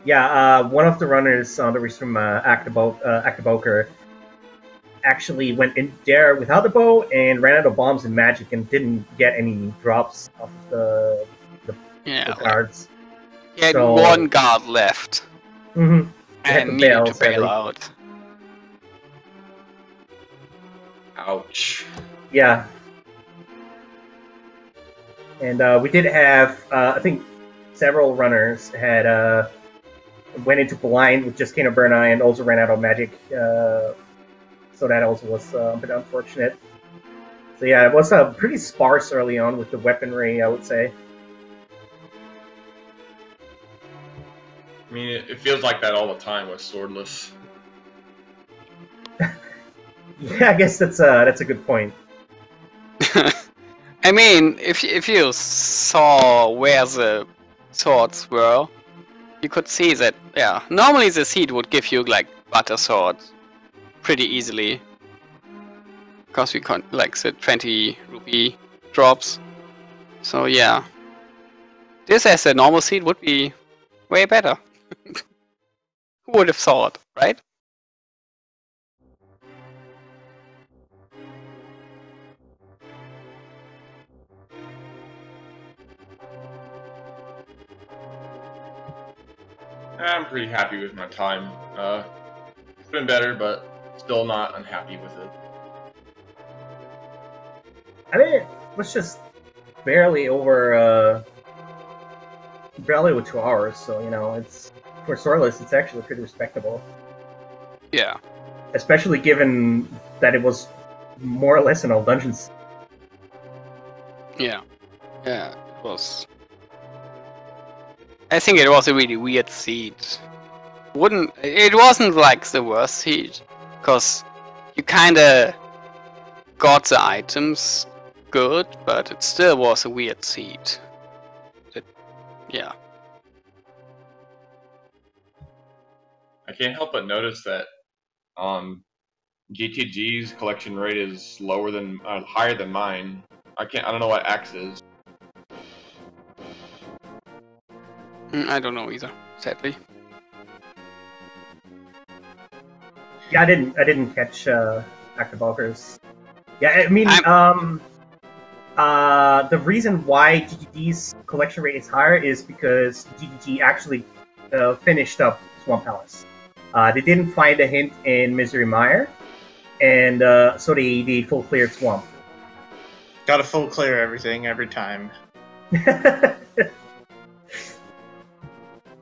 Yeah, one of the runners on the race from Aktaboker actually went in there without the bow and ran out of bombs and magic and didn't get any drops off of the guards. He had So- one guard left Mm-hmm. had to and needed bail, to bail sadly. out. Ouch. Yeah. And we did have, I think, several runners had went into blind with just Cane of Burn Eye and also ran out of magic. So that also was a bit unfortunate. So yeah, it was pretty sparse early on with the weaponry, I would say. I mean, it feels like that all the time with Swordless. Yeah, I guess that's a good point. I mean, if you saw where the swords were, you could see that, yeah, normally the seed would give you, like, butter swords pretty easily. Because we can't, like, the 20 rupee drops. So, yeah. This as a normal seed would be way better. Who would have thought, right? I'm pretty happy with my time. It's been better, but still not unhappy with it. I mean, it was just barely over 2 hours, so you know, it's for Swordless, it's actually pretty respectable. Yeah. Especially given that it was more or less in all dungeons. Yeah. Yeah, it was. I think it was a really weird seed. It wasn't like the worst seed, because you kinda got the items good, but it still was a weird seed. Yeah. I can't help but notice that GTG's collection rate is higher than mine. I don't know what Axe is. I don't know either, sadly. Yeah, I didn't catch Active Walkers. Yeah, I mean, the reason why GGG's collection rate is higher is because GGG actually finished up Swamp Palace. They didn't find a hint in Misery Mire, and so they full cleared Swamp. Gotta full clear everything every time.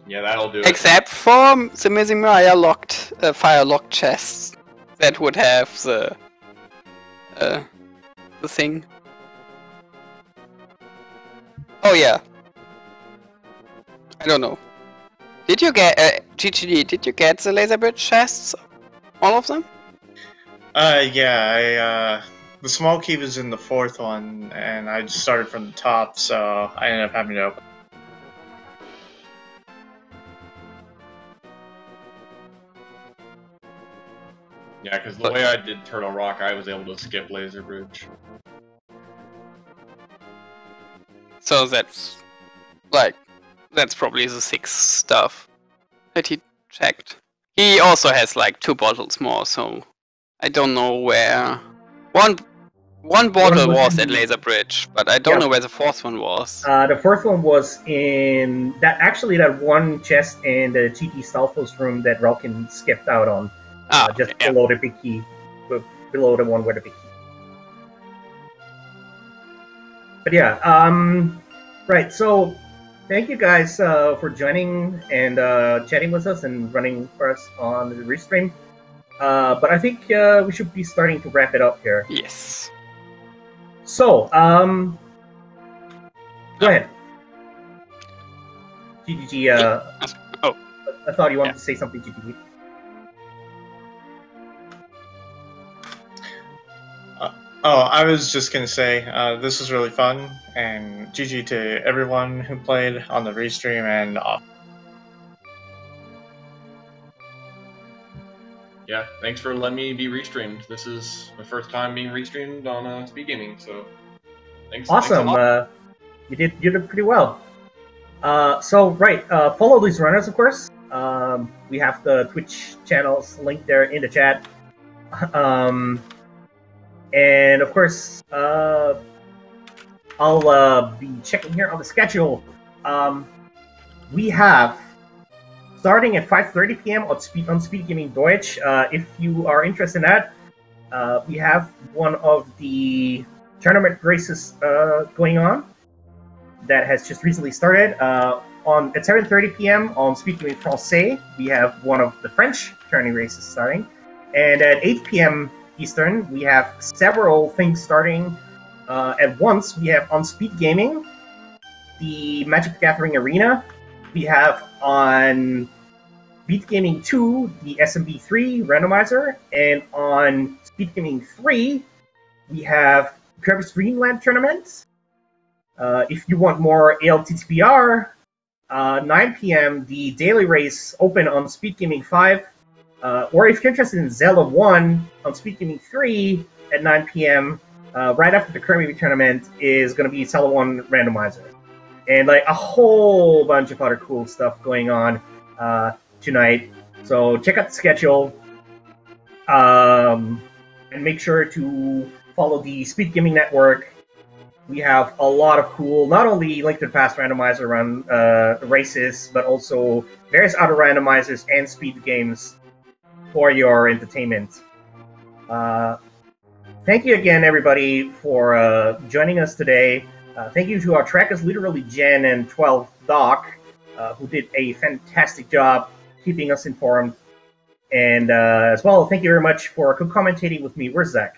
Yeah, that'll do it. Except for the Missing Maya locked fire locked chests that would have the thing. Oh yeah. I don't know. Did you get GGG? Did you get the laser bridge chests? All of them? Yeah, the small key was in the 4th one, and I just started from the top, so I ended up having to open. Yeah, because the way I did Turtle Rock, I was able to skip Laser Bridge. So that's like that's probably the 6 stuff that he checked. He also has like 2 bottles more, so I don't know where one bottle was at Laser Bridge, but I don't know where the 4th one was. The 4th one was in that one chest in the GT Stalfos room that Relkin skipped out on, just below the big key, below the one where the big key. But yeah, right. So thank you guys for joining and chatting with us and running for us on the restream. But I think we should be starting to wrap it up here. Yes. So, go ahead. GGG, I thought you wanted to say something, GGG. I was just gonna say, this was really fun, and GG to everyone who played on the restream and off. Yeah, thanks for letting me be restreamed. This is my first time being restreamed on Speed Gaming, so thanks. Awesome. Thanks a lot. You did pretty well. Follow these runners, of course. We have the Twitch channels linked there in the chat. And of course, I'll be checking here on the schedule. We have starting at 5:30 p.m. on Speed Gaming Deutsch. If you are interested in that, we have one of the tournament races going on that has just recently started. At 7:30 p.m. on Speed Gaming Francais, we have one of the French tourney races starting, and at 8 p.m. Eastern, we have several things starting at once. We have on Speed Gaming the Magic the Gathering Arena. We have on Speed Gaming 2 the SMB3 Randomizer, and on Speed Gaming 3 we have Kirby's Dream Land Tournament. If you want more ALTTPR, 9 p.m. the daily race open on Speed Gaming 5. Or if you're interested in Zelda 1 on Speed Gaming 3 at 9 p.m., right after the Kirby tournament is going to be Zelda 1 Randomizer. And like a whole bunch of other cool stuff going on tonight. So check out the schedule. And make sure to follow the Speed Gaming Network. We have a lot of cool, not only Link to the Past randomizer run races, but also various other randomizers and speed games for your entertainment. Thank you again, everybody, for joining us today. Thank you to our trackers, literally Jen and 12 Doc, who did a fantastic job keeping us informed. And as well, thank you very much for co-commentating with me. Where's Zach?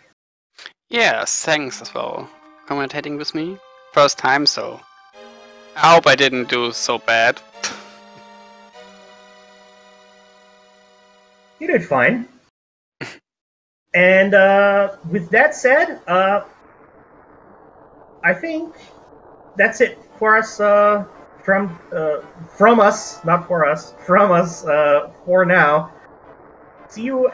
Yes, thanks as well. Commentating with me. First time, so I hope I didn't do so bad. You did fine. And with that said, I think that's it for us. From us, not for us. From us for now. See you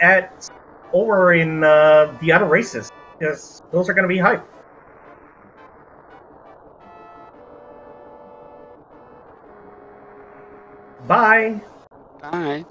over in the other races, because those are going to be hype. Bye. Bye.